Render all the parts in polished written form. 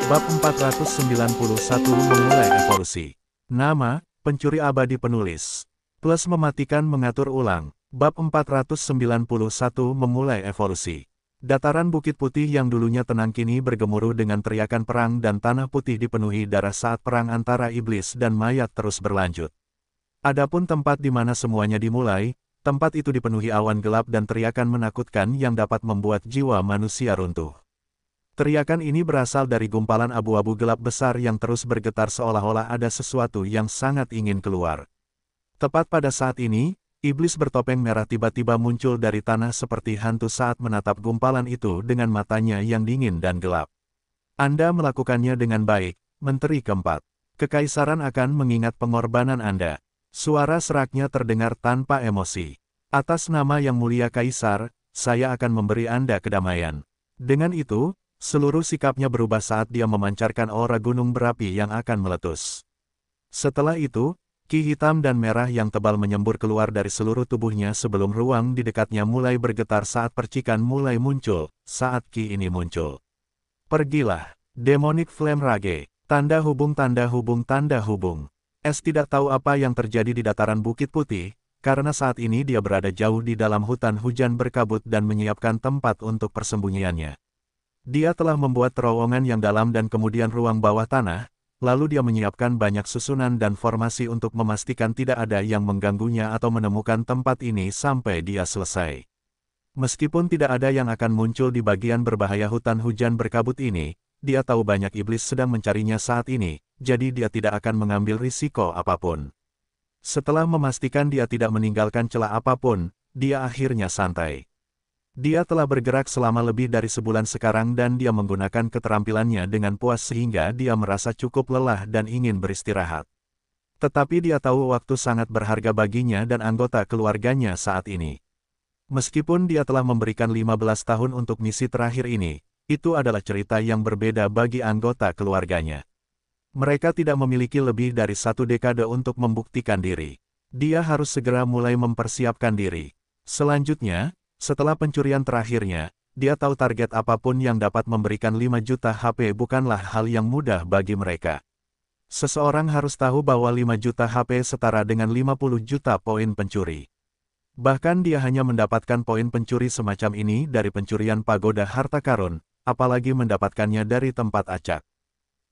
Bab 491 memulai evolusi. Nama, pencuri abadi penulis. Plus mematikan mengatur ulang. Bab 491 memulai evolusi. Dataran Bukit Putih yang dulunya tenang kini bergemuruh dengan teriakan perang dan tanah putih dipenuhi darah saat perang antara iblis dan mayat terus berlanjut. Adapun tempat di mana semuanya dimulai, tempat itu dipenuhi awan gelap dan teriakan menakutkan yang dapat membuat jiwa manusia runtuh. Teriakan ini berasal dari gumpalan abu-abu gelap besar yang terus bergetar seolah-olah ada sesuatu yang sangat ingin keluar. Tepat pada saat ini, iblis bertopeng merah tiba-tiba muncul dari tanah seperti hantu saat menatap gumpalan itu dengan matanya yang dingin dan gelap. Anda melakukannya dengan baik, Menteri Keempat. Kekaisaran akan mengingat pengorbanan Anda. Suara seraknya terdengar tanpa emosi. Atas nama Yang Mulia Kaisar, saya akan memberi Anda kedamaian. Dengan itu, seluruh sikapnya berubah saat dia memancarkan aura gunung berapi yang akan meletus. Setelah itu, ki hitam dan merah yang tebal menyembur keluar dari seluruh tubuhnya sebelum ruang di dekatnya mulai bergetar saat percikan mulai muncul, saat ki ini muncul. Pergilah, Demonic Flame Rage, tanda hubung tanda hubung tanda hubung. Es tidak tahu apa yang terjadi di dataran Bukit Putih, karena saat ini dia berada jauh di dalam hutan hujan berkabut dan menyiapkan tempat untuk persembunyiannya. Dia telah membuat terowongan yang dalam dan kemudian ruang bawah tanah, lalu dia menyiapkan banyak susunan dan formasi untuk memastikan tidak ada yang mengganggunya atau menemukan tempat ini sampai dia selesai. Meskipun tidak ada yang akan muncul di bagian berbahaya hutan hujan berkabut ini, dia tahu banyak iblis sedang mencarinya saat ini, jadi dia tidak akan mengambil risiko apapun. Setelah memastikan dia tidak meninggalkan celah apapun, dia akhirnya santai. Dia telah bergerak selama lebih dari sebulan sekarang dan dia menggunakan keterampilannya dengan puas sehingga dia merasa cukup lelah dan ingin beristirahat. Tetapi dia tahu waktu sangat berharga baginya dan anggota keluarganya saat ini. Meskipun dia telah memberikan 15 tahun untuk misi terakhir ini, itu adalah cerita yang berbeda bagi anggota keluarganya. Mereka tidak memiliki lebih dari 1 dekade untuk membuktikan diri. Dia harus segera mulai mempersiapkan diri. Selanjutnya, setelah pencurian terakhirnya, dia tahu target apapun yang dapat memberikan 5 juta HP bukanlah hal yang mudah bagi mereka. Seseorang harus tahu bahwa 5 juta HP setara dengan 50 juta poin pencuri. Bahkan dia hanya mendapatkan poin pencuri semacam ini dari pencurian pagoda harta karun, apalagi mendapatkannya dari tempat acak.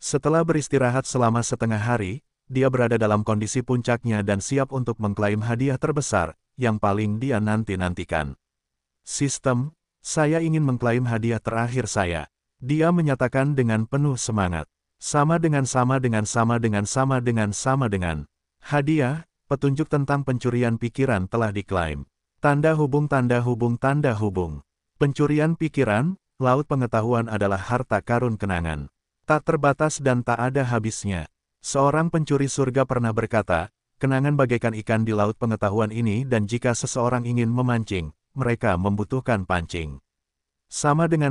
Setelah beristirahat selama setengah hari, dia berada dalam kondisi puncaknya dan siap untuk mengklaim hadiah terbesar, yang paling dia nanti-nantikan. Sistem, saya ingin mengklaim hadiah terakhir saya. Dia menyatakan dengan penuh semangat. Sama dengan. Hadiah, petunjuk tentang pencurian pikiran telah diklaim. Tanda hubung tanda hubung tanda hubung. Pencurian pikiran, laut pengetahuan adalah harta karun kenangan. Tak terbatas dan tak ada habisnya. Seorang pencuri surga pernah berkata, kenangan bagaikan ikan di laut pengetahuan ini dan jika seseorang ingin memancing, mereka membutuhkan pancing. Sama dengan.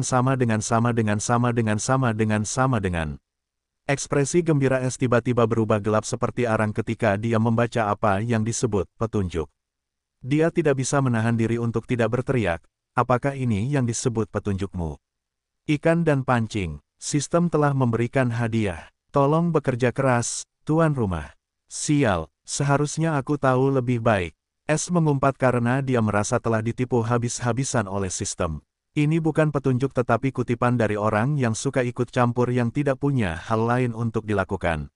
Ekspresi gembira Es tiba-tiba berubah gelap seperti arang ketika dia membaca apa yang disebut petunjuk. Dia tidak bisa menahan diri untuk tidak berteriak, apakah ini yang disebut petunjukmu? Ikan dan pancing, sistem telah memberikan hadiah. Tolong bekerja keras, tuan rumah. Sial, seharusnya aku tahu lebih baik. Es mengumpat karena dia merasa telah ditipu habis-habisan oleh sistem. Ini bukan petunjuk tetapi kutipan dari orang yang suka ikut campur yang tidak punya hal lain untuk dilakukan.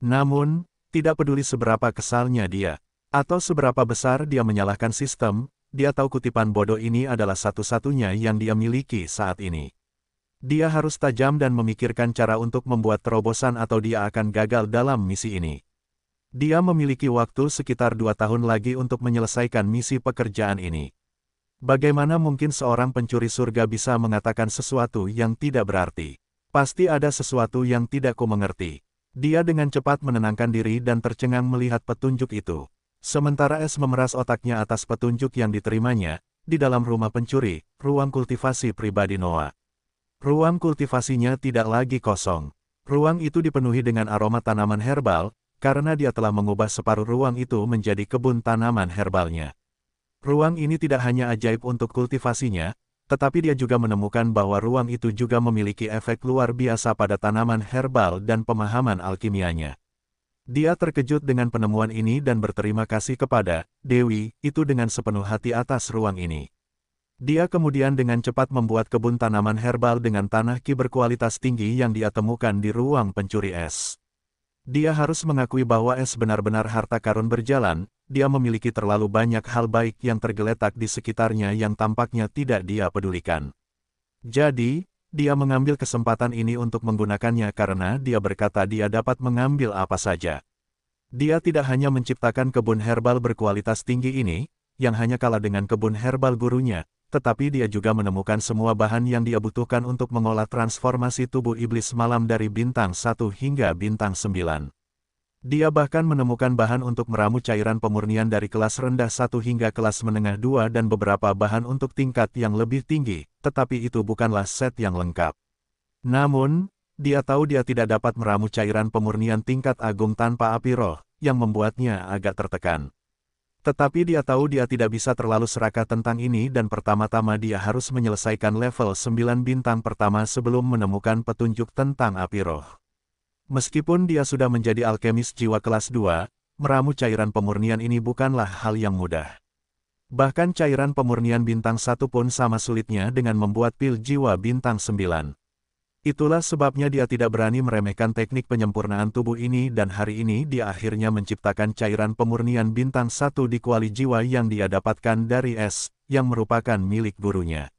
Namun, tidak peduli seberapa kesalnya dia, atau seberapa besar dia menyalahkan sistem, dia tahu kutipan bodoh ini adalah satu-satunya yang dia miliki saat ini. Dia harus tajam dan memikirkan cara untuk membuat terobosan atau dia akan gagal dalam misi ini. Dia memiliki waktu sekitar 2 tahun lagi untuk menyelesaikan misi pekerjaan ini. Bagaimana mungkin seorang pencuri surga bisa mengatakan sesuatu yang tidak berarti? Pasti ada sesuatu yang tidak ku mengerti. Dia dengan cepat menenangkan diri dan tercengang melihat petunjuk itu. Sementara Es memeras otaknya atas petunjuk yang diterimanya, di dalam rumah pencuri, ruang kultivasi pribadi Noah. Ruang kultivasinya tidak lagi kosong. Ruang itu dipenuhi dengan aroma tanaman herbal, karena dia telah mengubah separuh ruang itu menjadi kebun tanaman herbalnya. Ruang ini tidak hanya ajaib untuk kultivasinya, Tetapi dia juga menemukan bahwa ruang itu juga memiliki efek luar biasa pada tanaman herbal dan pemahaman alkimianya. Dia terkejut dengan penemuan ini dan berterima kasih kepada Dewi itu dengan sepenuh hati atas ruang ini. Dia kemudian dengan cepat membuat kebun tanaman herbal dengan tanah ki berkualitas tinggi yang dia temukan di ruang pencuri es. Dia harus mengakui bahwa es benar-benar harta karun berjalan, dia memiliki terlalu banyak hal baik yang tergeletak di sekitarnya yang tampaknya tidak dia pedulikan. Jadi, dia mengambil kesempatan ini untuk menggunakannya karena dia berkata dia dapat mengambil apa saja. Dia tidak hanya menciptakan kebun herbal berkualitas tinggi ini, yang hanya kalah dengan kebun herbal gurunya, tetapi dia juga menemukan semua bahan yang dia butuhkan untuk mengolah transformasi tubuh iblis malam dari bintang 1 hingga bintang 9. Dia bahkan menemukan bahan untuk meramu cairan pemurnian dari kelas rendah 1 hingga kelas menengah 2 dan beberapa bahan untuk tingkat yang lebih tinggi, tetapi itu bukanlah set yang lengkap. Namun, dia tahu dia tidak dapat meramu cairan pemurnian tingkat agung tanpa api roh, yang membuatnya agak tertekan. Tetapi dia tahu dia tidak bisa terlalu serakah tentang ini dan pertama-tama dia harus menyelesaikan level 9 bintang pertama sebelum menemukan petunjuk tentang api roh. Meskipun dia sudah menjadi alkemis jiwa kelas 2, meramu cairan pemurnian ini bukanlah hal yang mudah. Bahkan cairan pemurnian bintang 1 pun sama sulitnya dengan membuat pil jiwa bintang 9. Itulah sebabnya dia tidak berani meremehkan teknik penyempurnaan tubuh ini dan hari ini dia akhirnya menciptakan cairan pemurnian bintang 1 di kuali jiwa yang dia dapatkan dari es, yang merupakan milik gurunya.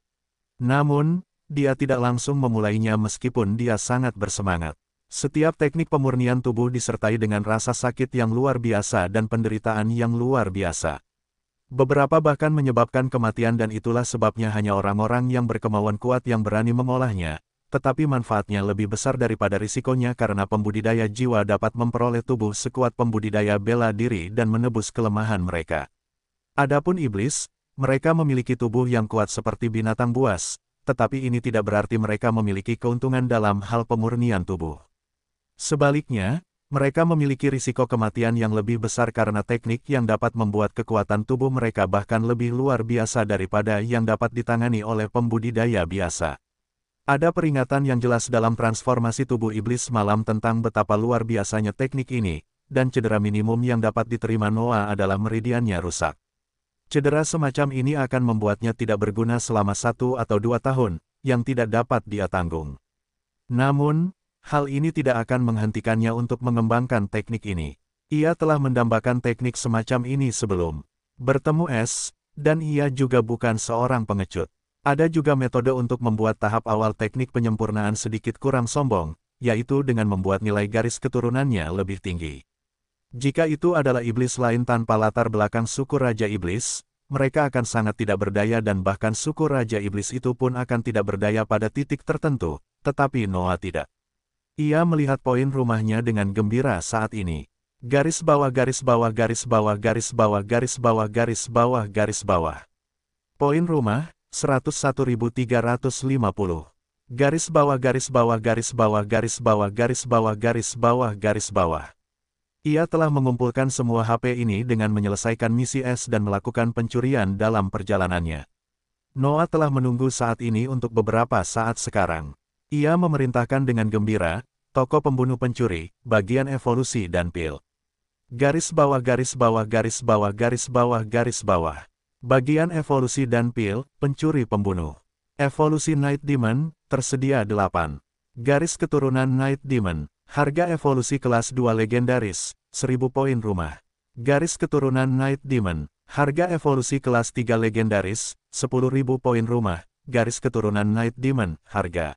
Namun, dia tidak langsung memulainya meskipun dia sangat bersemangat. Setiap teknik pemurnian tubuh disertai dengan rasa sakit yang luar biasa dan penderitaan yang luar biasa. Beberapa bahkan menyebabkan kematian dan itulah sebabnya hanya orang-orang yang berkemauan kuat yang berani mengolahnya. Tetapi manfaatnya lebih besar daripada risikonya karena pembudidaya jiwa dapat memperoleh tubuh sekuat pembudidaya bela diri dan menebus kelemahan mereka. Adapun iblis, mereka memiliki tubuh yang kuat seperti binatang buas, tetapi ini tidak berarti mereka memiliki keuntungan dalam hal pemurnian tubuh. Sebaliknya, mereka memiliki risiko kematian yang lebih besar karena teknik yang dapat membuat kekuatan tubuh mereka bahkan lebih luar biasa daripada yang dapat ditangani oleh pembudidaya biasa. Ada peringatan yang jelas dalam transformasi tubuh iblis malam tentang betapa luar biasanya teknik ini, dan cedera minimum yang dapat diterima Noah adalah meridiannya rusak. Cedera semacam ini akan membuatnya tidak berguna selama 1 atau 2 tahun, yang tidak dapat dia tanggung. Namun, hal ini tidak akan menghentikannya untuk mengembangkan teknik ini. Ia telah mendambakan teknik semacam ini sebelum bertemu es, dan ia juga bukan seorang pengecut. Ada juga metode untuk membuat tahap awal teknik penyempurnaan sedikit kurang sombong, yaitu dengan membuat nilai garis keturunannya lebih tinggi. Jika itu adalah iblis lain tanpa latar belakang suku Raja Iblis, mereka akan sangat tidak berdaya dan bahkan suku Raja Iblis itu pun akan tidak berdaya pada titik tertentu, tetapi Noah tidak. Ia melihat poin rumahnya dengan gembira saat ini. Garis bawah garis bawah garis bawah garis bawah garis bawah garis bawah garis bawah. Poin rumah, 101.350. Garis bawah garis bawah garis bawah garis bawah garis bawah garis bawah garis bawah. Ia telah mengumpulkan semua HP ini dengan menyelesaikan misi es dan melakukan pencurian dalam perjalanannya. Noah telah menunggu saat ini untuk beberapa saat sekarang. Ia memerintahkan dengan gembira, toko pembunuh pencuri, bagian evolusi dan pil. Garis bawah garis bawah garis bawah garis bawah garis bawah. Bagian evolusi dan pil, pencuri pembunuh. Evolusi Night Demon, tersedia 8. Garis keturunan Night Demon, harga evolusi kelas 2 legendaris, 1000 poin rumah. Garis keturunan Night Demon, harga evolusi kelas 3 legendaris, 10.000 poin rumah. Garis keturunan Night Demon, harga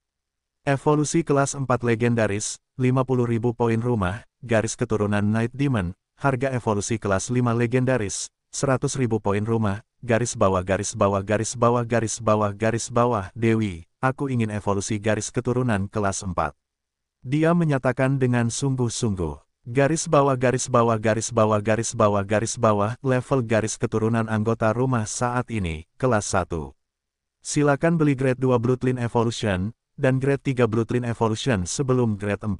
evolusi kelas 4 legendaris, 50.000 poin rumah. Garis keturunan Night Demon, harga evolusi kelas 5 legendaris, 100.000 poin rumah. Garis bawah garis bawah garis bawah garis bawah garis bawah. Dewi, aku ingin evolusi garis keturunan kelas 4. Dia menyatakan dengan sungguh-sungguh. Garis bawah garis bawah garis bawah garis bawah garis bawah. Level garis keturunan anggota rumah saat ini, kelas 1. Silakan beli grade 2 Bloodline Evolution, dan grade 3 Bloodline Evolution sebelum grade 4.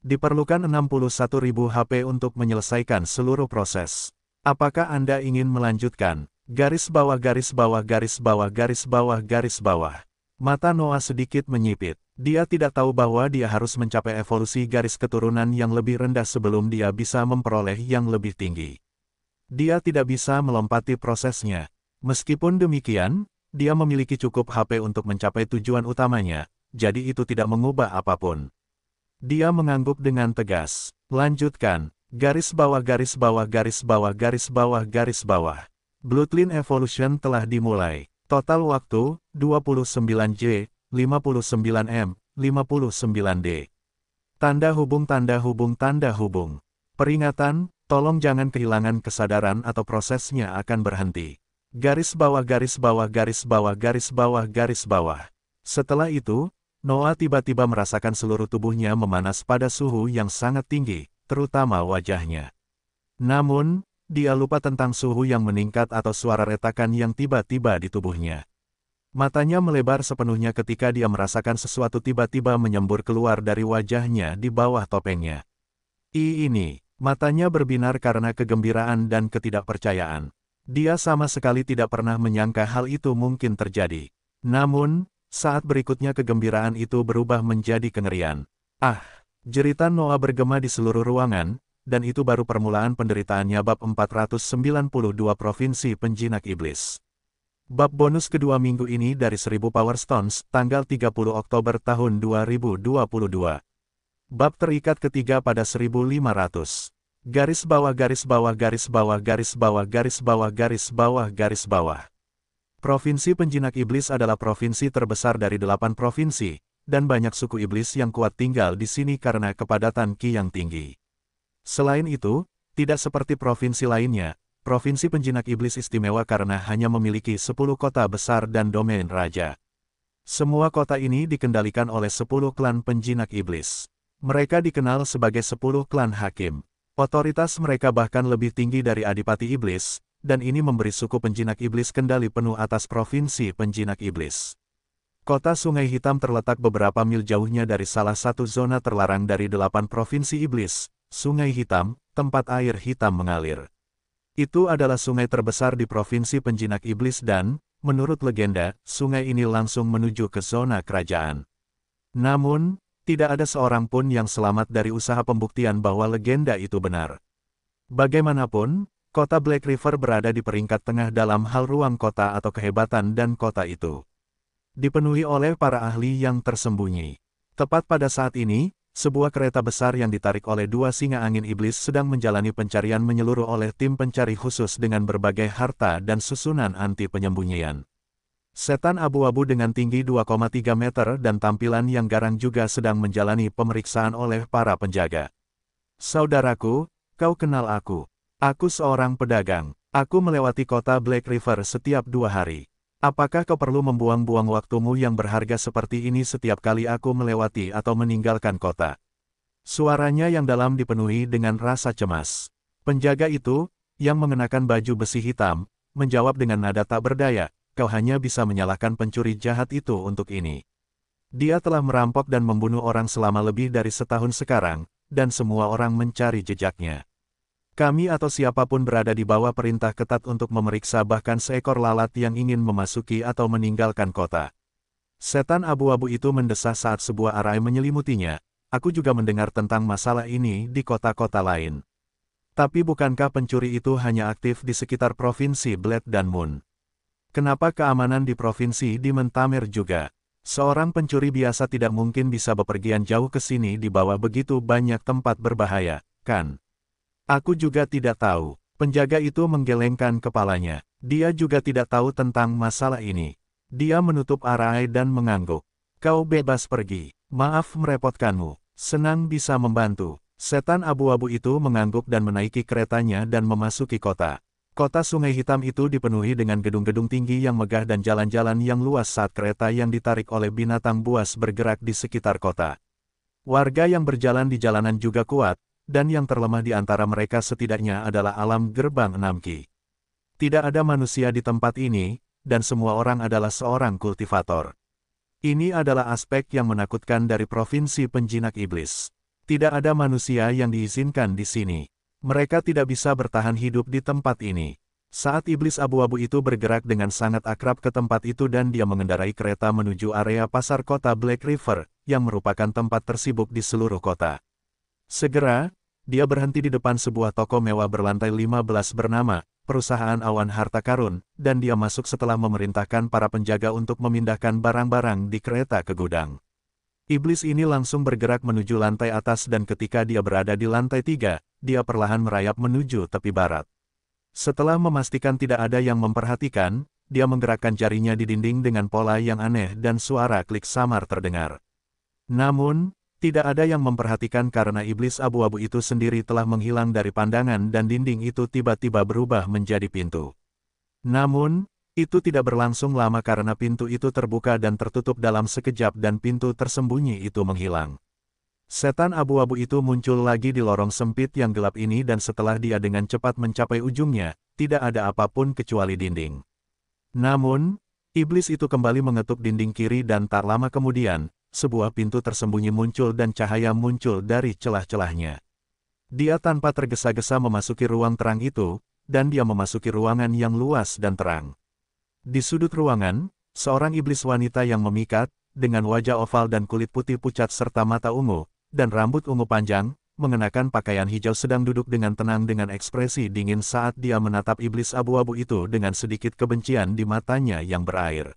Diperlukan 61.000 HP untuk menyelesaikan seluruh proses. Apakah Anda ingin melanjutkan? Garis bawah garis bawah garis bawah garis bawah garis bawah. Mata Noah sedikit menyipit. Dia tidak tahu bahwa dia harus mencapai evolusi garis keturunan yang lebih rendah sebelum dia bisa memperoleh yang lebih tinggi. Dia tidak bisa melompati prosesnya. Meskipun demikian, dia memiliki cukup HP untuk mencapai tujuan utamanya, jadi itu tidak mengubah apapun. Dia mengangguk dengan tegas. Lanjutkan. Garis bawah garis bawah garis bawah garis bawah garis bawah. Bloodline Evolution telah dimulai. Total waktu, 29J, 59M, 59D. Tanda hubung tanda hubung tanda hubung. Peringatan, tolong jangan kehilangan kesadaran atau prosesnya akan berhenti. Garis bawah garis bawah garis bawah garis bawah garis bawah. Setelah itu, Noah tiba-tiba merasakan seluruh tubuhnya memanas pada suhu yang sangat tinggi, terutama wajahnya. Namun, dia lupa tentang suhu yang meningkat atau suara retakan yang tiba-tiba di tubuhnya. Matanya melebar sepenuhnya ketika dia merasakan sesuatu tiba-tiba menyembur keluar dari wajahnya di bawah topengnya. Ini, matanya berbinar karena kegembiraan dan ketidakpercayaan. Dia sama sekali tidak pernah menyangka hal itu mungkin terjadi. Namun, saat berikutnya kegembiraan itu berubah menjadi kengerian. Ah! Jeritan Noah bergema di seluruh ruangan, dan itu baru permulaan penderitaannya bab 492 Provinsi Penjinak Iblis. Bab bonus kedua minggu ini dari 1000 Power Stones, tanggal 30 Oktober tahun 2022. Bab terikat ketiga pada 1500. Garis bawah garis bawah garis bawah garis bawah garis bawah garis bawah garis bawah. Provinsi Penjinak Iblis adalah provinsi terbesar dari 8 provinsi, dan banyak suku iblis yang kuat tinggal di sini karena kepadatan ki yang tinggi. Selain itu, tidak seperti provinsi lainnya, Provinsi Penjinak Iblis istimewa karena hanya memiliki 10 kota besar dan domain raja. Semua kota ini dikendalikan oleh 10 klan penjinak iblis. Mereka dikenal sebagai 10 klan hakim. Otoritas mereka bahkan lebih tinggi dari Adipati Iblis, dan ini memberi suku penjinak iblis kendali penuh atas Provinsi Penjinak Iblis. Kota Sungai Hitam terletak beberapa mil jauhnya dari salah satu zona terlarang dari 8 provinsi iblis, Sungai Hitam, tempat air hitam mengalir. Itu adalah sungai terbesar di Provinsi Penjinak Iblis dan, menurut legenda, sungai ini langsung menuju ke zona kerajaan. Namun, tidak ada seorang pun yang selamat dari usaha pembuktian bahwa legenda itu benar. Bagaimanapun, kota Black River berada di peringkat tengah dalam hal ruang kota atau kehebatan dan kota itu dipenuhi oleh para ahli yang tersembunyi. Tepat pada saat ini, sebuah kereta besar yang ditarik oleh 2 singa angin iblis sedang menjalani pencarian menyeluruh oleh tim pencari khusus dengan berbagai harta dan susunan anti penyembunyian. Setan abu-abu dengan tinggi 2,3 meter dan tampilan yang garang juga sedang menjalani pemeriksaan oleh para penjaga. Saudaraku, kau kenal aku. Aku seorang pedagang. Aku melewati kota Black River setiap 2 hari. Apakah kau perlu membuang-buang waktumu yang berharga seperti ini setiap kali aku melewati atau meninggalkan kota? Suaranya yang dalam dipenuhi dengan rasa cemas. Penjaga itu, yang mengenakan baju besi hitam, menjawab dengan nada tak berdaya, kau hanya bisa menyalahkan pencuri jahat itu untuk ini. Dia telah merampok dan membunuh orang selama lebih dari setahun sekarang, dan semua orang mencari jejaknya. Kami atau siapapun berada di bawah perintah ketat untuk memeriksa bahkan seekor lalat yang ingin memasuki atau meninggalkan kota. Setan abu-abu itu mendesah saat sebuah arai menyelimutinya. Aku juga mendengar tentang masalah ini di kota-kota lain. Tapi bukankah pencuri itu hanya aktif di sekitar provinsi Blade dan Moon? Kenapa keamanan di provinsi di Mentamer juga? Seorang pencuri biasa tidak mungkin bisa bepergian jauh ke sini di bawah begitu banyak tempat berbahaya, kan? Aku juga tidak tahu. Penjaga itu menggelengkan kepalanya. Dia juga tidak tahu tentang masalah ini. Dia menutup arai dan mengangguk. Kau bebas pergi. Maaf merepotkanmu. Senang bisa membantu. Setan abu-abu itu mengangguk dan menaiki keretanya dan memasuki kota. Kota Sungai Hitam itu dipenuhi dengan gedung-gedung tinggi yang megah dan jalan-jalan yang luas saat kereta yang ditarik oleh binatang buas bergerak di sekitar kota. Warga yang berjalan di jalanan juga kuat, dan yang terlemah di antara mereka setidaknya adalah alam gerbang 6Ki. Tidak ada manusia di tempat ini, dan semua orang adalah seorang kultivator. Ini adalah aspek yang menakutkan dari Provinsi Penjinak Iblis. Tidak ada manusia yang diizinkan di sini. Mereka tidak bisa bertahan hidup di tempat ini. Saat iblis abu-abu itu bergerak dengan sangat akrab ke tempat itu dan dia mengendarai kereta menuju area pasar kota Black River, yang merupakan tempat tersibuk di seluruh kota. Segera, dia berhenti di depan sebuah toko mewah berlantai 15 bernama Perusahaan Awan Harta Karun, dan dia masuk setelah memerintahkan para penjaga untuk memindahkan barang-barang di kereta ke gudang. Iblis ini langsung bergerak menuju lantai atas dan ketika dia berada di lantai 3, dia perlahan merayap menuju tepi barat. Setelah memastikan tidak ada yang memperhatikan, dia menggerakkan jarinya di dinding dengan pola yang aneh dan suara klik samar terdengar. Namun, tidak ada yang memperhatikan karena iblis abu-abu itu sendiri telah menghilang dari pandangan dan dinding itu tiba-tiba berubah menjadi pintu. Namun, itu tidak berlangsung lama karena pintu itu terbuka dan tertutup dalam sekejap dan pintu tersembunyi itu menghilang. Setan abu-abu itu muncul lagi di lorong sempit yang gelap ini dan setelah dia dengan cepat mencapai ujungnya, tidak ada apapun kecuali dinding. Namun, iblis itu kembali mengetuk dinding kiri dan tak lama kemudian, sebuah pintu tersembunyi muncul dan cahaya muncul dari celah-celahnya. Dia tanpa tergesa-gesa memasuki ruang terang itu, dan dia memasuki ruangan yang luas dan terang. Di sudut ruangan, seorang iblis wanita yang memikat, dengan wajah oval dan kulit putih pucat serta mata ungu, dan rambut ungu panjang, mengenakan pakaian hijau sedang duduk dengan tenang dengan ekspresi dingin saat dia menatap iblis abu-abu itu dengan sedikit kebencian di matanya yang berair.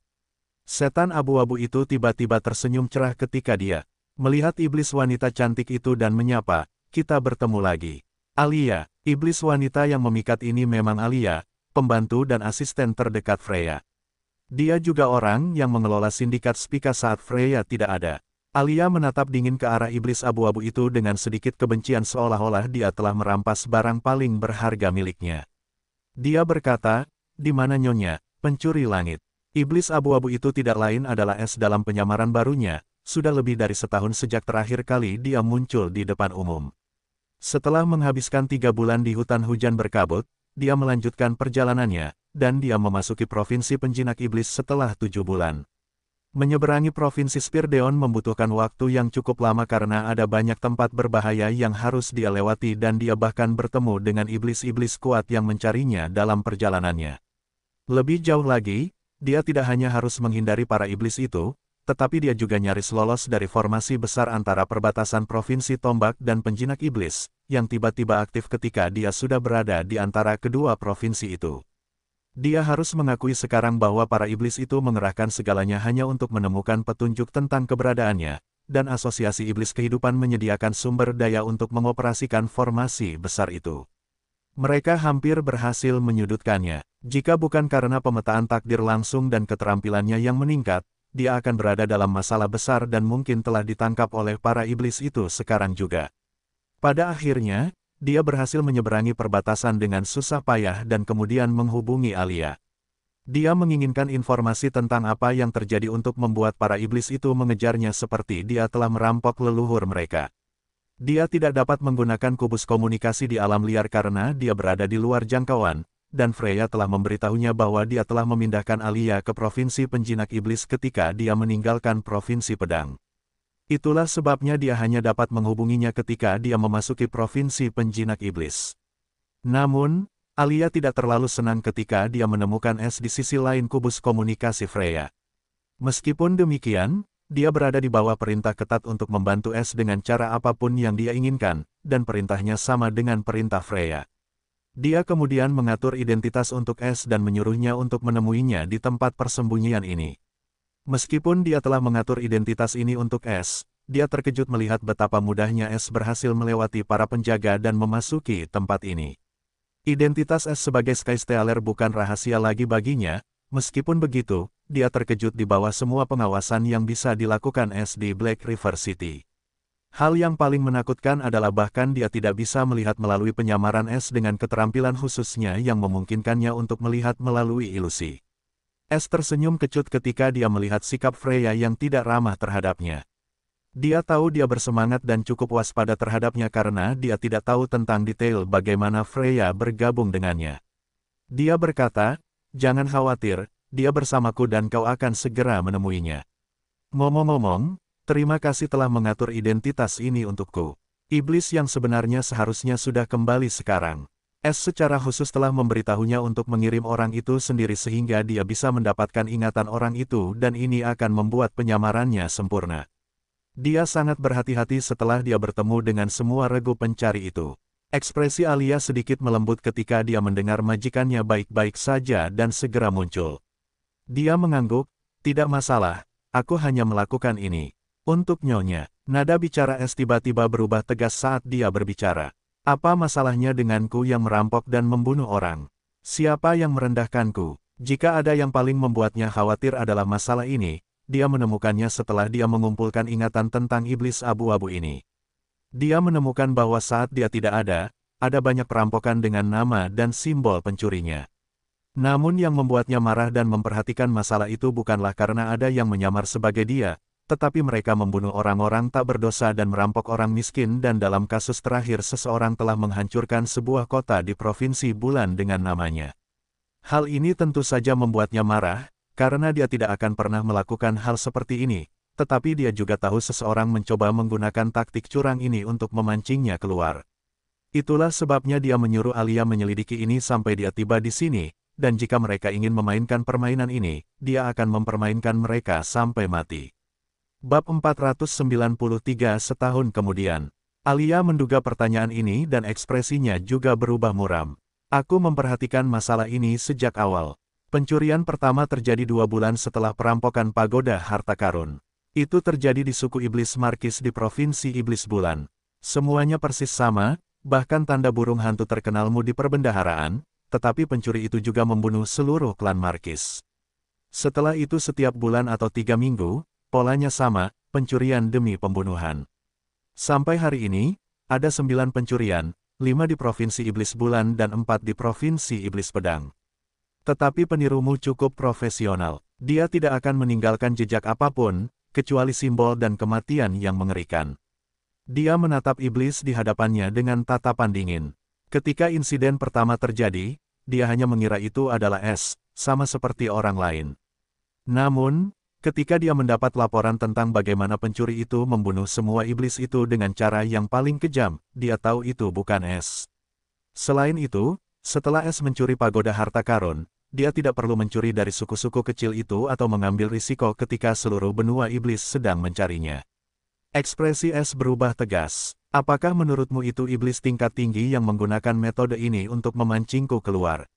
Setan abu-abu itu tiba-tiba tersenyum cerah ketika dia melihat iblis wanita cantik itu dan menyapa, "Kita bertemu lagi." Alia, iblis wanita yang memikat ini memang Alia, pembantu dan asisten terdekat Freya. Dia juga orang yang mengelola sindikat Spica saat Freya tidak ada. Alia menatap dingin ke arah iblis abu-abu itu dengan sedikit kebencian seolah-olah dia telah merampas barang paling berharga miliknya. Dia berkata, "Di mana Nyonya, pencuri langit?" Iblis abu-abu itu tidak lain adalah Es dalam penyamaran barunya, sudah lebih dari setahun sejak terakhir kali dia muncul di depan umum. Setelah menghabiskan 3 bulan di hutan hujan berkabut, dia melanjutkan perjalanannya, dan dia memasuki provinsi penjinak iblis setelah 7 bulan. Menyeberangi provinsi Spirdeon membutuhkan waktu yang cukup lama karena ada banyak tempat berbahaya yang harus dia lewati dan dia bahkan bertemu dengan iblis-iblis kuat yang mencarinya dalam perjalanannya. Lebih jauh lagi, dia tidak hanya harus menghindari para iblis itu, tetapi dia juga nyaris lolos dari formasi besar antara perbatasan provinsi Tombak dan penjinak iblis, yang tiba-tiba aktif ketika dia sudah berada di antara kedua provinsi itu. Dia harus mengakui sekarang bahwa para iblis itu mengerahkan segalanya hanya untuk menemukan petunjuk tentang keberadaannya, dan asosiasi iblis kehidupan menyediakan sumber daya untuk mengoperasikan formasi besar itu. Mereka hampir berhasil menyudutkannya. Jika bukan karena pemetaan takdir langsung dan keterampilannya yang meningkat, dia akan berada dalam masalah besar dan mungkin telah ditangkap oleh para iblis itu sekarang juga. Pada akhirnya, dia berhasil menyeberangi perbatasan dengan susah payah dan kemudian menghubungi Alia. Dia menginginkan informasi tentang apa yang terjadi untuk membuat para iblis itu mengejarnya seperti dia telah merampok leluhur mereka. Dia tidak dapat menggunakan kubus komunikasi di alam liar karena dia berada di luar jangkauan, dan Freya telah memberitahunya bahwa dia telah memindahkan Alia ke provinsi penjinak iblis ketika dia meninggalkan provinsi pedang. Itulah sebabnya dia hanya dapat menghubunginya ketika dia memasuki provinsi penjinak iblis. Namun, Alia tidak terlalu senang ketika dia menemukan Es di sisi lain kubus komunikasi Freya. Meskipun demikian, dia berada di bawah perintah ketat untuk membantu Es dengan cara apapun yang dia inginkan, dan perintahnya sama dengan perintah Freya. Dia kemudian mengatur identitas untuk Es dan menyuruhnya untuk menemuinya di tempat persembunyian ini. Meskipun dia telah mengatur identitas ini untuk Es, dia terkejut melihat betapa mudahnya Es berhasil melewati para penjaga dan memasuki tempat ini. Identitas Es sebagai Skystealer bukan rahasia lagi baginya, meskipun begitu, dia terkejut di bawah semua pengawasan yang bisa dilakukan Es di Black River City. Hal yang paling menakutkan adalah bahkan dia tidak bisa melihat melalui penyamaran Es dengan keterampilan khususnya yang memungkinkannya untuk melihat melalui ilusi. Es tersenyum kecut ketika dia melihat sikap Freya yang tidak ramah terhadapnya. Dia tahu dia bersemangat dan cukup waspada terhadapnya karena dia tidak tahu tentang detail bagaimana Freya bergabung dengannya. Dia berkata, "Jangan khawatir, dia bersamaku dan kau akan segera menemuinya." Ngomong-ngomong, terima kasih telah mengatur identitas ini untukku. Iblis yang sebenarnya seharusnya sudah kembali sekarang. S secara khusus telah memberitahunya untuk mengirim orang itu sendiri sehingga dia bisa mendapatkan ingatan orang itu dan ini akan membuat penyamarannya sempurna. Dia sangat berhati-hati setelah dia bertemu dengan semua regu pencari itu. Ekspresi Alia sedikit melembut ketika dia mendengar majikannya baik-baik saja dan segera muncul. Dia mengangguk, "Tidak masalah, aku hanya melakukan ini. Untuk Nyonya." Nada bicara S tiba-tiba berubah tegas saat dia berbicara. "Apa masalahnya denganku yang merampok dan membunuh orang? Siapa yang merendahkanku? Jika ada yang paling membuatnya khawatir adalah masalah ini, dia menemukannya setelah dia mengumpulkan ingatan tentang iblis abu-abu ini. Dia menemukan bahwa saat dia tidak ada banyak perampokan dengan nama dan simbol pencurinya. Namun yang membuatnya marah dan memperhatikan masalah itu bukanlah karena ada yang menyamar sebagai dia, tetapi mereka membunuh orang-orang tak berdosa dan merampok orang miskin dan dalam kasus terakhir seseorang telah menghancurkan sebuah kota di Provinsi Bulan dengan namanya. Hal ini tentu saja membuatnya marah, karena dia tidak akan pernah melakukan hal seperti ini, tetapi dia juga tahu seseorang mencoba menggunakan taktik curang ini untuk memancingnya keluar. Itulah sebabnya dia menyuruh Alia menyelidiki ini sampai dia tiba di sini, dan jika mereka ingin memainkan permainan ini, dia akan mempermainkan mereka sampai mati." Bab 493 setahun kemudian. Alia menduga pertanyaan ini dan ekspresinya juga berubah muram. "Aku memperhatikan masalah ini sejak awal. Pencurian pertama terjadi 2 bulan setelah perampokan pagoda harta karun. Itu terjadi di suku Iblis Markis di Provinsi Iblis Bulan. Semuanya persis sama, bahkan tanda burung hantu terkenalmu di perbendaharaan, tetapi pencuri itu juga membunuh seluruh klan Markis. Setelah itu setiap bulan atau 3 minggu, polanya sama, pencurian demi pembunuhan. Sampai hari ini, ada 9 pencurian, 5 di Provinsi Iblis Bulan dan 4 di Provinsi Iblis Pedang. Tetapi penirumu cukup profesional. Dia tidak akan meninggalkan jejak apapun, kecuali simbol dan kematian yang mengerikan." Dia menatap iblis di hadapannya dengan tatapan dingin. Ketika insiden pertama terjadi, dia hanya mengira itu adalah S, sama seperti orang lain. Namun, ketika dia mendapat laporan tentang bagaimana pencuri itu membunuh semua iblis itu dengan cara yang paling kejam, dia tahu itu bukan S. Selain itu, setelah S mencuri pagoda harta karun, dia tidak perlu mencuri dari suku-suku kecil itu atau mengambil risiko ketika seluruh benua iblis sedang mencarinya. Ekspresi S berubah tegas. "Apakah menurutmu itu iblis tingkat tinggi yang menggunakan metode ini untuk memancingku keluar?"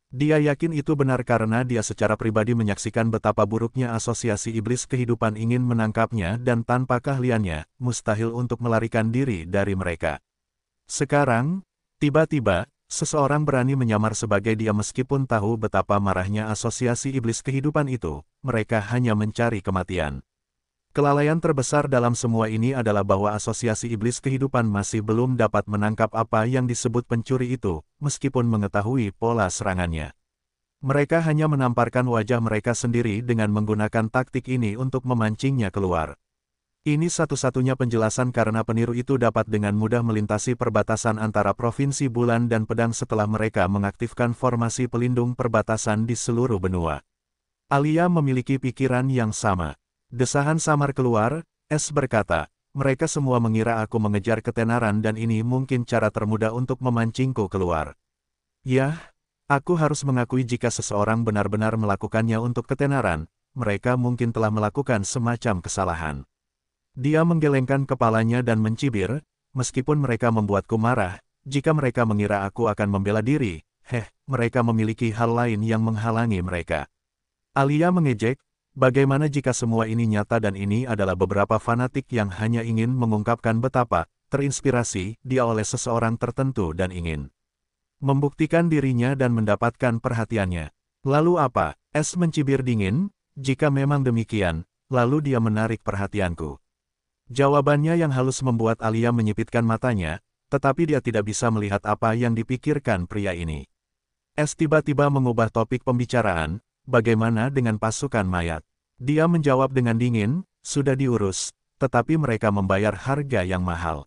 Dia yakin itu benar karena dia secara pribadi menyaksikan betapa buruknya asosiasi iblis kehidupan ingin menangkapnya dan tanpa keahliannya, mustahil untuk melarikan diri dari mereka. Sekarang, tiba-tiba, seseorang berani menyamar sebagai dia meskipun tahu betapa marahnya asosiasi iblis kehidupan itu, mereka hanya mencari kematian. Kelalaian terbesar dalam semua ini adalah bahwa asosiasi iblis kehidupan masih belum dapat menangkap apa yang disebut pencuri itu, meskipun mengetahui pola serangannya. Mereka hanya menamparkan wajah mereka sendiri dengan menggunakan taktik ini untuk memancingnya keluar. Ini satu-satunya penjelasan karena peniru itu dapat dengan mudah melintasi perbatasan antara Provinsi Bulan dan Pedang setelah mereka mengaktifkan formasi pelindung perbatasan di seluruh benua. Alia memiliki pikiran yang sama. Desahan samar keluar, S berkata, "Mereka semua mengira aku mengejar ketenaran dan ini mungkin cara termudah untuk memancingku keluar. Yah, aku harus mengakui jika seseorang benar-benar melakukannya untuk ketenaran, mereka mungkin telah melakukan semacam kesalahan." Dia menggelengkan kepalanya dan mencibir, "Meskipun mereka membuatku marah, jika mereka mengira aku akan membela diri, mereka memiliki hal lain yang menghalangi mereka." Alia mengejek, "Bagaimana jika semua ini nyata dan ini adalah beberapa fanatik yang hanya ingin mengungkapkan betapa terinspirasi dia oleh seseorang tertentu dan ingin membuktikan dirinya dan mendapatkan perhatiannya. Lalu apa?" S mencibir dingin, "Jika memang demikian, lalu dia menarik perhatianku." Jawabannya yang halus membuat Alia menyipitkan matanya, tetapi dia tidak bisa melihat apa yang dipikirkan pria ini. S tiba-tiba mengubah topik pembicaraan, "Bagaimana dengan pasukan mayat?" Dia menjawab dengan dingin, "Sudah diurus, tetapi mereka membayar harga yang mahal."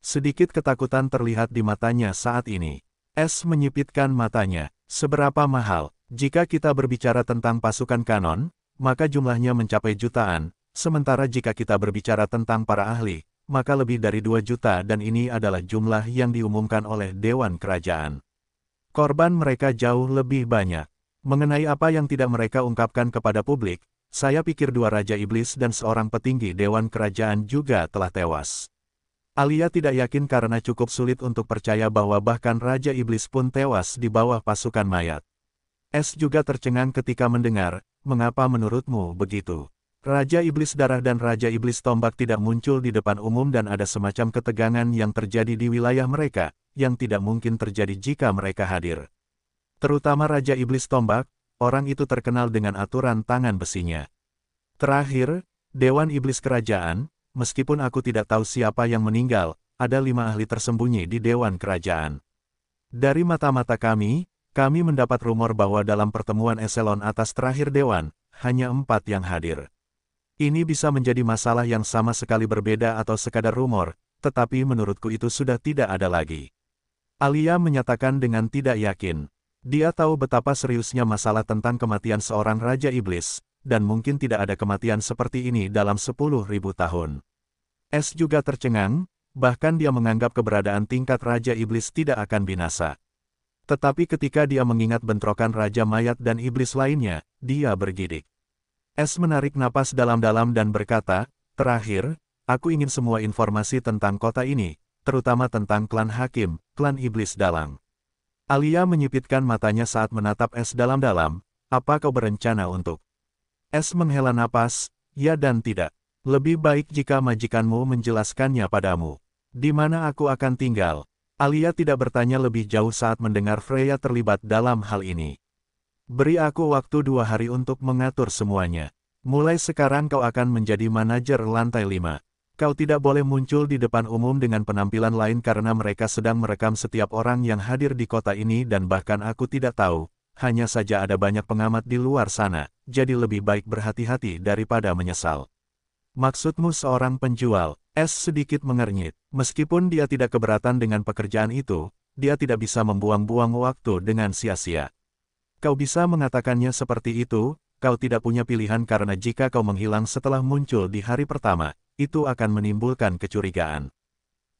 Sedikit ketakutan terlihat di matanya saat ini. S menyipitkan matanya, "Seberapa mahal? Jika kita berbicara tentang pasukan kanon, maka jumlahnya mencapai jutaan. Sementara jika kita berbicara tentang para ahli, maka lebih dari 2 juta dan ini adalah jumlah yang diumumkan oleh Dewan Kerajaan." Korban mereka jauh lebih banyak. Mengenai apa yang tidak mereka ungkapkan kepada publik, saya pikir dua Raja Iblis dan seorang petinggi Dewan Kerajaan juga telah tewas. Alia tidak yakin karena cukup sulit untuk percaya bahwa bahkan Raja Iblis pun tewas di bawah pasukan mayat. Es juga tercengang ketika mendengar, mengapa menurutmu begitu? Raja Iblis Darah dan Raja Iblis Tombak tidak muncul di depan umum dan ada semacam ketegangan yang terjadi di wilayah mereka, yang tidak mungkin terjadi jika mereka hadir. Terutama Raja Iblis Tombak, orang itu terkenal dengan aturan tangan besinya. Terakhir, Dewan Iblis Kerajaan, meskipun aku tidak tahu siapa yang meninggal, ada 5 ahli tersembunyi di Dewan Kerajaan. Dari mata-mata kami mendapat rumor bahwa dalam pertemuan eselon atas terakhir Dewan, hanya 4 yang hadir. Ini bisa menjadi masalah yang sama sekali berbeda atau sekadar rumor, tetapi menurutku itu sudah tidak ada lagi. Alia menyatakan dengan tidak yakin. Dia tahu betapa seriusnya masalah tentang kematian seorang Raja Iblis, dan mungkin tidak ada kematian seperti ini dalam 10.000 tahun. Es juga tercengang, bahkan dia menganggap keberadaan tingkat Raja Iblis tidak akan binasa. Tetapi ketika dia mengingat bentrokan Raja Mayat dan Iblis lainnya, dia bergidik. Es menarik napas dalam-dalam dan berkata, terakhir, aku ingin semua informasi tentang kota ini, terutama tentang klan Hakim, klan Iblis Dalang. Alia menyipitkan matanya saat menatap Es dalam-dalam, apa kau berencana untuk? Es menghela napas, ya dan tidak. Lebih baik jika majikanmu menjelaskannya padamu. Di mana aku akan tinggal? Alia tidak bertanya lebih jauh saat mendengar Freya terlibat dalam hal ini. Beri aku waktu 2 hari untuk mengatur semuanya. Mulai sekarang kau akan menjadi manajer lantai 5. Kau tidak boleh muncul di depan umum dengan penampilan lain karena mereka sedang merekam setiap orang yang hadir di kota ini dan bahkan aku tidak tahu, hanya saja ada banyak pengamat di luar sana, jadi lebih baik berhati-hati daripada menyesal. Maksudmu seorang penjual? Es sedikit mengernyit. Meskipun dia tidak keberatan dengan pekerjaan itu, dia tidak bisa membuang-buang waktu dengan sia-sia. Kau bisa mengatakannya seperti itu, kau tidak punya pilihan karena jika kau menghilang setelah muncul di hari pertama, itu akan menimbulkan kecurigaan.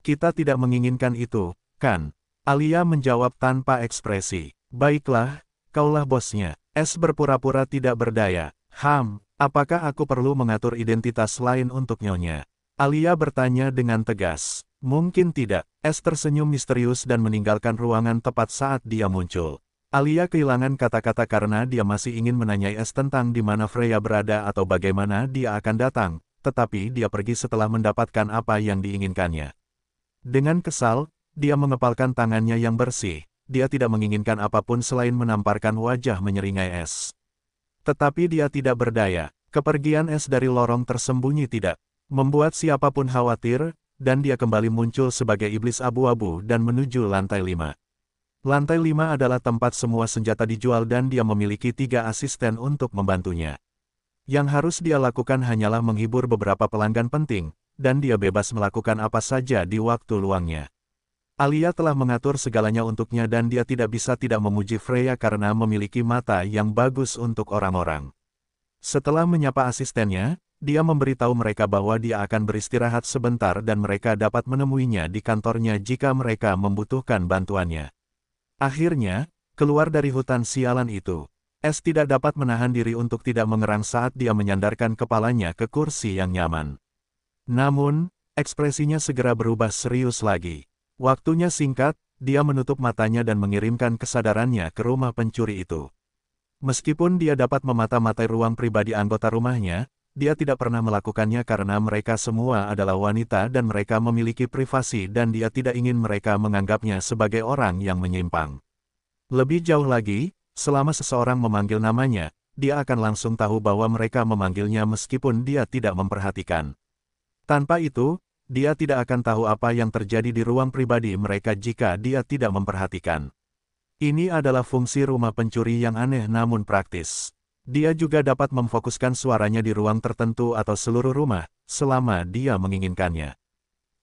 Kita tidak menginginkan itu, kan? Alia menjawab tanpa ekspresi. Baiklah, kaulah bosnya. Es berpura-pura tidak berdaya. Apakah aku perlu mengatur identitas lain untuk nyonya? Alia bertanya dengan tegas. Mungkin tidak. Es tersenyum misterius dan meninggalkan ruangan tepat saat dia muncul. Alia kehilangan kata-kata karena dia masih ingin menanyai Es tentang di mana Freya berada atau bagaimana dia akan datang, tetapi dia pergi setelah mendapatkan apa yang diinginkannya. Dengan kesal, dia mengepalkan tangannya yang bersih, dia tidak menginginkan apapun selain menamparkan wajah menyeringai Es. Tetapi dia tidak berdaya, kepergian Es dari lorong tersembunyi tidak membuat siapapun khawatir, dan dia kembali muncul sebagai iblis abu-abu dan menuju lantai 5. Lantai 5 adalah tempat semua senjata dijual dan dia memiliki 3 asisten untuk membantunya. Yang harus dia lakukan hanyalah menghibur beberapa pelanggan penting, dan dia bebas melakukan apa saja di waktu luangnya. Alia telah mengatur segalanya untuknya dan dia tidak bisa tidak memuji Freya karena memiliki mata yang bagus untuk orang-orang. Setelah menyapa asistennya, dia memberitahu mereka bahwa dia akan beristirahat sebentar dan mereka dapat menemuinya di kantornya jika mereka membutuhkan bantuannya. Akhirnya, keluar dari hutan sialan itu, Es tidak dapat menahan diri untuk tidak mengerang saat dia menyandarkan kepalanya ke kursi yang nyaman. Namun, ekspresinya segera berubah serius lagi. Waktunya singkat, dia menutup matanya dan mengirimkan kesadarannya ke rumah pencuri itu. Meskipun dia dapat memata-matai ruang pribadi anggota rumahnya, dia tidak pernah melakukannya karena mereka semua adalah wanita dan mereka memiliki privasi dan dia tidak ingin mereka menganggapnya sebagai orang yang menyimpang. Lebih jauh lagi, selama seseorang memanggil namanya, dia akan langsung tahu bahwa mereka memanggilnya meskipun dia tidak memperhatikan. Tanpa itu, dia tidak akan tahu apa yang terjadi di ruang pribadi mereka jika dia tidak memperhatikan. Ini adalah fungsi rumah pencuri yang aneh namun praktis. Dia juga dapat memfokuskan suaranya di ruang tertentu atau seluruh rumah, selama dia menginginkannya.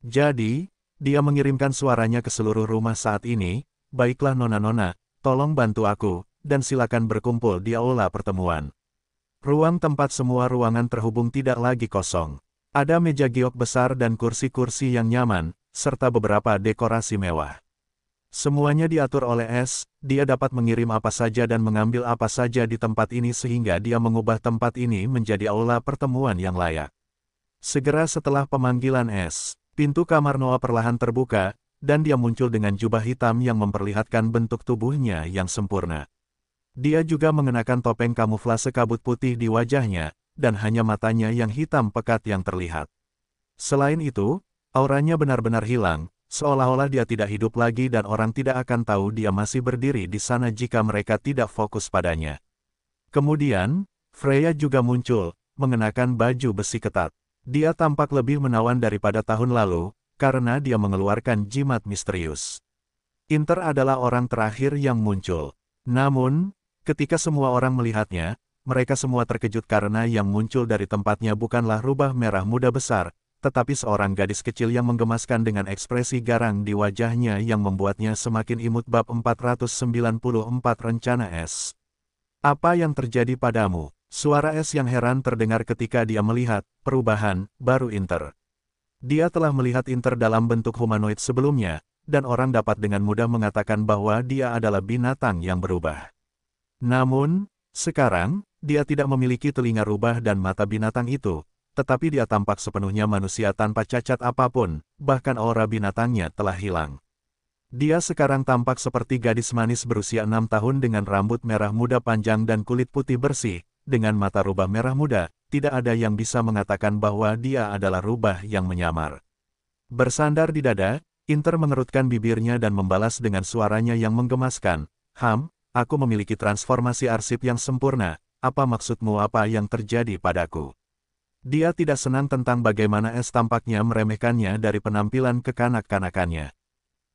Jadi, dia mengirimkan suaranya ke seluruh rumah saat ini, baiklah nona-nona, tolong bantu aku, dan silakan berkumpul di aula pertemuan. Ruang tempat semua ruangan terhubung tidak lagi kosong. Ada meja giok besar dan kursi-kursi yang nyaman, serta beberapa dekorasi mewah. Semuanya diatur oleh es, dia dapat mengirim apa saja dan mengambil apa saja di tempat ini sehingga dia mengubah tempat ini menjadi aula pertemuan yang layak. Segera setelah pemanggilan es, pintu kamar Noah perlahan terbuka, dan dia muncul dengan jubah hitam yang memperlihatkan bentuk tubuhnya yang sempurna. Dia juga mengenakan topeng kamuflase kabut putih di wajahnya, dan hanya matanya yang hitam pekat yang terlihat. Selain itu, auranya benar-benar hilang, seolah-olah dia tidak hidup lagi dan orang tidak akan tahu dia masih berdiri di sana jika mereka tidak fokus padanya. Kemudian, Freya juga muncul, mengenakan baju besi ketat. Dia tampak lebih menawan daripada tahun lalu, karena dia mengeluarkan jimat misterius. Inter adalah orang terakhir yang muncul. Namun, ketika semua orang melihatnya, mereka semua terkejut karena yang muncul dari tempatnya bukanlah rubah merah muda besar, tetapi seorang gadis kecil yang menggemaskan dengan ekspresi garang di wajahnya yang membuatnya semakin imut. Bab 494 Rencana Es. Apa yang terjadi padamu? Suara Es yang heran terdengar ketika dia melihat perubahan baru Inter. Dia telah melihat Inter dalam bentuk humanoid sebelumnya, dan orang dapat dengan mudah mengatakan bahwa dia adalah binatang yang berubah. Namun, sekarang, dia tidak memiliki telinga rubah dan mata binatang itu, tetapi dia tampak sepenuhnya manusia tanpa cacat apapun, bahkan aura binatangnya telah hilang. Dia sekarang tampak seperti gadis manis berusia 6 tahun dengan rambut merah muda panjang dan kulit putih bersih, dengan mata rubah merah muda, tidak ada yang bisa mengatakan bahwa dia adalah rubah yang menyamar. Bersandar di dada, Inter mengerutkan bibirnya dan membalas dengan suaranya yang menggemaskan, aku memiliki transformasi arsip yang sempurna, apa maksudmu? Apa yang terjadi padaku? Dia tidak senang tentang bagaimana Es tampaknya meremehkannya dari penampilan kekanak-kanakannya.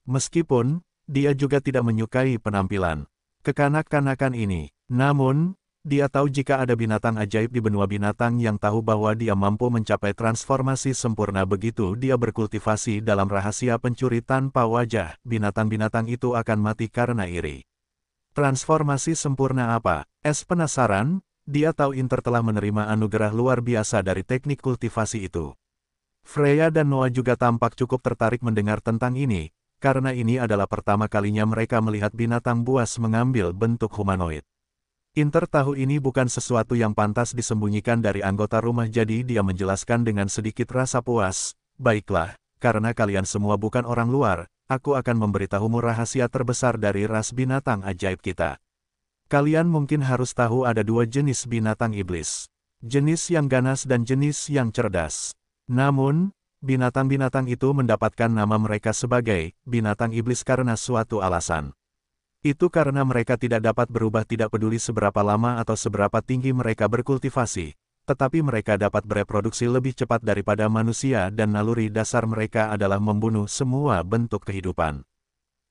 Meskipun, dia juga tidak menyukai penampilan kekanak-kanakan ini, namun, dia tahu jika ada binatang ajaib di benua binatang yang tahu bahwa dia mampu mencapai transformasi sempurna begitu dia berkultivasi dalam rahasia pencuri tanpa wajah, binatang-binatang itu akan mati karena iri. Transformasi sempurna apa? Es penasaran, dia tahu Inter telah menerima anugerah luar biasa dari teknik kultivasi itu. Freya dan Noah juga tampak cukup tertarik mendengar tentang ini, karena ini adalah pertama kalinya mereka melihat binatang buas mengambil bentuk humanoid. Inter tahu ini bukan sesuatu yang pantas disembunyikan dari anggota rumah, jadi dia menjelaskan dengan sedikit rasa puas, baiklah, karena kalian semua bukan orang luar, aku akan memberitahumu rahasia terbesar dari ras binatang ajaib kita. Kalian mungkin harus tahu ada dua jenis binatang iblis. Jenis yang ganas dan jenis yang cerdas. Namun, binatang-binatang itu mendapatkan nama mereka sebagai binatang iblis karena suatu alasan. Itu karena mereka tidak dapat berubah tidak peduli seberapa lama atau seberapa tinggi mereka berkultivasi, tetapi mereka dapat bereproduksi lebih cepat daripada manusia dan naluri dasar mereka adalah membunuh semua bentuk kehidupan.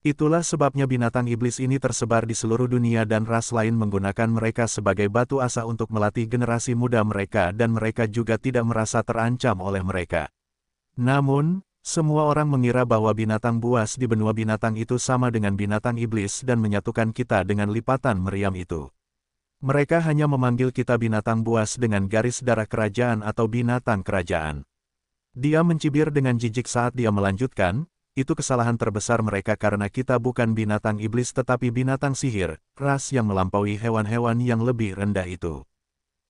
Itulah sebabnya binatang iblis ini tersebar di seluruh dunia dan ras lain menggunakan mereka sebagai batu asa untuk melatih generasi muda mereka dan mereka juga tidak merasa terancam oleh mereka. Namun, semua orang mengira bahwa binatang buas di benua binatang itu sama dengan binatang iblis dan menyatukan kita dengan lipatan meriam itu. Mereka hanya memanggil kita binatang buas dengan garis darah kerajaan atau binatang kerajaan. Dia mencibir dengan jijik saat dia melanjutkan, itu kesalahan terbesar mereka karena kita bukan binatang iblis tetapi binatang sihir, ras yang melampaui hewan-hewan yang lebih rendah itu.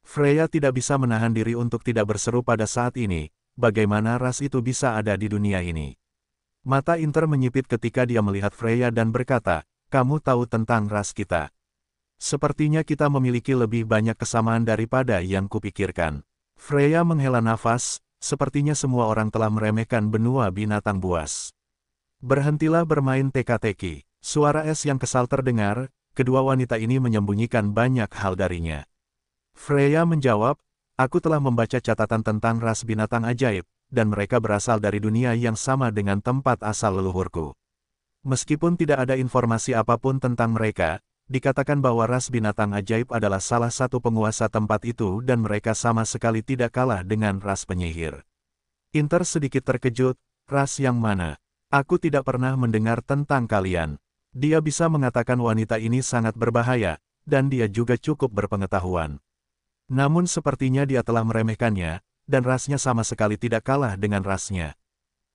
Freya tidak bisa menahan diri untuk tidak berseru pada saat ini. Bagaimana ras itu bisa ada di dunia ini? Mata Inter menyipit ketika dia melihat Freya dan berkata, kamu tahu tentang ras kita. Sepertinya kita memiliki lebih banyak kesamaan daripada yang kupikirkan. Freya menghela nafas, sepertinya semua orang telah meremehkan benua binatang buas. Berhentilah bermain teka-teki. Suara Es yang kesal terdengar, kedua wanita ini menyembunyikan banyak hal darinya. Freya menjawab, aku telah membaca catatan tentang ras binatang ajaib, dan mereka berasal dari dunia yang sama dengan tempat asal leluhurku. Meskipun tidak ada informasi apapun tentang mereka, dikatakan bahwa ras binatang ajaib adalah salah satu penguasa tempat itu dan mereka sama sekali tidak kalah dengan ras penyihir. Inter sedikit terkejut, ras yang mana? Aku tidak pernah mendengar tentang kalian. Dia bisa mengatakan wanita ini sangat berbahaya, dan dia juga cukup berpengetahuan. Namun sepertinya dia telah meremehkannya, dan rasnya sama sekali tidak kalah dengan rasnya.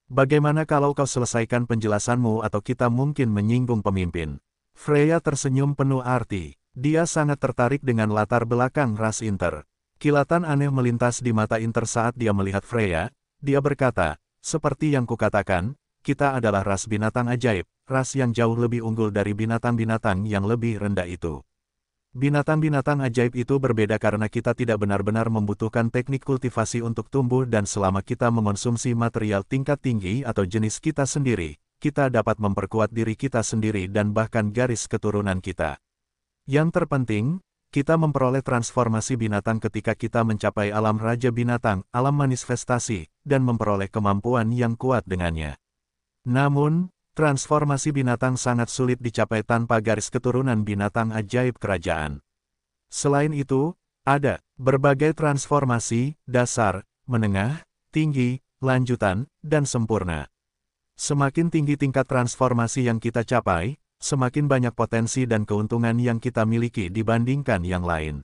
Bagaimana kalau kau selesaikan penjelasanmu atau kita mungkin menyinggung pemimpin? Freya tersenyum penuh arti. Dia sangat tertarik dengan latar belakang ras Inter. Kilatan aneh melintas di mata Inter saat dia melihat Freya. Dia berkata, seperti yang kukatakan, kita adalah ras binatang ajaib, ras yang jauh lebih unggul dari binatang-binatang yang lebih rendah itu. Binatang-binatang ajaib itu berbeda karena kita tidak benar-benar membutuhkan teknik kultivasi untuk tumbuh dan selama kita mengonsumsi material tingkat tinggi atau jenis kita sendiri, kita dapat memperkuat diri kita sendiri dan bahkan garis keturunan kita. Yang terpenting, kita memperoleh transformasi binatang ketika kita mencapai alam raja binatang, alam manifestasi, dan memperoleh kemampuan yang kuat dengannya. Namun, transformasi binatang sangat sulit dicapai tanpa garis keturunan binatang ajaib kerajaan. Selain itu, ada berbagai transformasi, dasar, menengah, tinggi, lanjutan, dan sempurna. Semakin tinggi tingkat transformasi yang kita capai, semakin banyak potensi dan keuntungan yang kita miliki dibandingkan yang lain.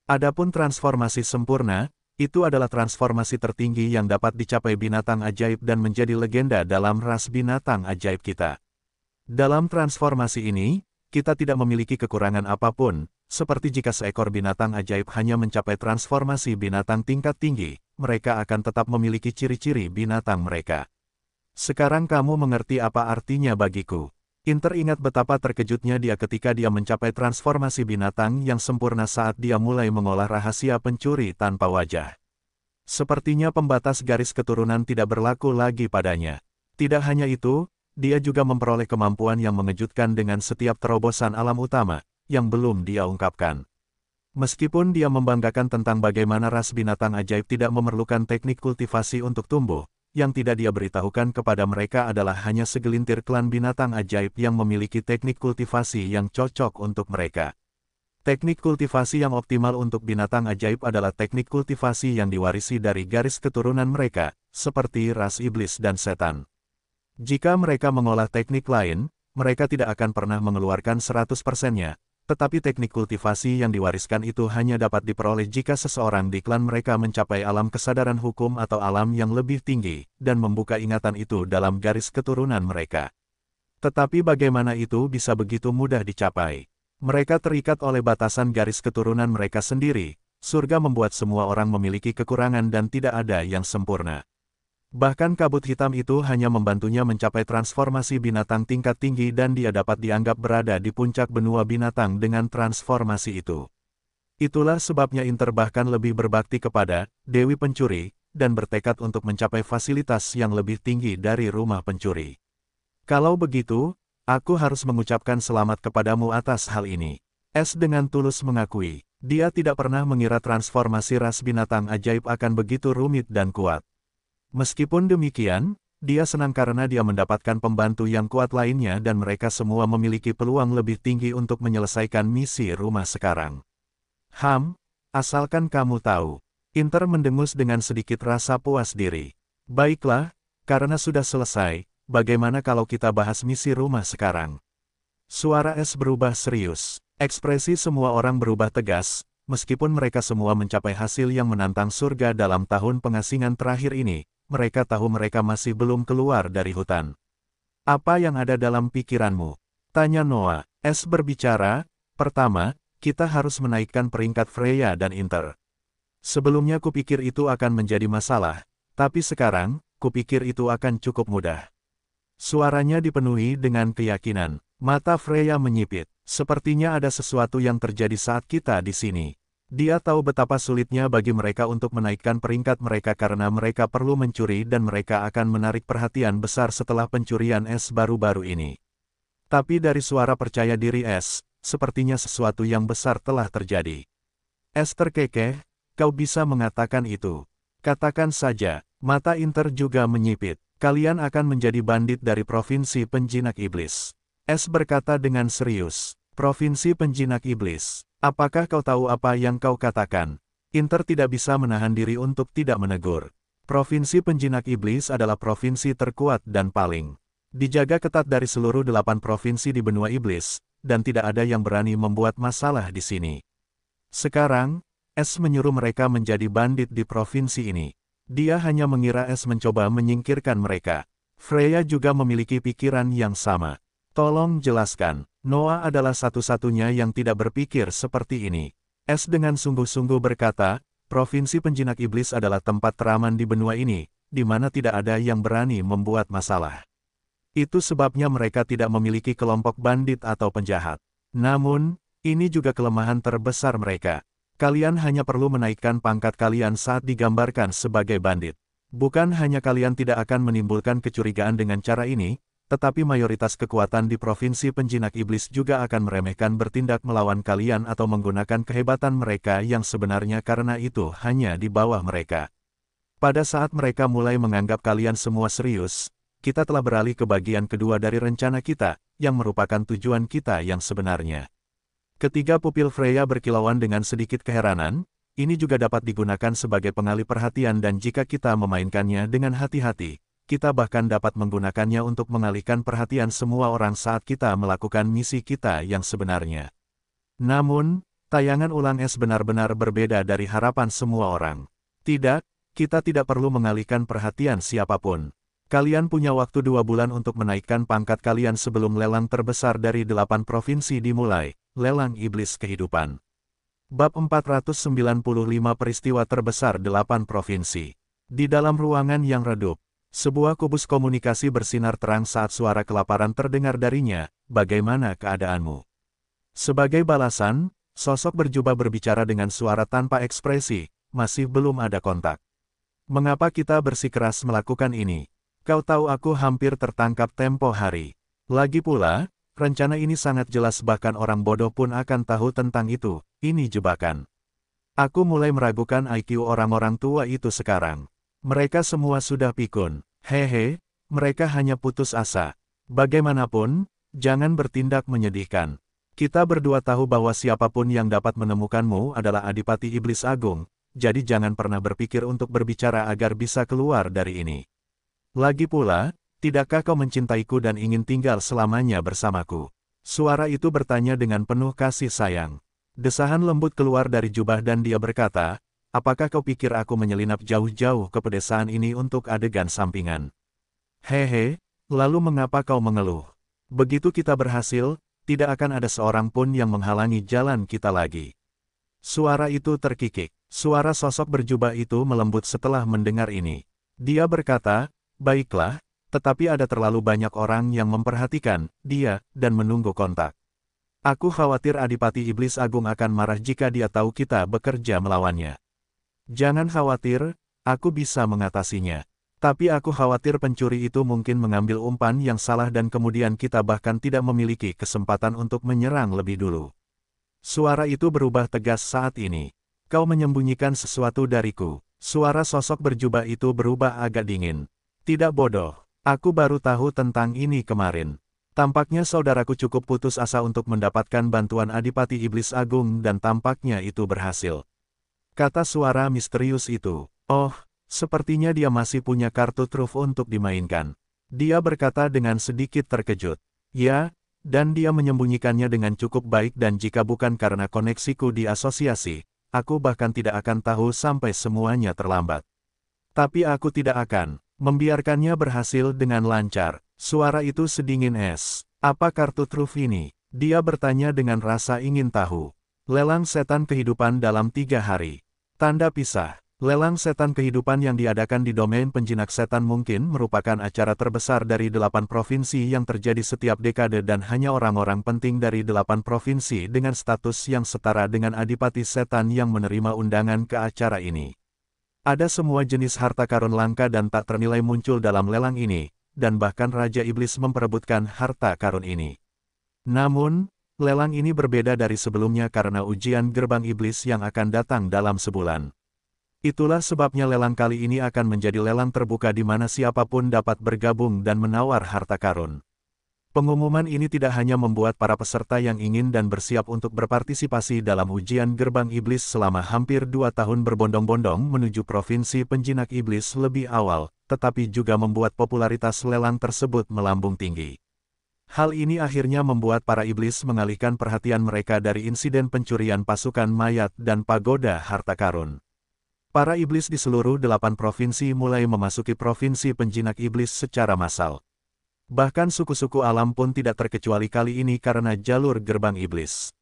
Adapun transformasi sempurna, itu adalah transformasi tertinggi yang dapat dicapai binatang ajaib dan menjadi legenda dalam ras binatang ajaib kita. Dalam transformasi ini, kita tidak memiliki kekurangan apapun, seperti jika seekor binatang ajaib hanya mencapai transformasi binatang tingkat tinggi, mereka akan tetap memiliki ciri-ciri binatang mereka. Sekarang kamu mengerti apa artinya bagiku. Inter ingat betapa terkejutnya dia ketika dia mencapai transformasi binatang yang sempurna saat dia mulai mengolah rahasia pencuri tanpa wajah. Sepertinya pembatas garis keturunan tidak berlaku lagi padanya. Tidak hanya itu, dia juga memperoleh kemampuan yang mengejutkan dengan setiap terobosan alam utama, yang belum dia ungkapkan. Meskipun dia membanggakan tentang bagaimana ras binatang ajaib tidak memerlukan teknik kultivasi untuk tumbuh, yang tidak dia beritahukan kepada mereka adalah hanya segelintir klan binatang ajaib yang memiliki teknik kultivasi yang cocok untuk mereka. Teknik kultivasi yang optimal untuk binatang ajaib adalah teknik kultivasi yang diwarisi dari garis keturunan mereka, seperti ras iblis dan setan. Jika mereka mengolah teknik lain, mereka tidak akan pernah mengeluarkan 100%-nya, tetapi teknik kultivasi yang diwariskan itu hanya dapat diperoleh jika seseorang di klan mereka mencapai alam kesadaran hukum atau alam yang lebih tinggi, dan membuka ingatan itu dalam garis keturunan mereka. Tetapi bagaimana itu bisa begitu mudah dicapai? Mereka terikat oleh batasan garis keturunan mereka sendiri. Surga membuat semua orang memiliki kekurangan dan tidak ada yang sempurna. Bahkan kabut hitam itu hanya membantunya mencapai transformasi binatang tingkat tinggi dan dia dapat dianggap berada di puncak benua binatang dengan transformasi itu. Itulah sebabnya Inter bahkan lebih berbakti kepada Dewi Pencuri, dan bertekad untuk mencapai fasilitas yang lebih tinggi dari rumah pencuri. Kalau begitu, aku harus mengucapkan selamat kepadamu atas hal ini. S dengan tulus mengakui, dia tidak pernah mengira transformasi ras binatang ajaib akan begitu rumit dan kuat. Meskipun demikian, dia senang karena dia mendapatkan pembantu yang kuat lainnya dan mereka semua memiliki peluang lebih tinggi untuk menyelesaikan misi rumah sekarang. Asalkan kamu tahu. Inter mendengus dengan sedikit rasa puas diri. Baiklah, karena sudah selesai, bagaimana kalau kita bahas misi rumah sekarang? Suara S berubah serius. Ekspresi semua orang berubah tegas, meskipun mereka semua mencapai hasil yang menantang surga dalam tahun pengasingan terakhir ini. Mereka tahu mereka masih belum keluar dari hutan. Apa yang ada dalam pikiranmu? Tanya Noah. S berbicara, pertama, kita harus menaikkan peringkat Freya dan Inter. Sebelumnya kupikir itu akan menjadi masalah, tapi sekarang, kupikir itu akan cukup mudah. Suaranya dipenuhi dengan keyakinan. Mata Freya menyipit. Sepertinya ada sesuatu yang terjadi saat kita di sini. Dia tahu betapa sulitnya bagi mereka untuk menaikkan peringkat mereka karena mereka perlu mencuri dan mereka akan menarik perhatian besar setelah pencurian S baru-baru ini. Tapi dari suara percaya diri S, sepertinya sesuatu yang besar telah terjadi. S terkekeh, kau bisa mengatakan itu. Katakan saja, mata Inter juga menyipit. Kalian akan menjadi bandit dari Provinsi Penjinak Iblis. S berkata dengan serius, Provinsi Penjinak Iblis. Apakah kau tahu apa yang kau katakan? Inter tidak bisa menahan diri untuk tidak menegur. Provinsi Penjinak Iblis adalah provinsi terkuat dan paling dijaga ketat dari seluruh 8 provinsi di benua iblis, dan tidak ada yang berani membuat masalah di sini. Sekarang, S menyuruh mereka menjadi bandit di provinsi ini. Dia hanya mengira S mencoba menyingkirkan mereka. Freya juga memiliki pikiran yang sama. Tolong jelaskan, Noah adalah satu-satunya yang tidak berpikir seperti ini. Es dengan sungguh-sungguh berkata, Provinsi Penjinak Iblis adalah tempat teraman di benua ini, di mana tidak ada yang berani membuat masalah. Itu sebabnya mereka tidak memiliki kelompok bandit atau penjahat. Namun, ini juga kelemahan terbesar mereka. Kalian hanya perlu menaikkan pangkat kalian saat digambarkan sebagai bandit. Bukan hanya kalian tidak akan menimbulkan kecurigaan dengan cara ini, tetapi mayoritas kekuatan di Provinsi Penjinak Iblis juga akan meremehkan bertindak melawan kalian atau menggunakan kehebatan mereka yang sebenarnya karena itu hanya di bawah mereka. Pada saat mereka mulai menganggap kalian semua serius, kita telah beralih ke bagian kedua dari rencana kita, yang merupakan tujuan kita yang sebenarnya. Ketiga pupil Freya berkilauan dengan sedikit keheranan, ini juga dapat digunakan sebagai pengalih perhatian dan jika kita memainkannya dengan hati-hati, kita bahkan dapat menggunakannya untuk mengalihkan perhatian semua orang saat kita melakukan misi kita yang sebenarnya. Namun, tayangan ulang es benar-benar berbeda dari harapan semua orang. Tidak, kita tidak perlu mengalihkan perhatian siapapun. Kalian punya waktu 2 bulan untuk menaikkan pangkat kalian sebelum lelang terbesar dari 8 provinsi dimulai, lelang iblis kehidupan. Bab 495 Peristiwa Terbesar 8 Provinsi. Di dalam ruangan yang redup, sebuah kubus komunikasi bersinar terang saat suara kelaparan terdengar darinya, bagaimana keadaanmu? Sebagai balasan, sosok berjubah berbicara dengan suara tanpa ekspresi, masih belum ada kontak. Mengapa kita bersikeras melakukan ini? Kau tahu aku hampir tertangkap tempo hari. Lagi pula, rencana ini sangat jelas bahkan orang bodoh pun akan tahu tentang itu, ini jebakan. Aku mulai meragukan IQ orang-orang tua itu sekarang. Mereka semua sudah pikun. Hehe, mereka hanya putus asa. Bagaimanapun, jangan bertindak menyedihkan. Kita berdua tahu bahwa siapapun yang dapat menemukanmu adalah Adipati Iblis Agung, jadi jangan pernah berpikir untuk berbicara agar bisa keluar dari ini. Lagi pula, tidakkah kau mencintaiku dan ingin tinggal selamanya bersamaku? Suara itu bertanya dengan penuh kasih sayang. Desahan lembut keluar dari jubah dan dia berkata, apakah kau pikir aku menyelinap jauh-jauh ke pedesaan ini untuk adegan sampingan? Hehe, lalu mengapa kau mengeluh? Begitu kita berhasil, tidak akan ada seorang pun yang menghalangi jalan kita lagi. Suara itu terkikik. Suara sosok berjubah itu melembut setelah mendengar ini. Dia berkata, baiklah, tetapi ada terlalu banyak orang yang memperhatikan dia dan menunggu kontak. Aku khawatir Adipati Iblis Agung akan marah jika dia tahu kita bekerja melawannya. Jangan khawatir, aku bisa mengatasinya. Tapi aku khawatir pencuri itu mungkin mengambil umpan yang salah dan kemudian kita bahkan tidak memiliki kesempatan untuk menyerang lebih dulu. Suara itu berubah tegas saat ini. Kau menyembunyikan sesuatu dariku. Suara sosok berjubah itu berubah agak dingin. Tidak bodoh, aku baru tahu tentang ini kemarin. Tampaknya saudaraku cukup putus asa untuk mendapatkan bantuan Adipati Iblis Agung dan tampaknya itu berhasil. Kata suara misterius itu, oh, sepertinya dia masih punya kartu truf untuk dimainkan. Dia berkata dengan sedikit terkejut. Ya, dan dia menyembunyikannya dengan cukup baik dan jika bukan karena koneksiku di asosiasi, aku bahkan tidak akan tahu sampai semuanya terlambat. Tapi aku tidak akan membiarkannya berhasil dengan lancar. Suara itu sedingin es. Apa kartu truf ini? Dia bertanya dengan rasa ingin tahu. Lelang setan kehidupan dalam 3 hari. Tanda pisah. Lelang setan kehidupan yang diadakan di domain penjinak setan mungkin merupakan acara terbesar dari 8 provinsi yang terjadi setiap dekade dan hanya orang-orang penting dari 8 provinsi dengan status yang setara dengan Adipati Setan yang menerima undangan ke acara ini. Ada semua jenis harta karun langka dan tak ternilai muncul dalam lelang ini, dan bahkan Raja Iblis memperebutkan harta karun ini. Namun, lelang ini berbeda dari sebelumnya karena ujian gerbang iblis yang akan datang dalam sebulan. Itulah sebabnya lelang kali ini akan menjadi lelang terbuka di mana siapapun dapat bergabung dan menawar harta karun. Pengumuman ini tidak hanya membuat para peserta yang ingin dan bersiap untuk berpartisipasi dalam ujian gerbang iblis selama hampir 2 tahun berbondong-bondong menuju provinsi penjinak iblis lebih awal, tetapi juga membuat popularitas lelang tersebut melambung tinggi. Hal ini akhirnya membuat para iblis mengalihkan perhatian mereka dari insiden pencurian pasukan mayat dan pagoda harta karun. Para iblis di seluruh 8 provinsi mulai memasuki provinsi penjinak iblis secara massal. Bahkan suku-suku alam pun tidak terkecuali kali ini karena jalur gerbang iblis.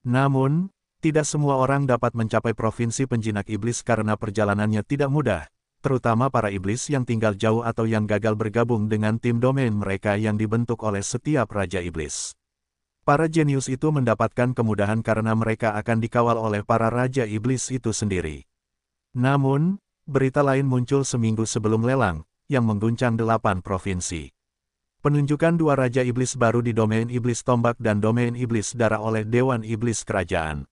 Namun, tidak semua orang dapat mencapai provinsi penjinak iblis karena perjalanannya tidak mudah, terutama para iblis yang tinggal jauh atau yang gagal bergabung dengan tim domain mereka yang dibentuk oleh setiap raja iblis. Para jenius itu mendapatkan kemudahan karena mereka akan dikawal oleh para raja iblis itu sendiri. Namun, berita lain muncul seminggu sebelum lelang, yang mengguncang 8 provinsi. Penunjukan 2 raja iblis baru di domain iblis tombak dan domain iblis darah oleh Dewan Iblis Kerajaan.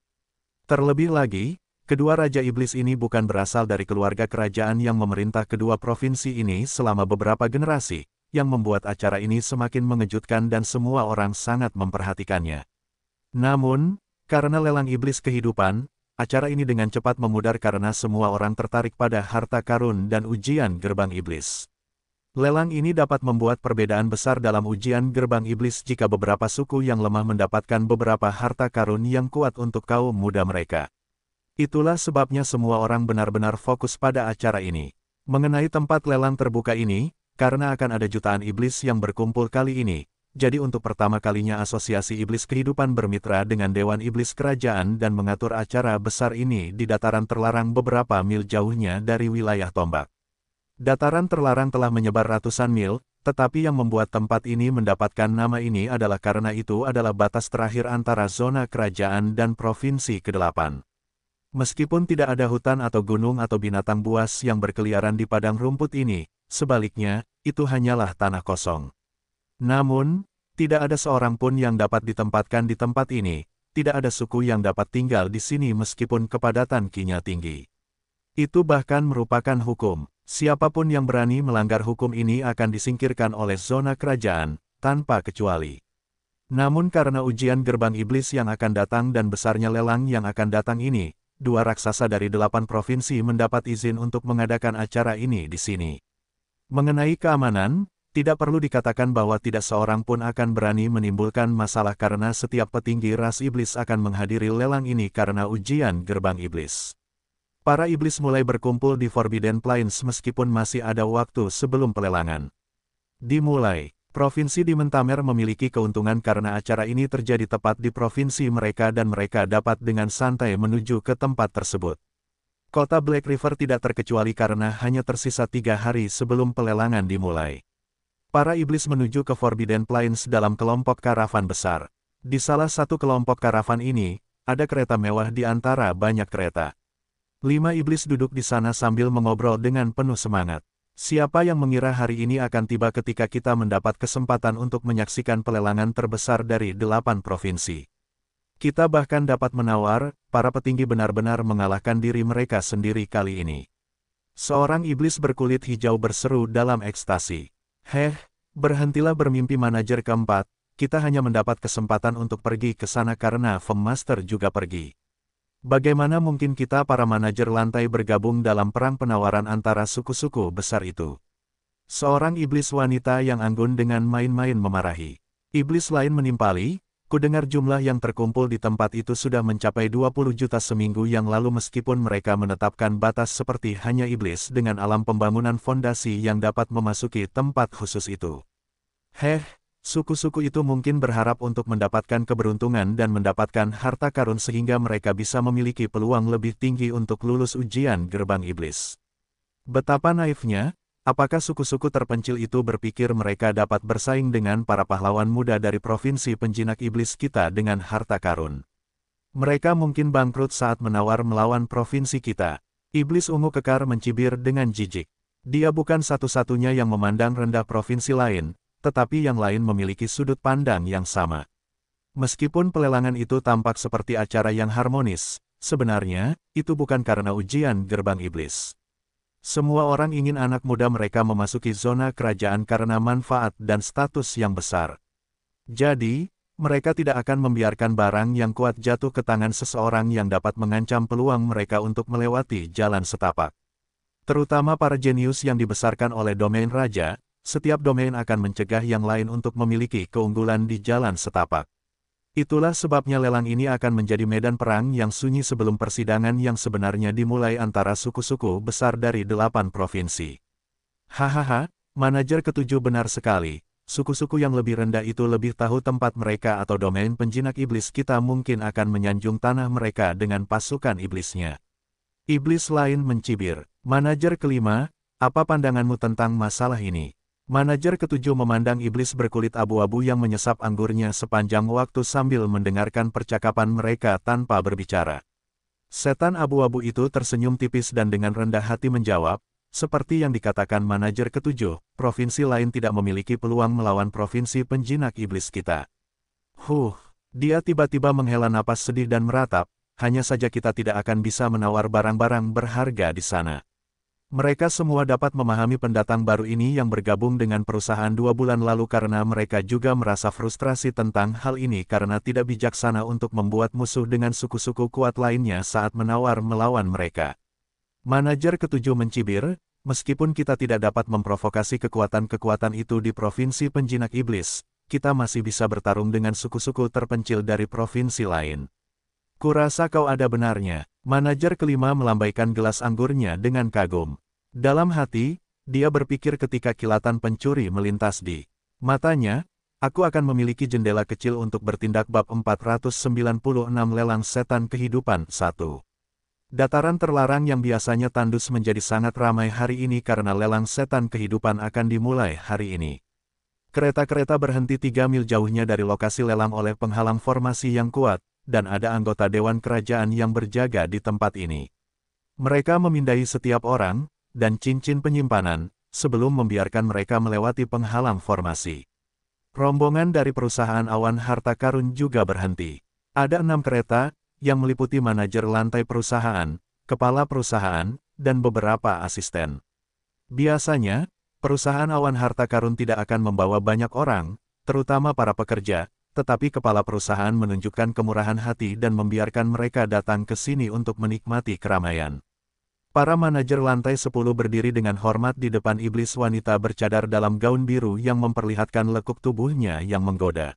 Terlebih lagi, kedua raja iblis ini bukan berasal dari keluarga kerajaan yang memerintah kedua provinsi ini selama beberapa generasi, yang membuat acara ini semakin mengejutkan dan semua orang sangat memperhatikannya. Namun, karena lelang iblis kehidupan, acara ini dengan cepat memudar karena semua orang tertarik pada harta karun dan ujian gerbang iblis. Lelang ini dapat membuat perbedaan besar dalam ujian gerbang iblis jika beberapa suku yang lemah mendapatkan beberapa harta karun yang kuat untuk kaum muda mereka. Itulah sebabnya semua orang benar-benar fokus pada acara ini. Mengenai tempat lelang terbuka ini, karena akan ada jutaan iblis yang berkumpul kali ini, jadi untuk pertama kalinya Asosiasi Iblis Kehidupan bermitra dengan Dewan Iblis Kerajaan dan mengatur acara besar ini di dataran terlarang beberapa mil jauhnya dari wilayah tombak. Dataran terlarang telah menyebar ratusan mil, tetapi yang membuat tempat ini mendapatkan nama ini adalah karena itu adalah batas terakhir antara zona kerajaan dan provinsi ke-8. Meskipun tidak ada hutan atau gunung atau binatang buas yang berkeliaran di padang rumput ini, sebaliknya, itu hanyalah tanah kosong. Namun, tidak ada seorang pun yang dapat ditempatkan di tempat ini, tidak ada suku yang dapat tinggal di sini meskipun kepadatan kinya tinggi. Itu bahkan merupakan hukum, siapapun yang berani melanggar hukum ini akan disingkirkan oleh zona kerajaan, tanpa kecuali. Namun karena ujian gerbang iblis yang akan datang dan besarnya lelang yang akan datang ini, 2 raksasa dari 8 provinsi mendapat izin untuk mengadakan acara ini di sini. Mengenai keamanan, tidak perlu dikatakan bahwa tidak seorang pun akan berani menimbulkan masalah karena setiap petinggi ras iblis akan menghadiri lelang ini karena ujian gerbang iblis. Para iblis mulai berkumpul di Forbidden Plains meskipun masih ada waktu sebelum pelelangan dimulai. Provinsi di Mentamer memiliki keuntungan karena acara ini terjadi tepat di provinsi mereka dan mereka dapat dengan santai menuju ke tempat tersebut. Kota Black River tidak terkecuali karena hanya tersisa 3 hari sebelum pelelangan dimulai. Para iblis menuju ke Forbidden Plains dalam kelompok karavan besar. Di salah satu kelompok karavan ini, ada kereta mewah di antara banyak kereta. 5 iblis duduk di sana sambil mengobrol dengan penuh semangat. Siapa yang mengira hari ini akan tiba ketika kita mendapat kesempatan untuk menyaksikan pelelangan terbesar dari 8 provinsi. Kita bahkan dapat menawar, para petinggi benar-benar mengalahkan diri mereka sendiri kali ini. Seorang iblis berkulit hijau berseru dalam ekstasi. Berhentilah bermimpi manajer keempat, kita hanya mendapat kesempatan untuk pergi ke sana karena Fem Master juga pergi. Bagaimana mungkin kita para manajer lantai bergabung dalam perang penawaran antara suku-suku besar itu? Seorang iblis wanita yang anggun dengan main-main memarahi. Iblis lain menimpali, ku dengar jumlah yang terkumpul di tempat itu sudah mencapai 20 juta seminggu yang lalu meskipun mereka menetapkan batas seperti hanya iblis dengan alam pembangunan fondasi yang dapat memasuki tempat khusus itu. Suku-suku itu mungkin berharap untuk mendapatkan keberuntungan dan mendapatkan harta karun sehingga mereka bisa memiliki peluang lebih tinggi untuk lulus ujian gerbang iblis. Betapa naifnya, apakah suku-suku terpencil itu berpikir mereka dapat bersaing dengan para pahlawan muda dari provinsi penjinak iblis kita dengan harta karun? Mereka mungkin bangkrut saat menawar melawan provinsi kita. Iblis ungu kekar mencibir dengan jijik. Dia bukan satu-satunya yang memandang rendah provinsi lain, tetapi yang lain memiliki sudut pandang yang sama. Meskipun pelelangan itu tampak seperti acara yang harmonis, sebenarnya, itu bukan karena ujian gerbang iblis. Semua orang ingin anak muda mereka memasuki zona kerajaan karena manfaat dan status yang besar. Jadi, mereka tidak akan membiarkan barang yang kuat jatuh ke tangan seseorang yang dapat mengancam peluang mereka untuk melewati jalan setapak. Terutama para jenius yang dibesarkan oleh domain raja, setiap domain akan mencegah yang lain untuk memiliki keunggulan di jalan setapak. Itulah sebabnya lelang ini akan menjadi medan perang yang sunyi sebelum persidangan yang sebenarnya dimulai antara suku-suku besar dari 8 provinsi. Hahaha, manajer ketujuh benar sekali. Suku-suku yang lebih rendah itu lebih tahu tempat mereka atau domain penjinak iblis kita mungkin akan menyanjung tanah mereka dengan pasukan iblisnya. Iblis lain mencibir. Manajer kelima, apa pandanganmu tentang masalah ini? Manajer ketujuh memandang iblis berkulit abu-abu yang menyesap anggurnya sepanjang waktu sambil mendengarkan percakapan mereka tanpa berbicara. Setan abu-abu itu tersenyum tipis dan dengan rendah hati menjawab, seperti yang dikatakan manajer ketujuh, provinsi lain tidak memiliki peluang melawan provinsi penjinak iblis kita. Dia tiba-tiba menghela napas sedih dan meratap, hanya saja kita tidak akan bisa menawar barang-barang berharga di sana. Mereka semua dapat memahami pendatang baru ini yang bergabung dengan perusahaan 2 bulan lalu karena mereka juga merasa frustrasi tentang hal ini karena tidak bijaksana untuk membuat musuh dengan suku-suku kuat lainnya saat menawar melawan mereka. Manajer ketujuh mencibir, meskipun kita tidak dapat memprovokasi kekuatan-kekuatan itu di provinsi penjinak iblis, kita masih bisa bertarung dengan suku-suku terpencil dari provinsi lain. Kurasa kau ada benarnya. Manajer kelima melambaikan gelas anggurnya dengan kagum. Dalam hati, dia berpikir ketika kilatan pencuri melintas di matanya, aku akan memiliki jendela kecil untuk bertindak bab 496 lelang setan kehidupan 1. Dataran terlarang yang biasanya tandus menjadi sangat ramai hari ini karena lelang setan kehidupan akan dimulai hari ini. Kereta-kereta berhenti 3 mil jauhnya dari lokasi lelang oleh penghalang formasi yang kuat, dan ada anggota Dewan Kerajaan yang berjaga di tempat ini. Mereka memindai setiap orang, dan cincin penyimpanan, sebelum membiarkan mereka melewati penghalang formasi. Rombongan dari perusahaan Awan Harta Karun juga berhenti. Ada 6 kereta, yang meliputi manajer lantai perusahaan, kepala perusahaan, dan beberapa asisten. Biasanya, perusahaan Awan Harta Karun tidak akan membawa banyak orang, terutama para pekerja, tetapi kepala perusahaan menunjukkan kemurahan hati dan membiarkan mereka datang ke sini untuk menikmati keramaian. Para manajer lantai 10 berdiri dengan hormat di depan iblis wanita bercadar dalam gaun biru yang memperlihatkan lekuk tubuhnya yang menggoda.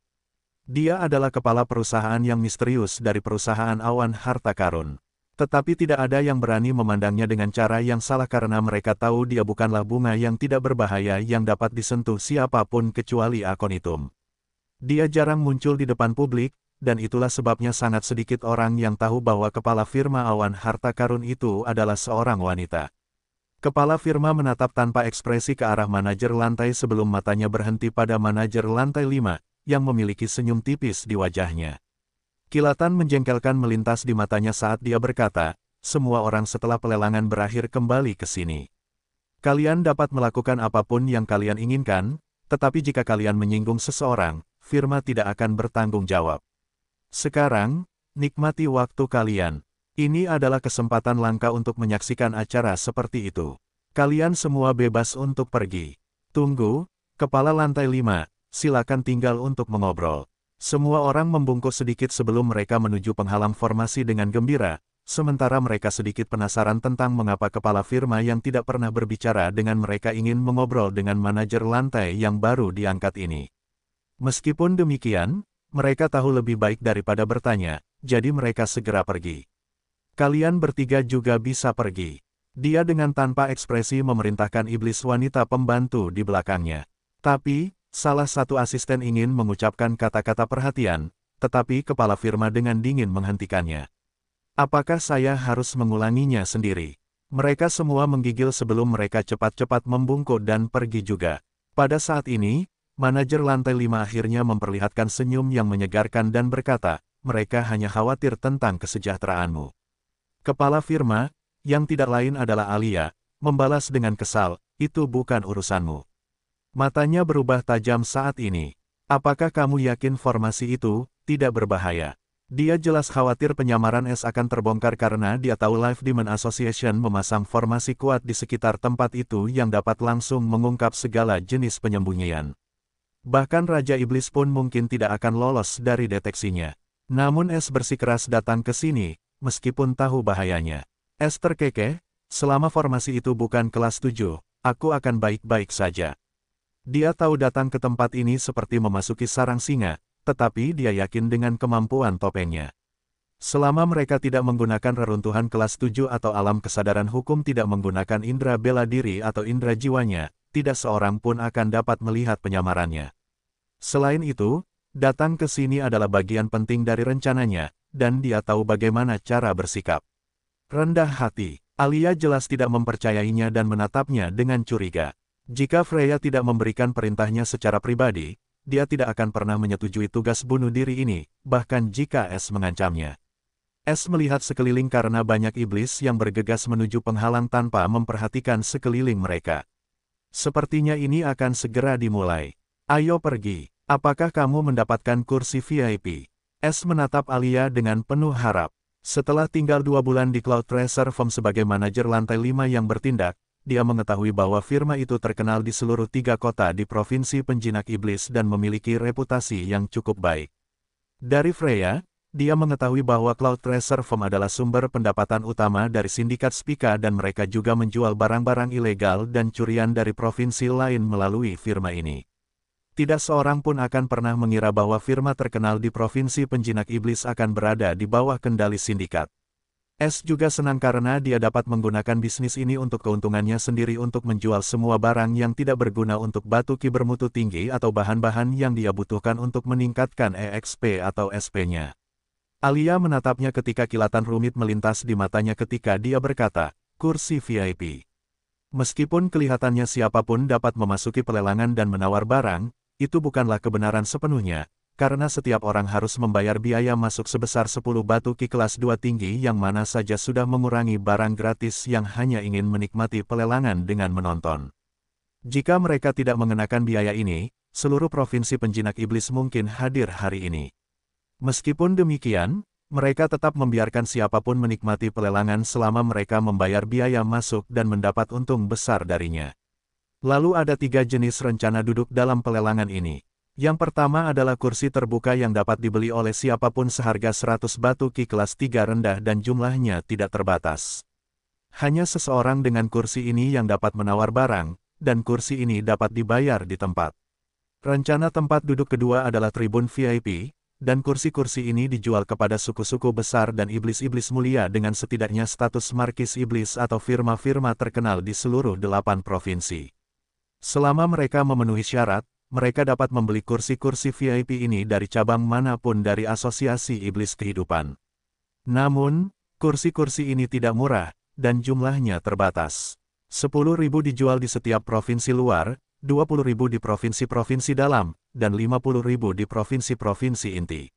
Dia adalah kepala perusahaan yang misterius dari perusahaan Awan Harta Karun. Tetapi tidak ada yang berani memandangnya dengan cara yang salah karena mereka tahu dia bukanlah bunga yang tidak berbahaya yang dapat disentuh siapapun kecuali Akonitum. Dia jarang muncul di depan publik, dan itulah sebabnya sangat sedikit orang yang tahu bahwa kepala firma Awan Harta Karun itu adalah seorang wanita. Kepala firma menatap tanpa ekspresi ke arah manajer lantai sebelum matanya berhenti pada manajer lantai 5, yang memiliki senyum tipis di wajahnya. Kilatan menjengkelkan melintas di matanya saat dia berkata, semua orang setelah pelelangan berakhir kembali ke sini. Kalian dapat melakukan apapun yang kalian inginkan, tetapi jika kalian menyinggung seseorang, firma tidak akan bertanggung jawab. Sekarang, nikmati waktu kalian. Ini adalah kesempatan langka untuk menyaksikan acara seperti itu. Kalian semua bebas untuk pergi. Tunggu, kepala lantai 5, silakan tinggal untuk mengobrol. Semua orang membungkuk sedikit sebelum mereka menuju penghalang formasi dengan gembira, sementara mereka sedikit penasaran tentang mengapa kepala firma yang tidak pernah berbicara dengan mereka ingin mengobrol dengan manajer lantai yang baru diangkat ini. Meskipun demikian, mereka tahu lebih baik daripada bertanya, jadi mereka segera pergi. Kalian bertiga juga bisa pergi. Dia dengan tanpa ekspresi memerintahkan iblis wanita pembantu di belakangnya. Tapi, salah satu asisten ingin mengucapkan kata-kata perhatian, tetapi kepala firma dengan dingin menghentikannya. Apakah saya harus mengulanginya sendiri? Mereka semua menggigil sebelum mereka cepat-cepat membungkuk dan pergi juga. Pada saat ini, manajer lantai 5 akhirnya memperlihatkan senyum yang menyegarkan dan berkata, mereka hanya khawatir tentang kesejahteraanmu. Kepala firma, yang tidak lain adalah Alia, membalas dengan kesal, itu bukan urusanmu. Matanya berubah tajam saat ini. Apakah kamu yakin formasi itu tidak berbahaya? Dia jelas khawatir penyamaran S akan terbongkar karena dia tahu Life Demon Association memasang formasi kuat di sekitar tempat itu yang dapat langsung mengungkap segala jenis penyembunyian. Bahkan Raja Iblis pun mungkin tidak akan lolos dari deteksinya. Namun S bersikeras datang ke sini, meskipun tahu bahayanya. S terkekeh, selama formasi itu bukan kelas 7, aku akan baik-baik saja. Dia tahu datang ke tempat ini seperti memasuki sarang singa, tetapi dia yakin dengan kemampuan topengnya. Selama mereka tidak menggunakan reruntuhan kelas 7 atau alam kesadaran hukum, tidak menggunakan indera bela diri atau indera jiwanya, tidak seorang pun akan dapat melihat penyamarannya. Selain itu, datang ke sini adalah bagian penting dari rencananya, dan dia tahu bagaimana cara bersikap. Rendah hati, Alia jelas tidak mempercayainya dan menatapnya dengan curiga. Jika Freya tidak memberikan perintahnya secara pribadi, dia tidak akan pernah menyetujui tugas bunuh diri ini, bahkan jika Es mengancamnya. Es melihat sekeliling karena banyak iblis yang bergegas menuju penghalang tanpa memperhatikan sekeliling mereka. Sepertinya ini akan segera dimulai. Ayo pergi, apakah kamu mendapatkan kursi VIP? Es menatap Alia dengan penuh harap. Setelah tinggal 2 bulan di Cloud Tracer Firm sebagai manajer lantai 5 yang bertindak, dia mengetahui bahwa firma itu terkenal di seluruh 3 kota di Provinsi Penjinak Iblis dan memiliki reputasi yang cukup baik. Dari Freya, dia mengetahui bahwa Cloud Tracer Firm adalah sumber pendapatan utama dari sindikat Spica dan mereka juga menjual barang-barang ilegal dan curian dari provinsi lain melalui firma ini. Tidak seorang pun akan pernah mengira bahwa firma terkenal di Provinsi Penjinak Iblis akan berada di bawah kendali sindikat. Es juga senang karena dia dapat menggunakan bisnis ini untuk keuntungannya sendiri untuk menjual semua barang yang tidak berguna untuk batu ki bermutu tinggi atau bahan-bahan yang dia butuhkan untuk meningkatkan EXP atau SP-nya. Alia menatapnya ketika kilatan rumit melintas di matanya ketika dia berkata, kursi VIP. Meskipun kelihatannya siapapun dapat memasuki pelelangan dan menawar barang, itu bukanlah kebenaran sepenuhnya, karena setiap orang harus membayar biaya masuk sebesar 10 batu ki kelas 2 tinggi yang mana saja sudah mengurangi barang gratis yang hanya ingin menikmati pelelangan dengan menonton. Jika mereka tidak mengenakan biaya ini, seluruh provinsi penjinak iblis mungkin hadir hari ini. Meskipun demikian, mereka tetap membiarkan siapapun menikmati pelelangan selama mereka membayar biaya masuk dan mendapat untung besar darinya. Lalu ada 3 jenis rencana duduk dalam pelelangan ini. Yang pertama adalah kursi terbuka yang dapat dibeli oleh siapapun seharga 100 batu ki kelas 3 rendah dan jumlahnya tidak terbatas. Hanya seseorang dengan kursi ini yang dapat menawar barang, dan kursi ini dapat dibayar di tempat. Rencana tempat duduk kedua adalah tribun VIP, dan kursi-kursi ini dijual kepada suku-suku besar dan iblis-iblis mulia dengan setidaknya status markis iblis atau firma-firma terkenal di seluruh 8 provinsi. Selama mereka memenuhi syarat, mereka dapat membeli kursi-kursi VIP ini dari cabang manapun dari asosiasi iblis kehidupan. Namun, kursi-kursi ini tidak murah, dan jumlahnya terbatas. 10.000 dijual di setiap provinsi luar, 20.000 di provinsi-provinsi dalam, dan 50.000 di provinsi-provinsi inti.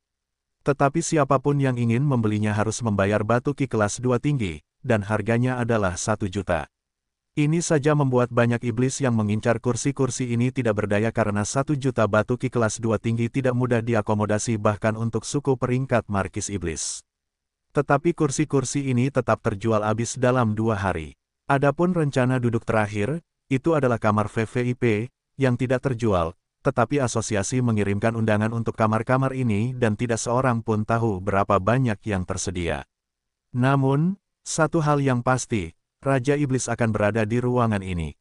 Tetapi siapapun yang ingin membelinya harus membayar batu ki kelas 2 tinggi, dan harganya adalah 1 juta. Ini saja membuat banyak iblis yang mengincar kursi-kursi ini tidak berdaya karena 1 juta batu ki kelas 2 tinggi tidak mudah diakomodasi bahkan untuk suku peringkat markis iblis. Tetapi kursi-kursi ini tetap terjual habis dalam 2 hari. Adapun rencana duduk terakhir, itu adalah kamar VVIP, yang tidak terjual, tetapi asosiasi mengirimkan undangan untuk kamar-kamar ini dan tidak seorang pun tahu berapa banyak yang tersedia. Namun, satu hal yang pasti, Raja Iblis akan berada di ruangan ini.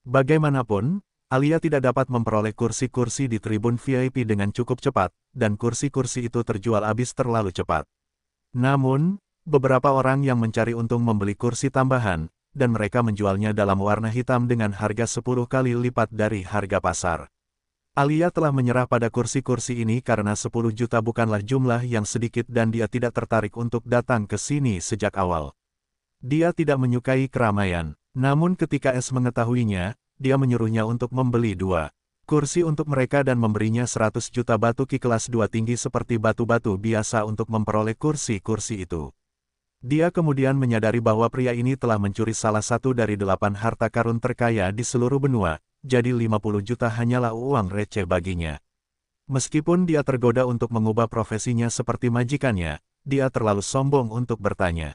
Bagaimanapun, Alia tidak dapat memperoleh kursi-kursi di tribun VIP dengan cukup cepat, dan kursi-kursi itu terjual habis terlalu cepat. Namun, beberapa orang yang mencari untung membeli kursi tambahan, dan mereka menjualnya dalam warna hitam dengan harga 10 kali lipat dari harga pasar. Alia telah menyerah pada kursi-kursi ini karena 10 juta bukanlah jumlah yang sedikit dan dia tidak tertarik untuk datang ke sini sejak awal. Dia tidak menyukai keramaian, namun ketika Es mengetahuinya, dia menyuruhnya untuk membeli 2 kursi untuk mereka dan memberinya 100 juta batu ki kelas 2 tinggi seperti batu-batu biasa untuk memperoleh kursi-kursi itu. Dia kemudian menyadari bahwa pria ini telah mencuri salah satu dari 8 harta karun terkaya di seluruh benua, jadi 50 juta hanyalah uang receh baginya. Meskipun dia tergoda untuk mengubah profesinya seperti majikannya, dia terlalu sombong untuk bertanya.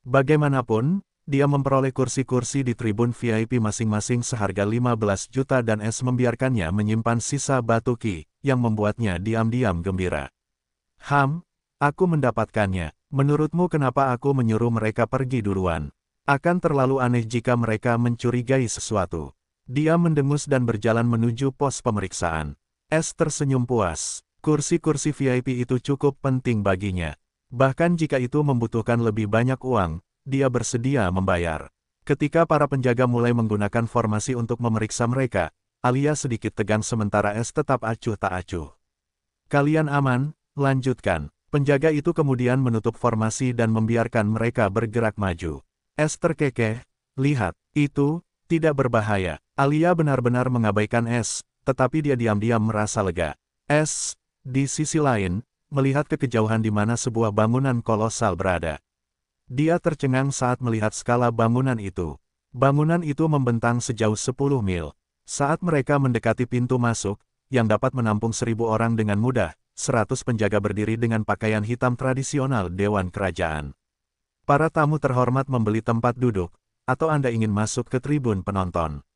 Bagaimanapun, dia memperoleh kursi-kursi di tribun VIP masing-masing seharga 15 juta dan Es membiarkannya menyimpan sisa batu ki, yang membuatnya diam-diam gembira. Aku mendapatkannya. Menurutmu kenapa aku menyuruh mereka pergi duluan? Akan terlalu aneh jika mereka mencurigai sesuatu. Dia mendengus dan berjalan menuju pos pemeriksaan. Es tersenyum puas. Kursi-kursi VIP itu cukup penting baginya. Bahkan jika itu membutuhkan lebih banyak uang, dia bersedia membayar. Ketika para penjaga mulai menggunakan formasi untuk memeriksa mereka, Alia sedikit tegang sementara Es tetap acuh tak acuh. Kalian aman, lanjutkan. Penjaga itu kemudian menutup formasi dan membiarkan mereka bergerak maju. Es terkekeh, lihat, itu, tidak berbahaya. Alia benar-benar mengabaikan Es, tetapi dia diam-diam merasa lega. Es, di sisi lain, melihat ke kejauhan di mana sebuah bangunan kolosal berada. Dia tercengang saat melihat skala bangunan itu. Bangunan itu membentang sejauh 10 mil. Saat mereka mendekati pintu masuk, yang dapat menampung 1.000 orang dengan mudah, 100 penjaga berdiri dengan pakaian hitam tradisional Dewan Kerajaan. Para tamu terhormat membeli tempat duduk, atau Anda ingin masuk ke tribun penonton?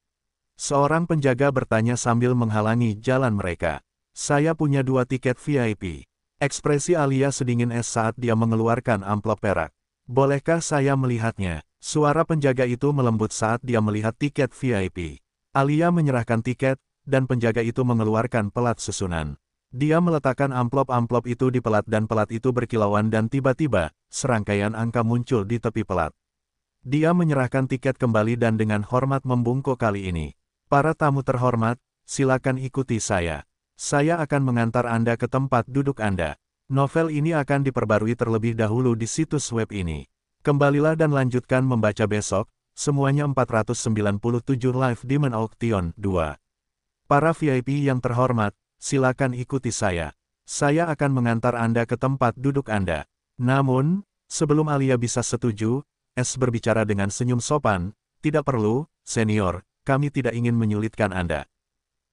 Seorang penjaga bertanya sambil menghalangi jalan mereka. Saya punya 2 tiket VIP. Ekspresi Alia sedingin es saat dia mengeluarkan amplop perak. Bolehkah saya melihatnya? Suara penjaga itu melembut saat dia melihat tiket VIP. Alia menyerahkan tiket, dan penjaga itu mengeluarkan pelat susunan. Dia meletakkan amplop-amplop itu di pelat dan pelat itu berkilauan dan tiba-tiba, serangkaian angka muncul di tepi pelat. Dia menyerahkan tiket kembali dan dengan hormat membungkuk kali ini. Para tamu terhormat, silakan ikuti saya. Saya akan mengantar Anda ke tempat duduk Anda. Novel ini akan diperbarui terlebih dahulu di situs web ini. Kembalilah dan lanjutkan membaca besok, semuanya 497 Live Demon Auction 2. Para VIP yang terhormat, silakan ikuti saya. Saya akan mengantar Anda ke tempat duduk Anda. Namun, sebelum Alia bisa setuju, Es berbicara dengan senyum sopan, tidak perlu, senior, kami tidak ingin menyulitkan Anda.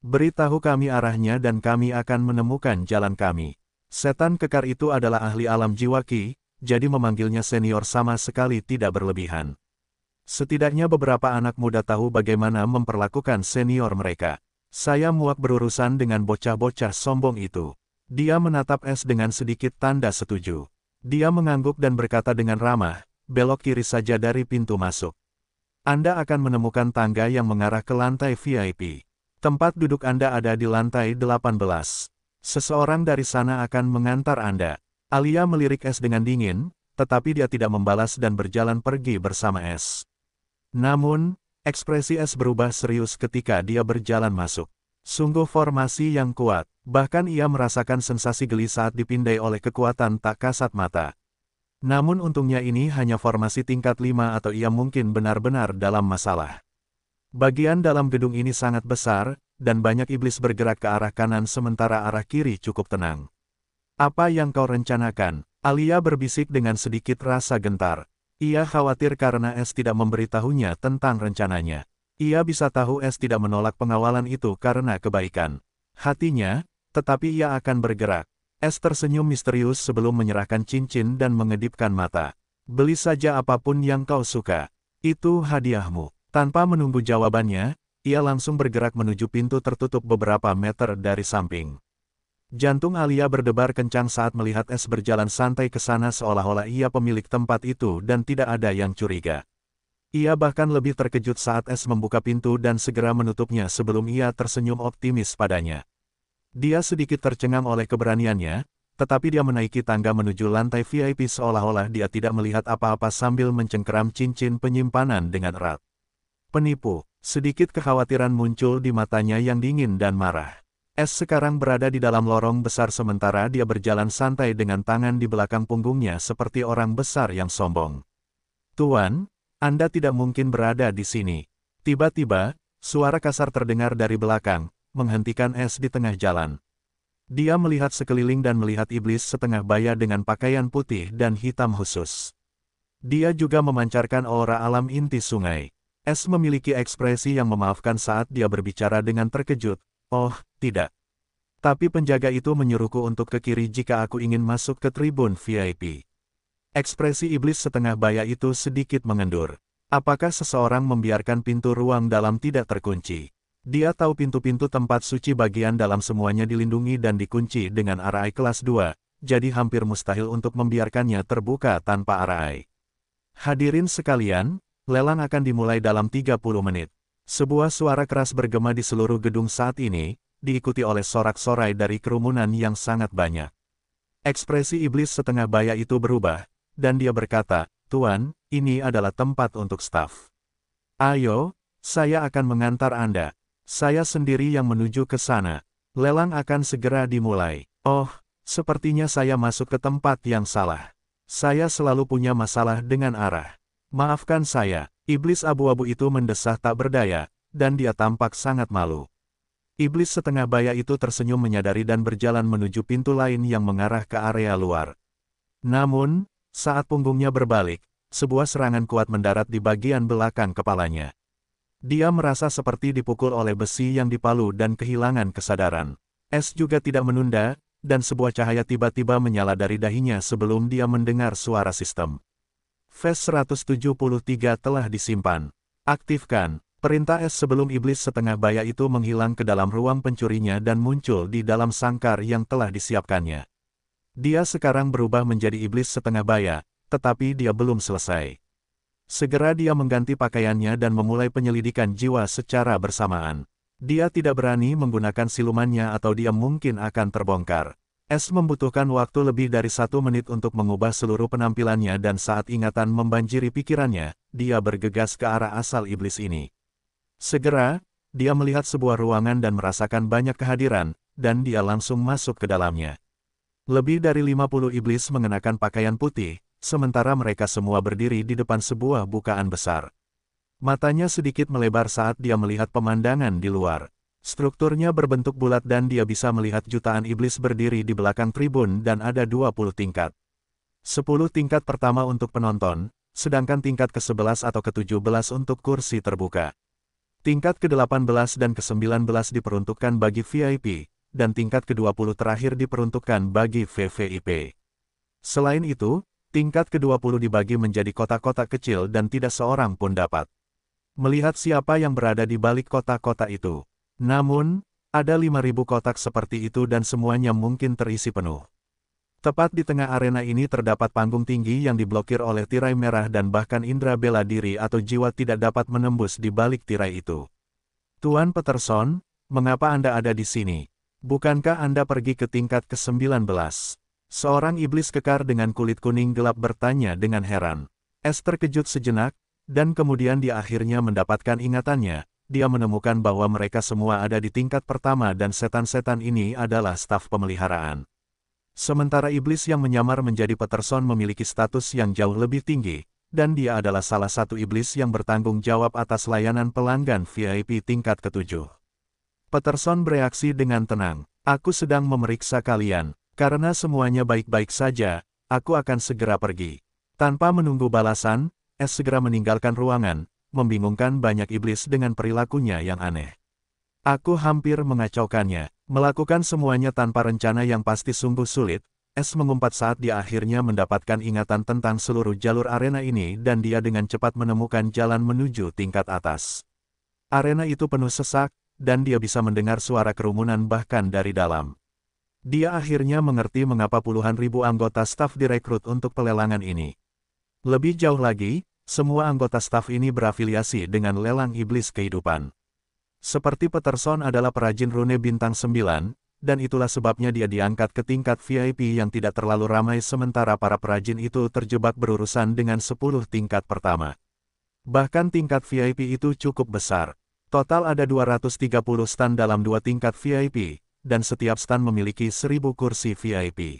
Beritahu kami arahnya dan kami akan menemukan jalan kami. Setan kekar itu adalah ahli alam jiwa Ki, jadi memanggilnya senior sama sekali tidak berlebihan. Setidaknya beberapa anak muda tahu bagaimana memperlakukan senior mereka. Saya muak berurusan dengan bocah-bocah sombong itu. Dia menatap Es dengan sedikit tanda setuju. Dia mengangguk dan berkata dengan ramah, belok kiri saja dari pintu masuk. Anda akan menemukan tangga yang mengarah ke lantai VIP. Tempat duduk Anda ada di lantai 18. Seseorang dari sana akan mengantar Anda. Alia melirik Es dengan dingin, tetapi dia tidak membalas dan berjalan pergi bersama Es. Namun, ekspresi Es berubah serius ketika dia berjalan masuk. Sungguh formasi yang kuat, bahkan ia merasakan sensasi geli saat dipindai oleh kekuatan tak kasat mata. Namun untungnya ini hanya formasi tingkat 5 atau ia mungkin benar-benar dalam masalah. Bagian dalam gedung ini sangat besar, dan banyak iblis bergerak ke arah kanan sementara arah kiri cukup tenang. Apa yang kau rencanakan? Alia berbisik dengan sedikit rasa gentar. Ia khawatir karena Es tidak memberitahunya tentang rencananya. Ia bisa tahu Es tidak menolak pengawalan itu karena kebaikan hatinya, tetapi ia akan bergerak. Es tersenyum misterius sebelum menyerahkan cincin dan mengedipkan mata. Beli saja apapun yang kau suka. Itu hadiahmu. Tanpa menunggu jawabannya, ia langsung bergerak menuju pintu tertutup beberapa meter dari samping. Jantung Alia berdebar kencang saat melihat Es berjalan santai ke sana seolah-olah ia pemilik tempat itu dan tidak ada yang curiga. Ia bahkan lebih terkejut saat Es membuka pintu dan segera menutupnya sebelum ia tersenyum optimis padanya. Dia sedikit tercengang oleh keberaniannya, tetapi dia menaiki tangga menuju lantai VIP seolah-olah dia tidak melihat apa-apa sambil mencengkeram cincin penyimpanan dengan erat. Penipu, sedikit kekhawatiran muncul di matanya yang dingin dan marah. Es sekarang berada di dalam lorong besar sementara dia berjalan santai dengan tangan di belakang punggungnya seperti orang besar yang sombong. Tuan, Anda tidak mungkin berada di sini. Tiba-tiba, suara kasar terdengar dari belakang, menghentikan Es di tengah jalan. Dia melihat sekeliling dan melihat iblis setengah baya dengan pakaian putih dan hitam khusus. Dia juga memancarkan aura alam inti sungai. Es memiliki ekspresi yang memaafkan saat dia berbicara dengan terkejut. Oh, tidak. Tapi penjaga itu menyuruhku untuk ke kiri jika aku ingin masuk ke tribun VIP. Ekspresi iblis setengah baya itu sedikit mengendur. Apakah seseorang membiarkan pintu ruang dalam tidak terkunci? Dia tahu pintu-pintu tempat suci bagian dalam semuanya dilindungi dan dikunci dengan arai kelas 2, jadi hampir mustahil untuk membiarkannya terbuka tanpa arai. Hadirin sekalian, lelang akan dimulai dalam 30 menit. Sebuah suara keras bergema di seluruh gedung saat ini, diikuti oleh sorak-sorai dari kerumunan yang sangat banyak. Ekspresi iblis setengah baya itu berubah, dan dia berkata, "Tuan, ini adalah tempat untuk staf. Ayo, saya akan mengantar Anda. Saya sendiri yang menuju ke sana. Lelang akan segera dimulai." Oh, sepertinya saya masuk ke tempat yang salah. Saya selalu punya masalah dengan arah. Maafkan saya. Iblis abu-abu itu mendesah tak berdaya, dan dia tampak sangat malu. Iblis setengah baya itu tersenyum menyadari dan berjalan menuju pintu lain yang mengarah ke area luar. Namun, saat punggungnya berbalik, sebuah serangan kuat mendarat di bagian belakang kepalanya. Dia merasa seperti dipukul oleh besi yang dipalu dan kehilangan kesadaran. Es juga tidak menunda, dan sebuah cahaya tiba-tiba menyala dari dahinya sebelum dia mendengar suara sistem. Phase 173 telah disimpan. Aktifkan. Perintah es sebelum iblis setengah baya itu menghilang ke dalam ruang pencurinya dan muncul di dalam sangkar yang telah disiapkannya. Dia sekarang berubah menjadi iblis setengah baya, tetapi dia belum selesai. Segera dia mengganti pakaiannya dan memulai penyelidikan jiwa secara bersamaan. Dia tidak berani menggunakan silumannya atau dia mungkin akan terbongkar. Es membutuhkan waktu lebih dari 1 menit untuk mengubah seluruh penampilannya dan saat ingatan membanjiri pikirannya, dia bergegas ke arah asal iblis ini. Segera, dia melihat sebuah ruangan dan merasakan banyak kehadiran, dan dia langsung masuk ke dalamnya. Lebih dari 50 iblis mengenakan pakaian putih, sementara mereka semua berdiri di depan sebuah bukaan besar. Matanya sedikit melebar saat dia melihat pemandangan di luar. Strukturnya berbentuk bulat dan dia bisa melihat jutaan iblis berdiri di belakang tribun dan ada 20 tingkat. 10 tingkat pertama untuk penonton, sedangkan tingkat ke-11 atau ke-17 untuk kursi terbuka. Tingkat ke-18 dan ke-19 diperuntukkan bagi VIP, dan tingkat ke-20 terakhir diperuntukkan bagi VVIP. Selain itu, tingkat ke-20 dibagi menjadi kotak-kotak kecil dan tidak seorang pun dapat melihat siapa yang berada di balik kotak-kotak itu. Namun, ada 5.000 kotak seperti itu dan semuanya mungkin terisi penuh. Tepat di tengah arena ini terdapat panggung tinggi yang diblokir oleh tirai merah dan bahkan indera bela diri atau jiwa tidak dapat menembus di balik tirai itu. Tuan Peterson, mengapa Anda ada di sini? Bukankah Anda pergi ke tingkat ke-19? Seorang iblis kekar dengan kulit kuning gelap bertanya dengan heran. Es terkejut sejenak, dan kemudian dia akhirnya mendapatkan ingatannya. Dia menemukan bahwa mereka semua ada di tingkat pertama dan setan-setan ini adalah staf pemeliharaan. Sementara iblis yang menyamar menjadi Peterson memiliki status yang jauh lebih tinggi, dan dia adalah salah satu iblis yang bertanggung jawab atas layanan pelanggan VIP tingkat ke-7. Peterson bereaksi dengan tenang. "Aku sedang memeriksa kalian. Karena semuanya baik-baik saja, aku akan segera pergi." Tanpa menunggu balasan, Es segera meninggalkan ruangan, membingungkan banyak iblis dengan perilakunya yang aneh. Aku hampir mengacaukannya. Melakukan semuanya tanpa rencana yang pasti sungguh sulit. Es mengumpat saat dia akhirnya mendapatkan ingatan tentang seluruh jalur arena ini dan dia dengan cepat menemukan jalan menuju tingkat atas. Arena itu penuh sesak, dan dia bisa mendengar suara kerumunan bahkan dari dalam. Dia akhirnya mengerti mengapa puluhan ribu anggota staf direkrut untuk pelelangan ini. Lebih jauh lagi, semua anggota staf ini berafiliasi dengan lelang iblis kehidupan. Seperti Peterson adalah perajin rune bintang 9, dan itulah sebabnya dia diangkat ke tingkat VIP yang tidak terlalu ramai sementara para perajin itu terjebak berurusan dengan 10 tingkat pertama. Bahkan tingkat VIP itu cukup besar. Total ada 230 stan dalam 2 tingkat VIP, dan setiap stan memiliki 1000 kursi VIP.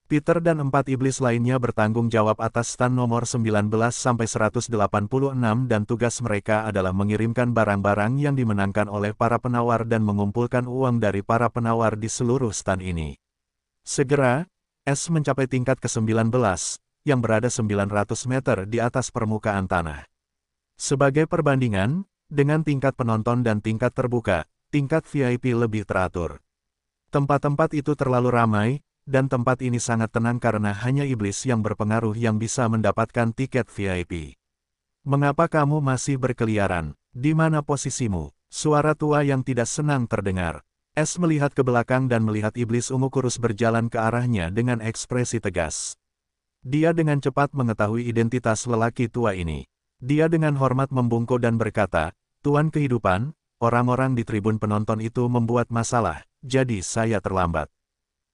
Peter dan 4 iblis lainnya bertanggung jawab atas stan nomor 19-186 dan tugas mereka adalah mengirimkan barang-barang yang dimenangkan oleh para penawar dan mengumpulkan uang dari para penawar di seluruh stan ini. Segera, Es mencapai tingkat ke-19, yang berada 900 meter di atas permukaan tanah. Sebagai perbandingan, dengan tingkat penonton dan tingkat terbuka, tingkat VIP lebih teratur. Tempat-tempat itu terlalu ramai, dan tempat ini sangat tenang karena hanya iblis yang berpengaruh yang bisa mendapatkan tiket VIP. "Mengapa kamu masih berkeliaran? Di mana posisimu?" Suara tua yang tidak senang terdengar. Es melihat ke belakang dan melihat iblis ungu kurus berjalan ke arahnya dengan ekspresi tegas. Dia dengan cepat mengetahui identitas lelaki tua ini. Dia dengan hormat membungkuk dan berkata, "Tuan kehidupan, orang-orang di tribun penonton itu membuat masalah, jadi saya terlambat.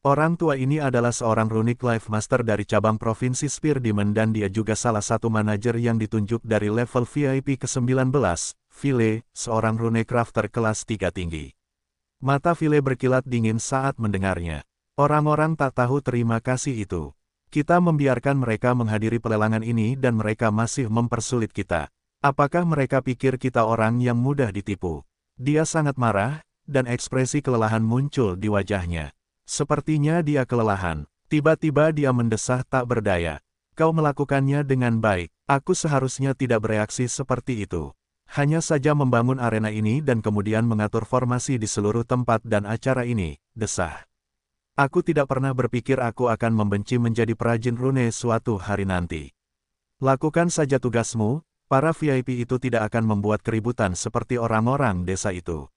Orang tua ini adalah seorang runic Life Master dari cabang Provinsi Spear Demon dan dia juga salah satu manajer yang ditunjuk dari level VIP ke-19, Phile, seorang rune crafter kelas 3 tinggi. Mata Phile berkilat dingin saat mendengarnya. Orang-orang tak tahu terima kasih itu. Kita membiarkan mereka menghadiri pelelangan ini dan mereka masih mempersulit kita. Apakah mereka pikir kita orang yang mudah ditipu? Dia sangat marah, dan ekspresi kelelahan muncul di wajahnya. Sepertinya dia kelelahan. Tiba-tiba dia mendesah tak berdaya. Kau melakukannya dengan baik. Aku seharusnya tidak bereaksi seperti itu. Hanya saja membangun arena ini dan kemudian mengatur formasi di seluruh tempat dan acara ini, desah. Aku tidak pernah berpikir aku akan membenci menjadi perajin rune suatu hari nanti. Lakukan saja tugasmu, para VIP itu tidak akan membuat keributan seperti orang-orang desa itu.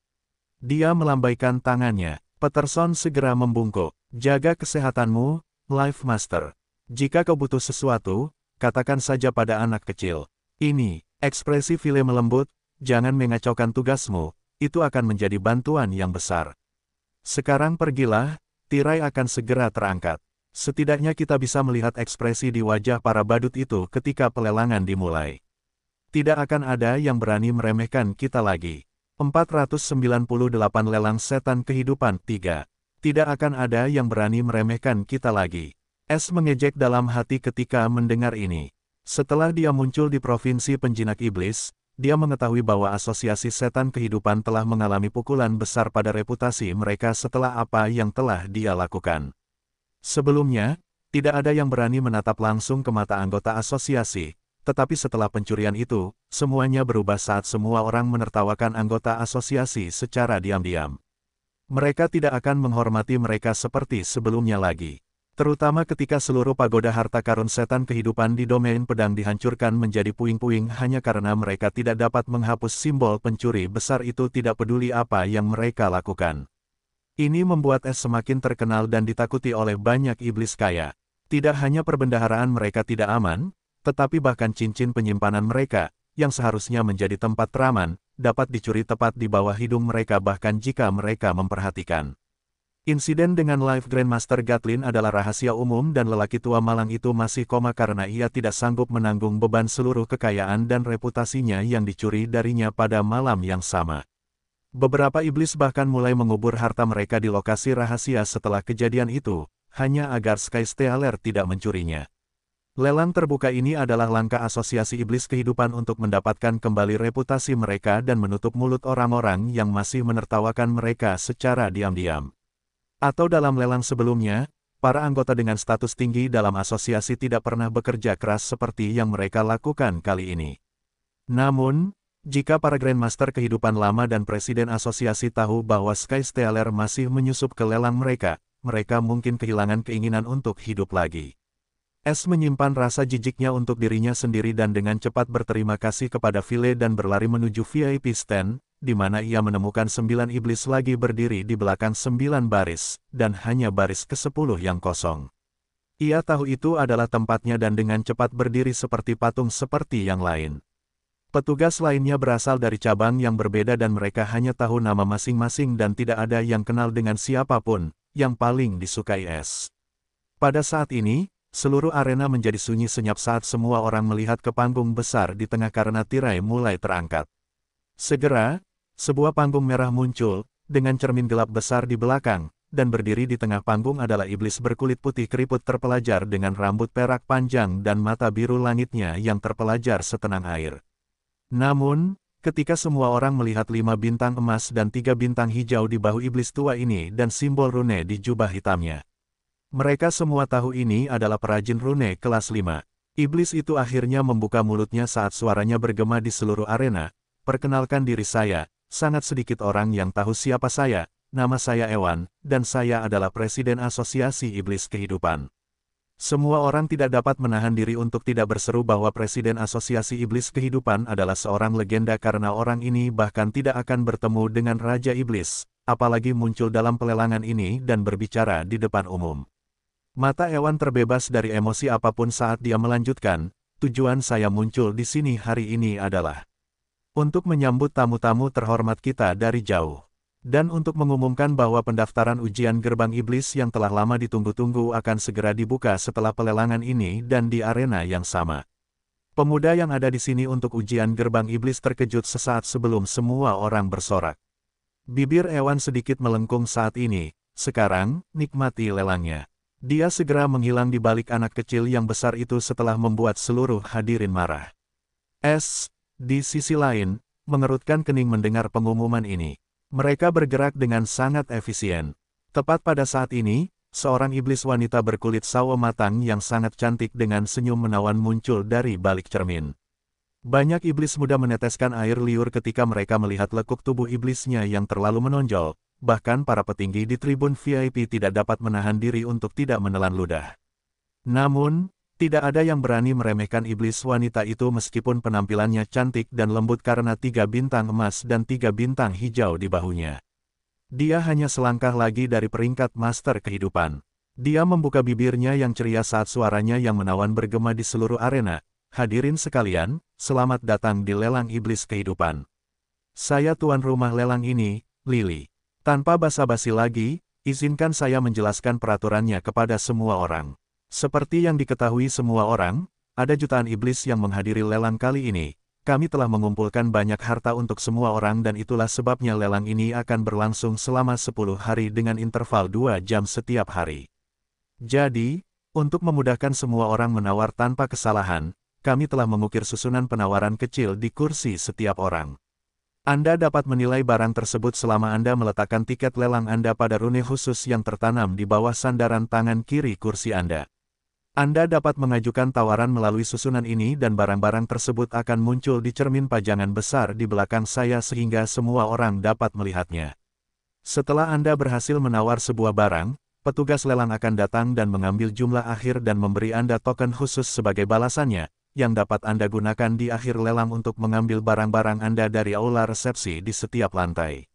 Dia melambaikan tangannya. Peterson segera membungkuk. Jaga kesehatanmu, Life Master. Jika kau butuh sesuatu, katakan saja pada anak kecil. Ini, ekspresi Phile melembut, jangan mengacaukan tugasmu, itu akan menjadi bantuan yang besar. Sekarang pergilah, tirai akan segera terangkat. Setidaknya kita bisa melihat ekspresi di wajah para badut itu ketika pelelangan dimulai. Tidak akan ada yang berani meremehkan kita lagi. 498 lelang setan kehidupan 3. Tidak akan ada yang berani meremehkan kita lagi. S mengejek dalam hati ketika mendengar ini. Setelah dia muncul di Provinsi Penjinak Iblis, dia mengetahui bahwa Asosiasi Setan Kehidupan telah mengalami pukulan besar pada reputasi mereka setelah apa yang telah dia lakukan. Sebelumnya, tidak ada yang berani menatap langsung ke mata anggota asosiasi. Tetapi setelah pencurian itu, semuanya berubah saat semua orang menertawakan anggota asosiasi secara diam-diam. Mereka tidak akan menghormati mereka seperti sebelumnya lagi. Terutama ketika seluruh pagoda harta karun setan kehidupan di domain pedang dihancurkan menjadi puing-puing hanya karena mereka tidak dapat menghapus simbol pencuri besar itu tidak peduli apa yang mereka lakukan. Ini membuat S semakin terkenal dan ditakuti oleh banyak iblis kaya. Tidak hanya perbendaharaan mereka tidak aman, tetapi bahkan cincin penyimpanan mereka, yang seharusnya menjadi tempat teraman, dapat dicuri tepat di bawah hidung mereka bahkan jika mereka memperhatikan. Insiden dengan Life Grandmaster Gatlin adalah rahasia umum dan lelaki tua malang itu masih koma karena ia tidak sanggup menanggung beban seluruh kekayaan dan reputasinya yang dicuri darinya pada malam yang sama. Beberapa iblis bahkan mulai mengubur harta mereka di lokasi rahasia setelah kejadian itu, hanya agar Sky Stealer tidak mencurinya. Lelang terbuka ini adalah langkah asosiasi iblis kehidupan untuk mendapatkan kembali reputasi mereka dan menutup mulut orang-orang yang masih menertawakan mereka secara diam-diam. Atau dalam lelang sebelumnya, para anggota dengan status tinggi dalam asosiasi tidak pernah bekerja keras seperti yang mereka lakukan kali ini. Namun, jika para Grandmaster kehidupan lama dan Presiden Asosiasi tahu bahwa Sky Stealer masih menyusup ke lelang mereka mungkin kehilangan keinginan untuk hidup lagi. S menyimpan rasa jijiknya untuk dirinya sendiri dan dengan cepat berterima kasih kepada Phile dan berlari menuju VIP stand, di mana ia menemukan 9 iblis lagi berdiri di belakang 9 baris, dan hanya baris ke-10 yang kosong. Ia tahu itu adalah tempatnya dan dengan cepat berdiri seperti patung seperti yang lain. Petugas lainnya berasal dari cabang yang berbeda dan mereka hanya tahu nama masing-masing dan tidak ada yang kenal dengan siapapun, yang paling disukai S. Pada saat ini, seluruh arena menjadi sunyi senyap saat semua orang melihat ke panggung besar di tengah karena tirai mulai terangkat. Segera, sebuah panggung merah muncul, dengan cermin gelap besar di belakang, dan berdiri di tengah panggung adalah iblis berkulit putih keriput terpelajar dengan rambut perak panjang dan mata biru langitnya yang terpelajar setenang air. Namun, ketika semua orang melihat 5 bintang emas dan 3 bintang hijau di bahu iblis tua ini dan simbol rune di jubah hitamnya, mereka semua tahu ini adalah perajin rune kelas 5. Iblis itu akhirnya membuka mulutnya saat suaranya bergema di seluruh arena. Perkenalkan diri saya, sangat sedikit orang yang tahu siapa saya, nama saya Ewan, dan saya adalah Presiden Asosiasi Iblis Kehidupan. Semua orang tidak dapat menahan diri untuk tidak berseru bahwa Presiden Asosiasi Iblis Kehidupan adalah seorang legenda karena orang ini bahkan tidak akan bertemu dengan Raja Iblis, apalagi muncul dalam pelelangan ini dan berbicara di depan umum. Mata Ewan terbebas dari emosi apapun saat dia melanjutkan, tujuan saya muncul di sini hari ini adalah Untuk menyambut tamu-tamu terhormat kita dari jauh. Dan untuk mengumumkan bahwa pendaftaran ujian gerbang iblis yang telah lama ditunggu-tunggu akan segera dibuka setelah pelelangan ini dan di arena yang sama. Pemuda yang ada di sini untuk ujian gerbang iblis terkejut sesaat sebelum semua orang bersorak. Bibir Ewan sedikit melengkung saat ini. Sekarang, nikmati lelangnya. Dia segera menghilang di balik anak kecil yang besar itu setelah membuat seluruh hadirin marah. Di sisi lain, mengerutkan kening mendengar pengumuman ini. Mereka bergerak dengan sangat efisien. Tepat pada saat ini, seorang iblis wanita berkulit sawo matang yang sangat cantik dengan senyum menawan muncul dari balik cermin. Banyak iblis muda meneteskan air liur ketika mereka melihat lekuk tubuh iblisnya yang terlalu menonjol, bahkan para petinggi di tribun VIP tidak dapat menahan diri untuk tidak menelan ludah. Namun, tidak ada yang berani meremehkan iblis wanita itu meskipun penampilannya cantik dan lembut karena 3 bintang emas dan 3 bintang hijau di bahunya. Dia hanya selangkah lagi dari peringkat master kehidupan. Dia membuka bibirnya yang ceria saat suaranya yang menawan bergema di seluruh arena. Hadirin sekalian, selamat datang di lelang iblis kehidupan. Saya tuan rumah lelang ini, Lily. Tanpa basa-basi lagi, izinkan saya menjelaskan peraturannya kepada semua orang. Seperti yang diketahui semua orang, ada jutaan iblis yang menghadiri lelang kali ini. Kami telah mengumpulkan banyak harta untuk semua orang dan itulah sebabnya lelang ini akan berlangsung selama 10 hari dengan interval 2 jam setiap hari. Jadi, untuk memudahkan semua orang menawar tanpa kesalahan, kami telah mengukir susunan penawaran kecil di kursi setiap orang. Anda dapat menilai barang tersebut selama Anda meletakkan tiket lelang Anda pada rune khusus yang tertanam di bawah sandaran tangan kiri kursi Anda. Anda dapat mengajukan tawaran melalui susunan ini dan barang-barang tersebut akan muncul di cermin pajangan besar di belakang saya sehingga semua orang dapat melihatnya. Setelah Anda berhasil menawar sebuah barang, petugas lelang akan datang dan mengambil jumlah akhir dan memberi Anda token khusus sebagai balasannya, yang dapat Anda gunakan di akhir lelang untuk mengambil barang-barang Anda dari aula resepsi di setiap lantai.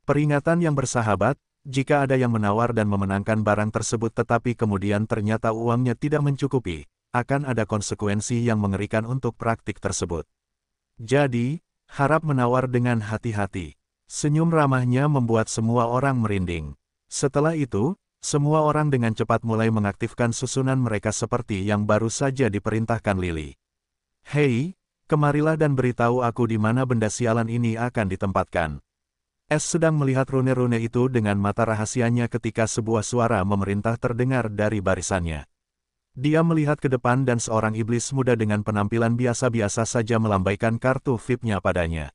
Peringatan yang bersahabat, jika ada yang menawar dan memenangkan barang tersebut tetapi kemudian ternyata uangnya tidak mencukupi, akan ada konsekuensi yang mengerikan untuk praktik tersebut. Jadi, harap menawar dengan hati-hati. Senyum ramahnya membuat semua orang merinding. Setelah itu, semua orang dengan cepat mulai mengaktifkan susunan mereka seperti yang baru saja diperintahkan Lily. Hei, kemarilah dan beritahu aku di mana benda sialan ini akan ditempatkan. Sedang melihat rune-rune itu dengan mata rahasianya ketika sebuah suara memerintah terdengar dari barisannya. Dia melihat ke depan dan seorang iblis muda dengan penampilan biasa-biasa saja melambaikan kartu VIP-nya padanya.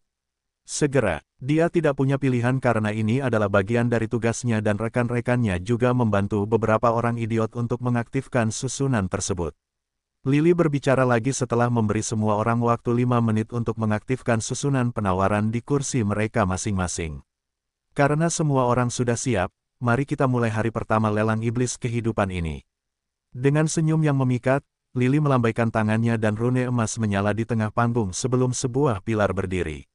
Segera, dia tidak punya pilihan karena ini adalah bagian dari tugasnya dan rekan-rekannya juga membantu beberapa orang idiot untuk mengaktifkan susunan tersebut. Lily berbicara lagi setelah memberi semua orang waktu 5 menit untuk mengaktifkan susunan penawaran di kursi mereka masing-masing. Karena semua orang sudah siap, mari kita mulai hari pertama lelang iblis kehidupan ini. Dengan senyum yang memikat, Lily melambaikan tangannya dan rune emas menyala di tengah panggung sebelum sebuah pilar berdiri.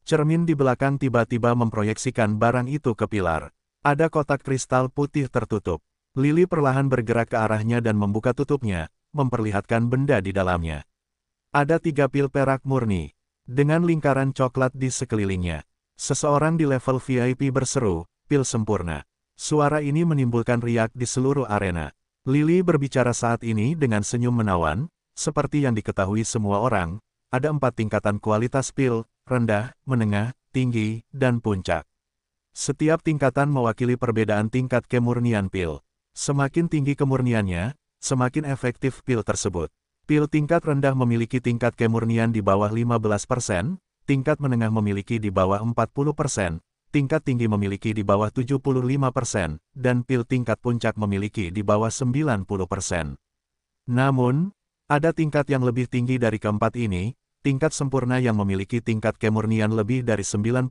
Cermin di belakang tiba-tiba memproyeksikan barang itu ke pilar. Ada kotak kristal putih tertutup. Lily perlahan bergerak ke arahnya dan membuka tutupnya, memperlihatkan benda di dalamnya. Ada 3 pil perak murni, dengan lingkaran coklat di sekelilingnya. Seseorang di level VIP berseru, pil sempurna. Suara ini menimbulkan riak di seluruh arena. Lily berbicara saat ini dengan senyum menawan, seperti yang diketahui semua orang, ada 4 tingkatan kualitas pil, rendah, menengah, tinggi, dan puncak. Setiap tingkatan mewakili perbedaan tingkat kemurnian pil. Semakin tinggi kemurniannya, semakin efektif pil tersebut. Pil tingkat rendah memiliki tingkat kemurnian di bawah 15%, tingkat menengah memiliki di bawah 40%, tingkat tinggi memiliki di bawah 75%, dan pil tingkat puncak memiliki di bawah 90%. Namun, ada tingkat yang lebih tinggi dari keempat ini, tingkat sempurna yang memiliki tingkat kemurnian lebih dari 90%,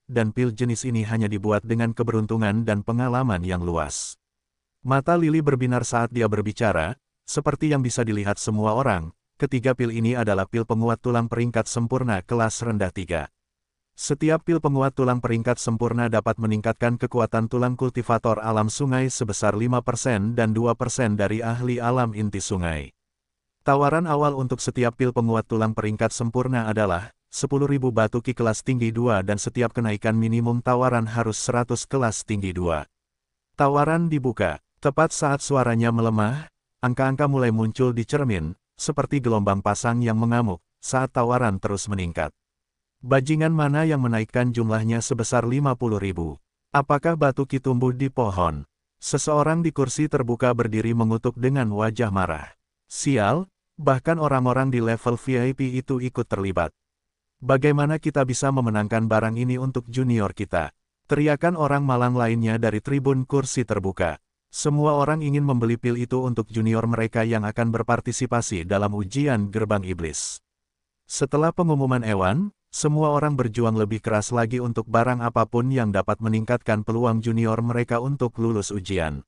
dan pil jenis ini hanya dibuat dengan keberuntungan dan pengalaman yang luas. Mata Lily berbinar saat dia berbicara, seperti yang bisa dilihat semua orang. Ketiga pil ini adalah pil penguat tulang peringkat sempurna kelas rendah 3. Setiap pil penguat tulang peringkat sempurna dapat meningkatkan kekuatan tulang kultivator alam sungai sebesar 5% dan 2% dari ahli alam inti sungai. Tawaran awal untuk setiap pil penguat tulang peringkat sempurna adalah 10.000 batu ki kelas tinggi 2 dan setiap kenaikan minimum tawaran harus 100 kelas tinggi 2. Tawaran dibuka. Tepat saat suaranya melemah, angka-angka mulai muncul di cermin, seperti gelombang pasang yang mengamuk, saat tawaran terus meningkat. Bajingan mana yang menaikkan jumlahnya sebesar 50.000? Apakah batu ki tumbuh di pohon? Seseorang di kursi terbuka berdiri mengutuk dengan wajah marah. Sial, bahkan orang-orang di level VIP itu ikut terlibat. Bagaimana kita bisa memenangkan barang ini untuk junior kita? Teriakan orang malang lainnya dari tribun kursi terbuka. Semua orang ingin membeli pil itu untuk junior mereka yang akan berpartisipasi dalam ujian gerbang iblis. Setelah pengumuman Ewan, semua orang berjuang lebih keras lagi untuk barang apapun yang dapat meningkatkan peluang junior mereka untuk lulus ujian.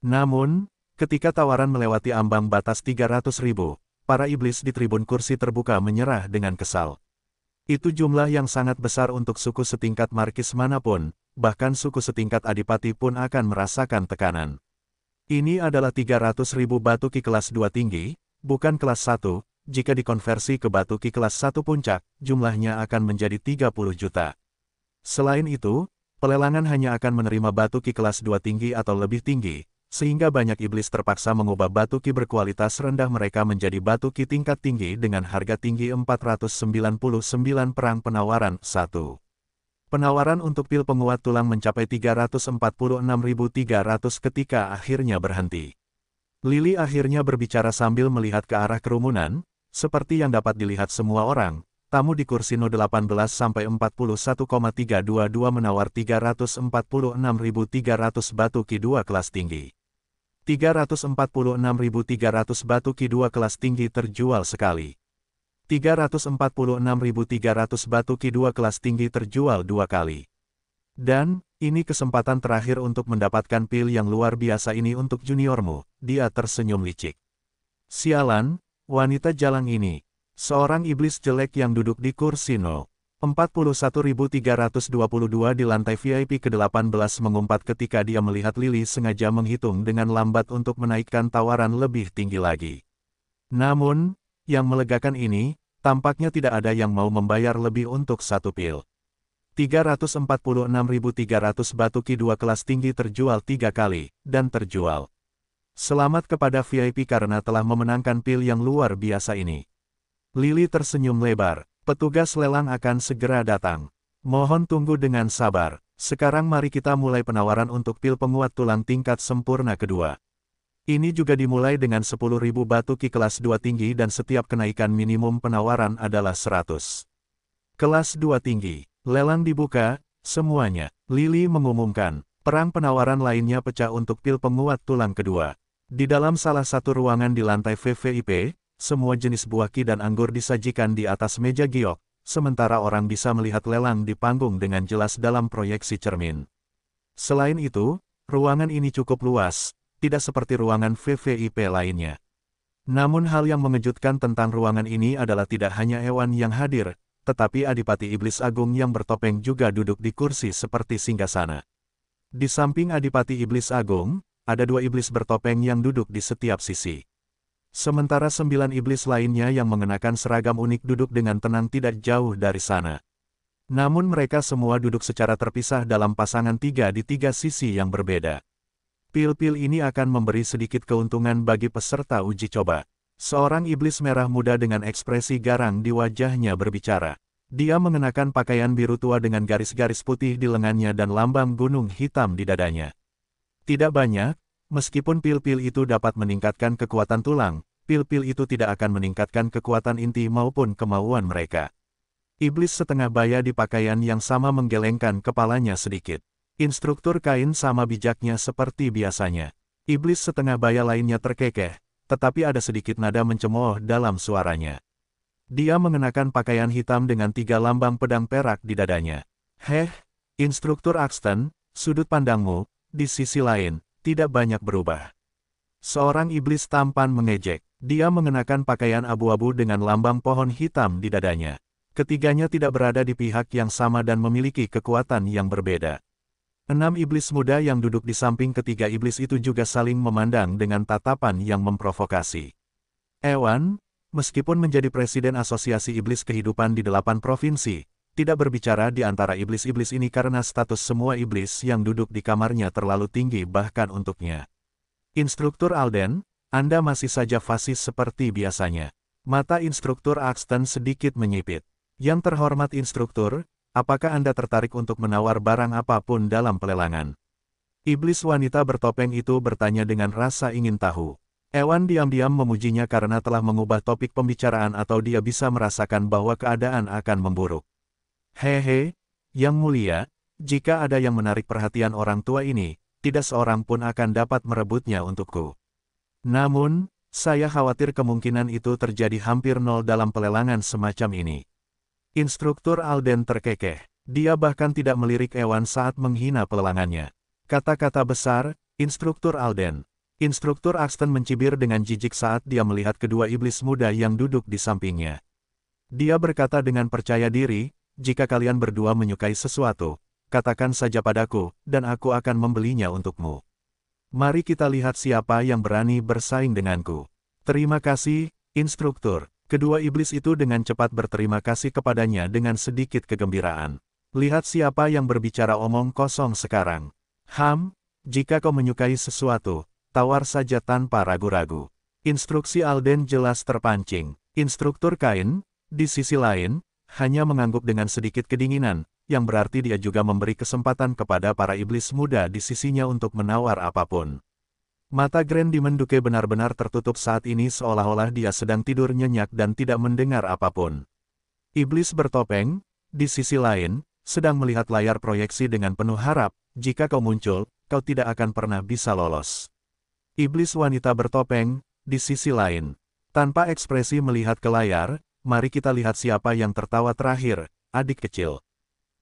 Namun, ketika tawaran melewati ambang batas 300.000, para iblis di tribun kursi terbuka menyerah dengan kesal. Itu jumlah yang sangat besar untuk suku setingkat markis manapun, bahkan suku setingkat adipati pun akan merasakan tekanan. Ini adalah 300.000 batu ki kelas 2 tinggi, bukan kelas 1, jika dikonversi ke batu ki kelas 1 puncak, jumlahnya akan menjadi 30 juta. Selain itu, pelelangan hanya akan menerima batu ki kelas 2 tinggi atau lebih tinggi, sehingga banyak iblis terpaksa mengubah batu ki berkualitas rendah mereka menjadi batu ki tingkat tinggi dengan harga tinggi 499 perang penawaran 1. Penawaran untuk pil penguat tulang mencapai 346.300 ketika akhirnya berhenti. Lily akhirnya berbicara sambil melihat ke arah kerumunan, seperti yang dapat dilihat semua orang. Tamu di kursi No 18-41,322 menawar 346.300 batu ki 2 kelas tinggi. 346.300 batu ki 2 kelas tinggi terjual sekali. 346.300 batu ki 2 kelas tinggi terjual 2 kali. Dan, ini kesempatan terakhir untuk mendapatkan pil yang luar biasa ini untuk juniormu, dia tersenyum licik. Sialan, wanita jalang ini. Seorang iblis jelek yang duduk di kursi No. 41.322 di lantai VIP ke-18 mengumpat ketika dia melihat Lily sengaja menghitung dengan lambat untuk menaikkan tawaran lebih tinggi lagi. Namun, yang melegakan ini, tampaknya tidak ada yang mau membayar lebih untuk satu pil. 346.300 batu ki 2 kelas tinggi terjual 3 kali, dan terjual. Selamat kepada VIP karena telah memenangkan pil yang luar biasa ini. Lily tersenyum lebar. Petugas lelang akan segera datang. Mohon tunggu dengan sabar. Sekarang mari kita mulai penawaran untuk pil penguat tulang tingkat sempurna kedua. Ini juga dimulai dengan 10.000 batu ki kelas 2 tinggi dan setiap kenaikan minimum penawaran adalah 100. Kelas 2 tinggi. Lelang dibuka, semuanya. Lily mengumumkan. Perang penawaran lainnya pecah untuk pil penguat tulang kedua. Di dalam salah satu ruangan di lantai VVIP, semua jenis buah ki dan anggur disajikan di atas meja giok, sementara orang bisa melihat lelang di panggung dengan jelas dalam proyeksi cermin. Selain itu, ruangan ini cukup luas, tidak seperti ruangan VVIP lainnya. Namun hal yang mengejutkan tentang ruangan ini adalah tidak hanya Ewan yang hadir, tetapi Adipati Iblis Agung yang bertopeng juga duduk di kursi seperti singgasana. Di samping Adipati Iblis Agung, ada 2 iblis bertopeng yang duduk di setiap sisi. Sementara 9 iblis lainnya yang mengenakan seragam unik duduk dengan tenang tidak jauh dari sana. Namun mereka semua duduk secara terpisah dalam pasangan 3 di 3 sisi yang berbeda. Pil-pil ini akan memberi sedikit keuntungan bagi peserta uji coba. Seorang iblis merah muda dengan ekspresi garang di wajahnya berbicara. Dia mengenakan pakaian biru tua dengan garis-garis putih di lengannya dan lambang gunung hitam di dadanya. Tidak banyak, meskipun pil-pil itu dapat meningkatkan kekuatan tulang, pil-pil itu tidak akan meningkatkan kekuatan inti maupun kemauan mereka. Iblis setengah baya di pakaian yang sama menggelengkan kepalanya sedikit. Instruktur kain sama bijaknya seperti biasanya. Iblis setengah baya lainnya terkekeh, tetapi ada sedikit nada mencemooh dalam suaranya. Dia mengenakan pakaian hitam dengan 3 lambang pedang perak di dadanya. Heh, Instruktur Axton, sudut pandangmu, di sisi lain, tidak banyak berubah. Seorang iblis tampan mengejek. Dia mengenakan pakaian abu-abu dengan lambang pohon hitam di dadanya. Ketiganya tidak berada di pihak yang sama dan memiliki kekuatan yang berbeda. 6 iblis muda yang duduk di samping ketiga iblis itu juga saling memandang dengan tatapan yang memprovokasi. Ewan, Meskipun menjadi presiden Asosiasi Iblis Kehidupan di 8 provinsi, tidak berbicara di antara iblis-iblis ini karena status semua iblis yang duduk di kamarnya terlalu tinggi bahkan untuknya. Instruktur Alden, Anda masih saja fasis seperti biasanya. Mata Instruktur Axton sedikit menyipit. Yang terhormat Instruktur, apakah Anda tertarik untuk menawar barang apapun dalam pelelangan? Iblis wanita bertopeng itu bertanya dengan rasa ingin tahu. Ewan diam-diam memujinya karena telah mengubah topik pembicaraan atau dia bisa merasakan bahwa keadaan akan memburuk. Hehe, Yang Mulia, jika ada yang menarik perhatian orang tua ini, tidak seorang pun akan dapat merebutnya untukku. Namun, saya khawatir kemungkinan itu terjadi hampir nol dalam pelelangan semacam ini. Instruktur Alden terkekeh. Dia bahkan tidak melirik Ewan saat menghina pelelangannya. Kata-kata besar, Instruktur Alden. Instruktur Axton mencibir dengan jijik saat dia melihat kedua iblis muda yang duduk di sampingnya. Dia berkata dengan percaya diri, jika kalian berdua menyukai sesuatu, katakan saja padaku, dan aku akan membelinya untukmu. Mari kita lihat siapa yang berani bersaing denganku. Terima kasih, Instruktur. Kedua iblis itu dengan cepat berterima kasih kepadanya dengan sedikit kegembiraan. Lihat siapa yang berbicara omong kosong sekarang. Jika kau menyukai sesuatu, tawar saja tanpa ragu-ragu. Instruksi Alden jelas terpancing. Instruktur Kain, di sisi lain, hanya mengangguk dengan sedikit kedinginan, yang berarti dia juga memberi kesempatan kepada para iblis muda di sisinya untuk menawar apapun. Mata Grandi Menduke benar-benar tertutup saat ini seolah-olah dia sedang tidur nyenyak dan tidak mendengar apapun. Iblis bertopeng, di sisi lain, sedang melihat layar proyeksi dengan penuh harap, jika kau muncul, kau tidak akan pernah bisa lolos. Iblis wanita bertopeng, di sisi lain, tanpa ekspresi melihat ke layar, mari kita lihat siapa yang tertawa terakhir, adik kecil.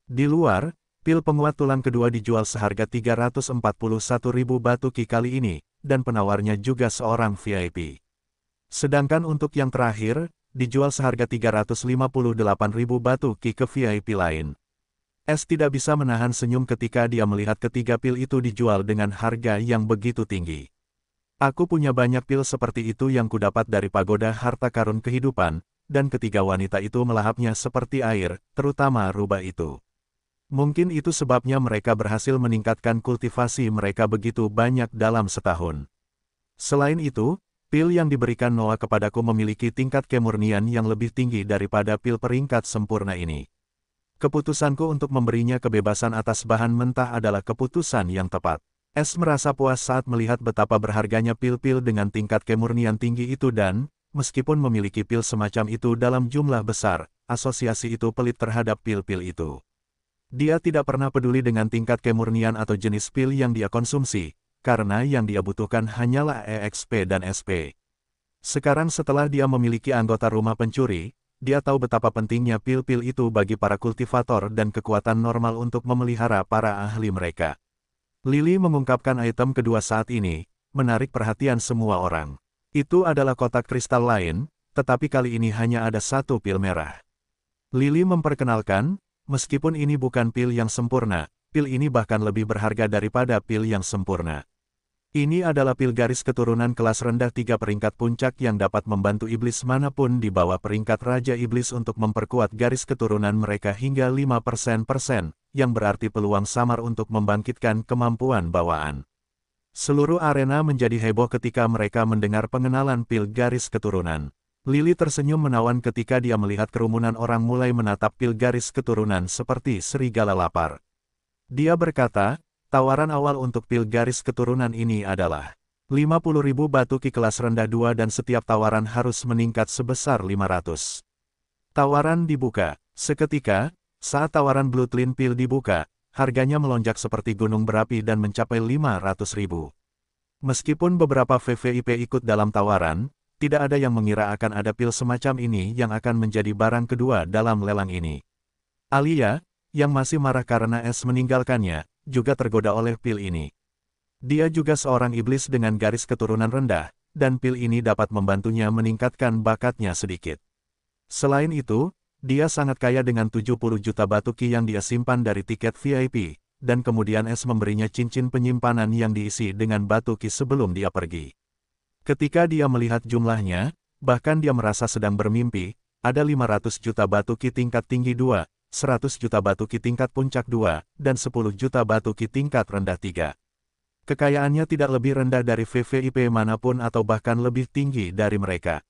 Di luar, pil penguat tulang kedua dijual seharga 341.000 batu ki kali ini, dan penawarnya juga seorang VIP. Sedangkan untuk yang terakhir, dijual seharga 358.000 batu ki ke VIP lain. Es tidak bisa menahan senyum ketika dia melihat ketiga pil itu dijual dengan harga yang begitu tinggi. Aku punya banyak pil seperti itu yang kudapat dari pagoda harta karun kehidupan, dan ketiga wanita itu melahapnya seperti air, terutama rubah itu. Mungkin itu sebabnya mereka berhasil meningkatkan kultivasi mereka begitu banyak dalam setahun. Selain itu, pil yang diberikan Noah kepadaku memiliki tingkat kemurnian yang lebih tinggi daripada pil peringkat sempurna ini. Keputusanku untuk memberinya kebebasan atas bahan mentah adalah keputusan yang tepat. Es merasa puas saat melihat betapa berharganya pil-pil dengan tingkat kemurnian tinggi itu dan, meskipun memiliki pil semacam itu dalam jumlah besar, asosiasi itu pelit terhadap pil-pil itu. Dia tidak pernah peduli dengan tingkat kemurnian atau jenis pil yang dia konsumsi, karena yang dia butuhkan hanyalah EXP dan SP. Sekarang setelah dia memiliki anggota rumah pencuri, dia tahu betapa pentingnya pil-pil itu bagi para kultivator dan kekuatan normal untuk memelihara para ahli mereka. Lily mengungkapkan item kedua saat ini, menarik perhatian semua orang. Itu adalah kotak kristal lain, tetapi kali ini hanya ada satu pil merah. Lily memperkenalkan, meskipun ini bukan pil yang sempurna, pil ini bahkan lebih berharga daripada pil yang sempurna. Ini adalah pil garis keturunan kelas rendah 3 peringkat puncak yang dapat membantu iblis manapun di bawah peringkat Raja Iblis untuk memperkuat garis keturunan mereka hingga 5%, yang berarti peluang samar untuk membangkitkan kemampuan bawaan. Seluruh arena menjadi heboh ketika mereka mendengar pengenalan pil garis keturunan. Lily tersenyum menawan ketika dia melihat kerumunan orang mulai menatap pil garis keturunan seperti serigala lapar. Dia berkata, tawaran awal untuk pil garis keturunan ini adalah 50.000 batu ki kelas rendah 2 dan setiap tawaran harus meningkat sebesar 500. Tawaran dibuka. Seketika, saat tawaran Bloodline Pil dibuka, harganya melonjak seperti gunung berapi dan mencapai 500.000. Meskipun beberapa VVIP ikut dalam tawaran, tidak ada yang mengira akan ada pil semacam ini yang akan menjadi barang kedua dalam lelang ini. Alia, yang masih marah karena Es meninggalkannya, juga tergoda oleh pil ini. Dia juga seorang iblis dengan garis keturunan rendah, dan pil ini dapat membantunya meningkatkan bakatnya sedikit. Selain itu, dia sangat kaya dengan 70 juta batu ki yang dia simpan dari tiket VIP, dan kemudian Es memberinya cincin penyimpanan yang diisi dengan batu ki sebelum dia pergi. Ketika dia melihat jumlahnya, Bahkan dia merasa sedang bermimpi, ada 500 juta batu ki tingkat tinggi 2, 100 juta batu ki tingkat puncak 2, dan 10 juta batu ki tingkat rendah 3. Kekayaannya tidak lebih rendah dari VVIP manapun atau bahkan lebih tinggi dari mereka.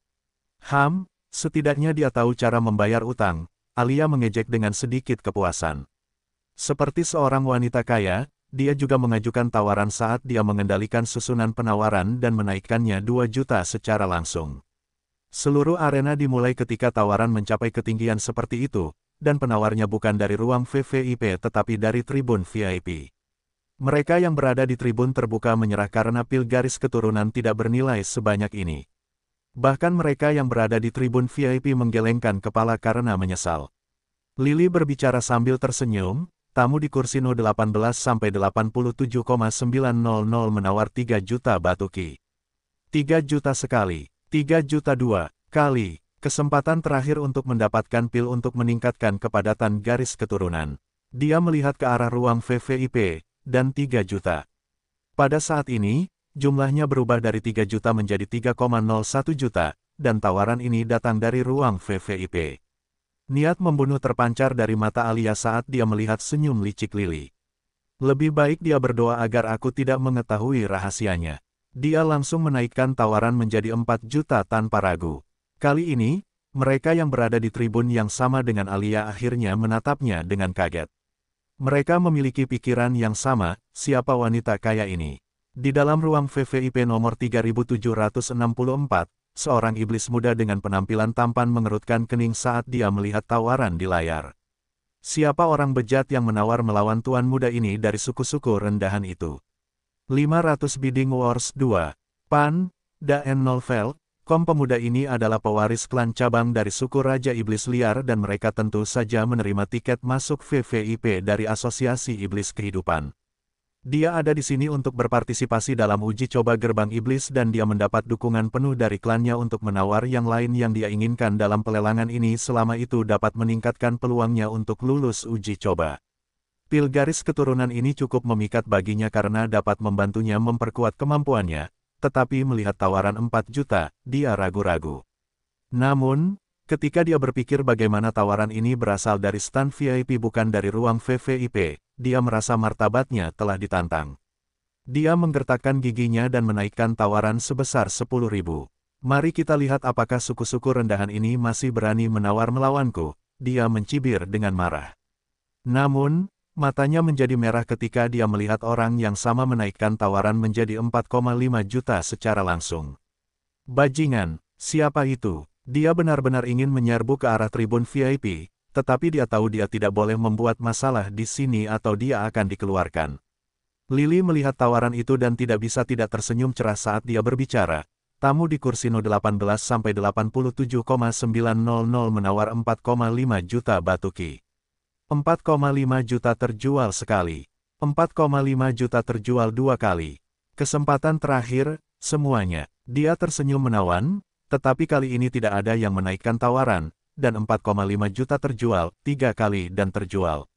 Setidaknya dia tahu cara membayar utang, Alia mengejek dengan sedikit kepuasan. Seperti seorang wanita kaya, dia juga mengajukan tawaran saat dia mengendalikan susunan penawaran dan menaikkannya 2 juta secara langsung. Seluruh arena dimulai ketika tawaran mencapai ketinggian seperti itu, dan penawarnya bukan dari ruang VVIP tetapi dari tribun VIP. Mereka yang berada di tribun terbuka menyerah karena pil garis keturunan tidak bernilai sebanyak ini. Bahkan mereka yang berada di tribun VIP menggelengkan kepala karena menyesal. Lily berbicara sambil tersenyum, tamu di kursi No 18-87,900 menawar 3 juta batu ki. 3 juta sekali, 3 juta 2 kali, kesempatan terakhir untuk mendapatkan pil untuk meningkatkan kepadatan garis keturunan. Dia melihat ke arah ruang VVIP, dan 3 juta. Pada saat ini, jumlahnya berubah dari 3 juta menjadi 3,01 juta, dan tawaran ini datang dari ruang VVIP. Niat membunuh terpancar dari mata Alia saat dia melihat senyum licik Lily. Lebih baik dia berdoa agar aku tidak mengetahui rahasianya. Dia langsung menaikkan tawaran menjadi 4 juta tanpa ragu. Kali ini, mereka yang berada di tribun yang sama dengan Alia akhirnya menatapnya dengan kaget. Mereka memiliki pikiran yang sama, siapa wanita kaya ini? Di dalam ruang VVIP nomor 3764, seorang iblis muda dengan penampilan tampan mengerutkan kening saat dia melihat tawaran di layar. Siapa orang bejat yang menawar melawan tuan muda ini dari suku-suku rendahan itu? 500 bidding wars 2. Pan, Dan Novel, pemuda ini adalah pewaris klan cabang dari suku Raja Iblis Liar dan mereka tentu saja menerima tiket masuk VVIP dari Asosiasi Iblis Kehidupan. Dia ada di sini untuk berpartisipasi dalam uji coba gerbang iblis dan dia mendapat dukungan penuh dari klannya untuk menawar yang lain yang dia inginkan dalam pelelangan ini selama itu dapat meningkatkan peluangnya untuk lulus uji coba. Pil garis keturunan ini cukup memikat baginya karena dapat membantunya memperkuat kemampuannya, tetapi melihat tawaran 4 juta, dia ragu-ragu. Namun, ketika dia berpikir bagaimana tawaran ini berasal dari stan VIP bukan dari ruang VVIP, dia merasa martabatnya telah ditantang. Dia menggertakkan giginya dan menaikkan tawaran sebesar 10.000. Mari kita lihat apakah suku-suku rendahan ini masih berani menawar melawanku, dia mencibir dengan marah. Namun, matanya menjadi merah ketika dia melihat orang yang sama menaikkan tawaran menjadi 4,5 juta secara langsung. Bajingan, siapa itu? Dia benar-benar ingin menyerbu ke arah tribun VIP, tetapi dia tahu dia tidak boleh membuat masalah di sini atau dia akan dikeluarkan. Lily melihat tawaran itu dan tidak bisa tidak tersenyum cerah saat dia berbicara. Tamu di kursi No 18-87,900 menawar 4,5 juta batu ki. 4,5 juta terjual sekali. 4,5 juta terjual 2 kali. Kesempatan terakhir, semuanya. Dia tersenyum menawan, tetapi kali ini tidak ada yang menaikkan tawaran, dan 4,5 juta terjual 3 kali dan terjual.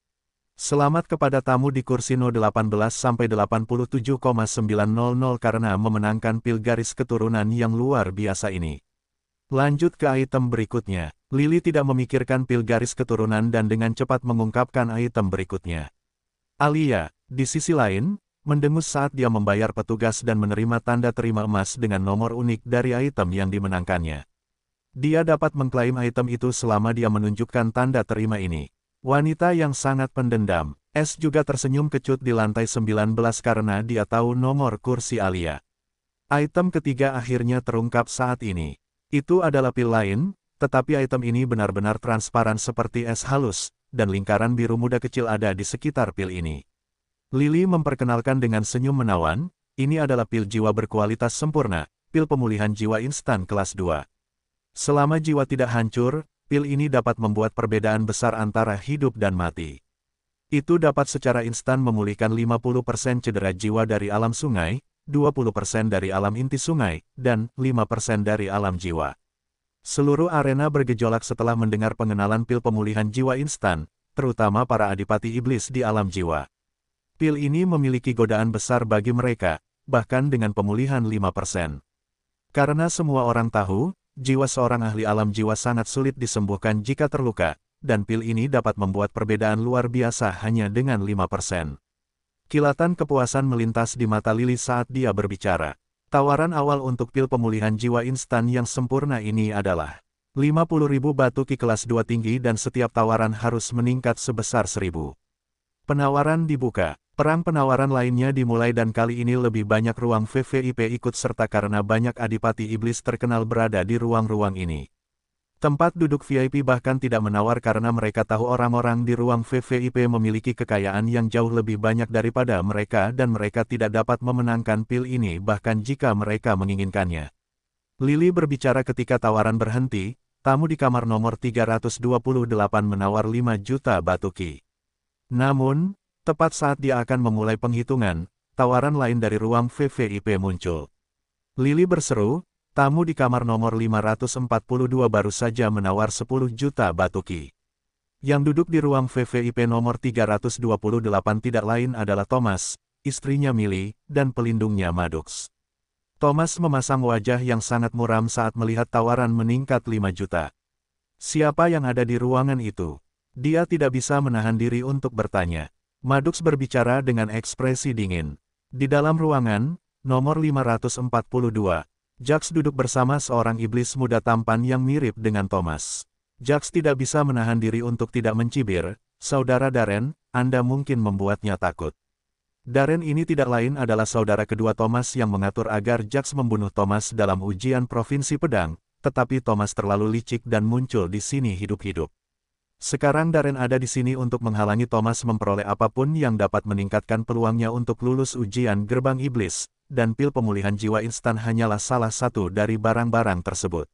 Selamat kepada tamu di kursi No 18-87,900 karena memenangkan pil garis keturunan yang luar biasa ini. Lanjut ke item berikutnya. Lily tidak memikirkan pil garis keturunan dan dengan cepat mengungkapkan item berikutnya. Alia, di sisi lain, mendengus saat dia membayar petugas dan menerima tanda terima emas dengan nomor unik dari item yang dimenangkannya. Dia dapat mengklaim item itu selama dia menunjukkan tanda terima ini. Wanita yang sangat pendendam, S juga tersenyum kecut di lantai 19 karena dia tahu nomor kursi Alia. Item ketiga akhirnya terungkap saat ini. Itu adalah pil lain, tetapi item ini benar-benar transparan seperti es halus, dan lingkaran biru muda kecil ada di sekitar pil ini. Lily memperkenalkan dengan senyum menawan, ini adalah pil jiwa berkualitas sempurna, pil pemulihan jiwa instan kelas 2. Selama jiwa tidak hancur, pil ini dapat membuat perbedaan besar antara hidup dan mati. Itu dapat secara instan memulihkan 50% cedera jiwa dari alam sungai, 20% dari alam inti sungai, dan 5% dari alam jiwa. Seluruh arena bergejolak setelah mendengar pengenalan pil pemulihan jiwa instan, terutama para adipati iblis di alam jiwa. Pil ini memiliki godaan besar bagi mereka, bahkan dengan pemulihan 5%. Karena semua orang tahu, jiwa seorang ahli alam jiwa sangat sulit disembuhkan jika terluka, dan pil ini dapat membuat perbedaan luar biasa hanya dengan 5%. Kilatan kepuasan melintas di mata Lily saat dia berbicara. Tawaran awal untuk pil pemulihan jiwa instan yang sempurna ini adalah 50.000 batu ki kelas 2 tinggi dan setiap tawaran harus meningkat sebesar 1.000. Penawaran dibuka. Perang penawaran lainnya dimulai dan kali ini lebih banyak ruang VVIP ikut serta karena banyak adipati iblis terkenal berada di ruang-ruang ini. Tempat duduk VIP bahkan tidak menawar karena mereka tahu orang-orang di ruang VVIP memiliki kekayaan yang jauh lebih banyak daripada mereka dan mereka tidak dapat memenangkan pil ini bahkan jika mereka menginginkannya. Lily berbicara ketika tawaran berhenti, tamu di kamar nomor 328 menawar 5 juta batu ki. Namun, tepat saat dia akan memulai penghitungan, tawaran lain dari ruang VVIP muncul. Lily berseru, tamu di kamar nomor 542 baru saja menawar 10 juta batu ki. Yang duduk di ruang VVIP nomor 328 tidak lain adalah Thomas, istrinya Millie, dan pelindungnya Maddox. Thomas memasang wajah yang sangat muram saat melihat tawaran meningkat 5 juta. Siapa yang ada di ruangan itu? Dia tidak bisa menahan diri untuk bertanya. Maddox berbicara dengan ekspresi dingin. Di dalam ruangan, nomor 542, Jax duduk bersama seorang iblis muda tampan yang mirip dengan Thomas. Jax tidak bisa menahan diri untuk tidak mencibir, "Saudara Darren, Anda mungkin membuatnya takut." Darren ini tidak lain adalah saudara kedua Thomas yang mengatur agar Jax membunuh Thomas dalam ujian Provinsi Pedang, tetapi Thomas terlalu licik dan muncul di sini hidup-hidup. Sekarang Darren ada di sini untuk menghalangi Thomas memperoleh apapun yang dapat meningkatkan peluangnya untuk lulus ujian Gerbang Iblis, dan pil pemulihan jiwa instan hanyalah salah satu dari barang-barang tersebut.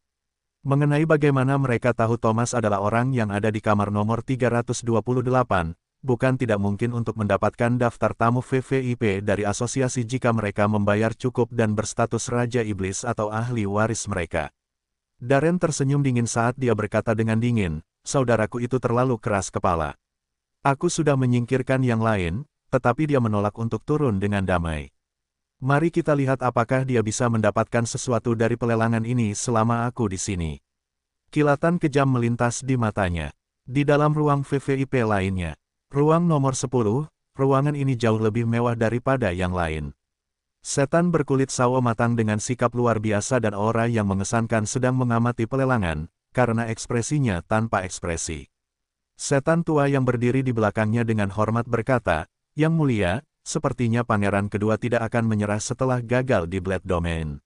Mengenai bagaimana mereka tahu Thomas adalah orang yang ada di kamar nomor 328, bukan tidak mungkin untuk mendapatkan daftar tamu VVIP dari asosiasi jika mereka membayar cukup dan berstatus Raja Iblis atau ahli waris mereka. Darren tersenyum dingin saat dia berkata dengan dingin, "Saudaraku itu terlalu keras kepala. Aku sudah menyingkirkan yang lain, tetapi dia menolak untuk turun dengan damai. Mari kita lihat apakah dia bisa mendapatkan sesuatu dari pelelangan ini selama aku di sini." Kilatan kejam melintas di matanya. Di dalam ruang VVIP lainnya, ruang nomor 10, ruangan ini jauh lebih mewah daripada yang lain. Setan berkulit sawo matang dengan sikap luar biasa dan aura yang mengesankan sedang mengamati pelelangan, karena ekspresinya tanpa ekspresi. Setan tua yang berdiri di belakangnya dengan hormat berkata, "Yang mulia, sepertinya pangeran kedua tidak akan menyerah setelah gagal di Blade Domain."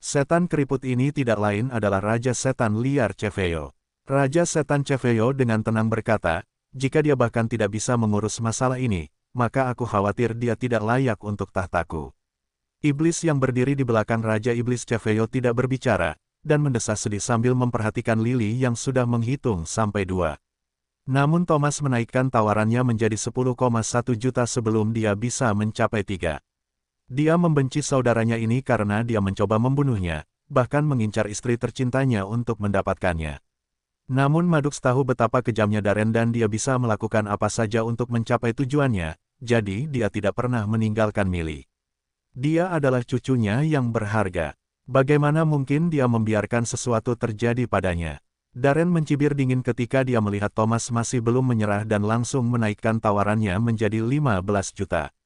Setan keriput ini tidak lain adalah Raja Setan Liar Cheveo. Raja Setan Cheveo dengan tenang berkata, "Jika dia bahkan tidak bisa mengurus masalah ini, maka aku khawatir dia tidak layak untuk tahtaku." Iblis yang berdiri di belakang Raja Iblis Cheveo tidak berbicara, dan mendesah sedih sambil memperhatikan Lily yang sudah menghitung sampai 2. Namun Thomas menaikkan tawarannya menjadi 10,1 juta sebelum dia bisa mencapai 3. Dia membenci saudaranya ini karena dia mencoba membunuhnya, bahkan mengincar istri tercintanya untuk mendapatkannya. Namun Maddox tahu betapa kejamnya Darren dan dia bisa melakukan apa saja untuk mencapai tujuannya, jadi dia tidak pernah meninggalkan Millie. Dia adalah cucunya yang berharga. Bagaimana mungkin dia membiarkan sesuatu terjadi padanya? Darren mencibir dingin ketika dia melihat Thomas masih belum menyerah dan langsung menaikkan tawarannya menjadi 15 juta.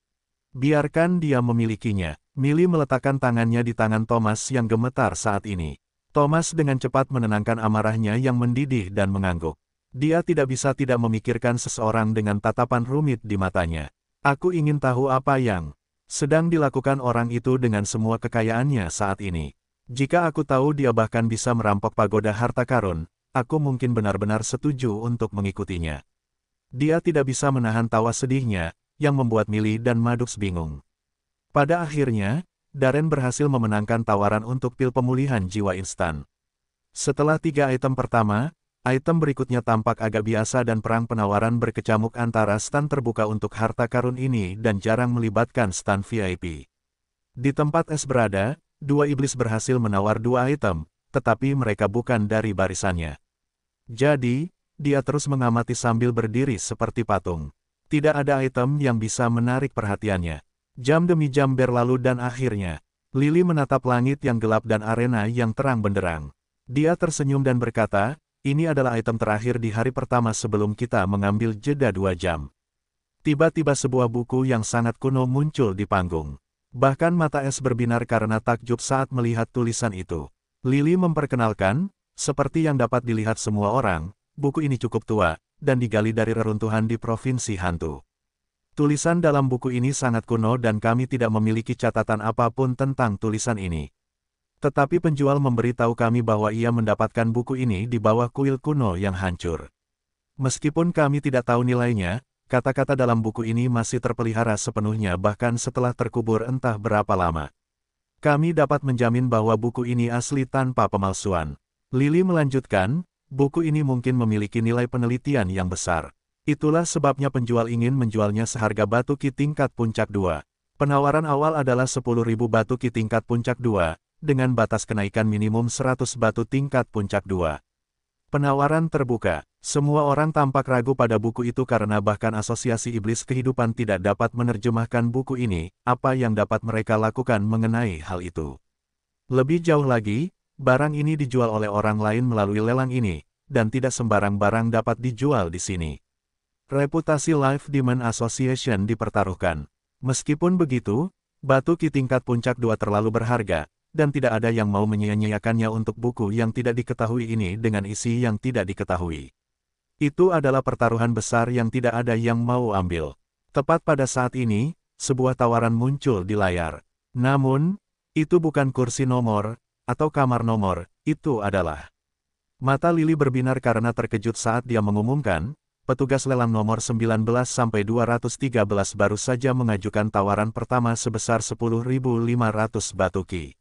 Biarkan dia memilikinya. Millie meletakkan tangannya di tangan Thomas yang gemetar saat ini. Thomas dengan cepat menenangkan amarahnya yang mendidih dan mengangguk. Dia tidak bisa tidak memikirkan seseorang dengan tatapan rumit di matanya. "Aku ingin tahu apa yang sedang dilakukan orang itu dengan semua kekayaannya saat ini. Jika aku tahu dia bahkan bisa merampok pagoda harta karun, aku mungkin benar-benar setuju untuk mengikutinya." Dia tidak bisa menahan tawa sedihnya, yang membuat Millie dan Maddox bingung. Pada akhirnya, Darren berhasil memenangkan tawaran untuk pil pemulihan jiwa instan. Setelah 3 item pertama, item berikutnya tampak agak biasa dan perang penawaran berkecamuk antara stan terbuka untuk harta karun ini dan jarang melibatkan stan VIP. Di tempat es berada, 2 iblis berhasil menawar 2 item, tetapi mereka bukan dari barisannya. Jadi, dia terus mengamati sambil berdiri seperti patung. Tidak ada item yang bisa menarik perhatiannya. Jam demi jam berlalu dan akhirnya, Lily menatap langit yang gelap dan arena yang terang benderang. Dia tersenyum dan berkata, ini adalah item terakhir di hari pertama sebelum kita mengambil jeda 2 jam. Tiba-tiba sebuah buku yang sangat kuno muncul di panggung. Bahkan mata Es berbinar karena takjub saat melihat tulisan itu. Lily memperkenalkan, seperti yang dapat dilihat semua orang, buku ini cukup tua, dan digali dari reruntuhan di Provinsi Hantu. Tulisan dalam buku ini sangat kuno dan kami tidak memiliki catatan apapun tentang tulisan ini. Tetapi penjual memberitahu kami bahwa ia mendapatkan buku ini di bawah kuil kuno yang hancur. Meskipun kami tidak tahu nilainya, kata-kata dalam buku ini masih terpelihara sepenuhnya bahkan setelah terkubur entah berapa lama. Kami dapat menjamin bahwa buku ini asli tanpa pemalsuan. Lily melanjutkan, buku ini mungkin memiliki nilai penelitian yang besar. Itulah sebabnya penjual ingin menjualnya seharga batu ki tingkat puncak 2. Penawaran awal adalah 10.000 batu ki tingkat puncak 2, dengan batas kenaikan minimum 100 batu tingkat puncak 2. Penawaran terbuka. Semua orang tampak ragu pada buku itu karena bahkan Asosiasi Iblis Kehidupan tidak dapat menerjemahkan buku ini, apa yang dapat mereka lakukan mengenai hal itu. Lebih jauh lagi, barang ini dijual oleh orang lain melalui lelang ini, dan tidak sembarang barang dapat dijual di sini. Reputasi Life Demon Association dipertaruhkan. Meskipun begitu, batu ki tingkat puncak 2 terlalu berharga, dan tidak ada yang mau menyia-nyiakannya untuk buku yang tidak diketahui ini dengan isi yang tidak diketahui. Itu adalah pertaruhan besar yang tidak ada yang mau ambil. Tepat pada saat ini, sebuah tawaran muncul di layar. Namun, itu bukan kursi nomor, atau kamar nomor, itu adalah. Mata Lily berbinar karena terkejut saat dia mengumumkan, petugas lelang nomor 19-213 baru saja mengajukan tawaran pertama sebesar 10.500 batu ki.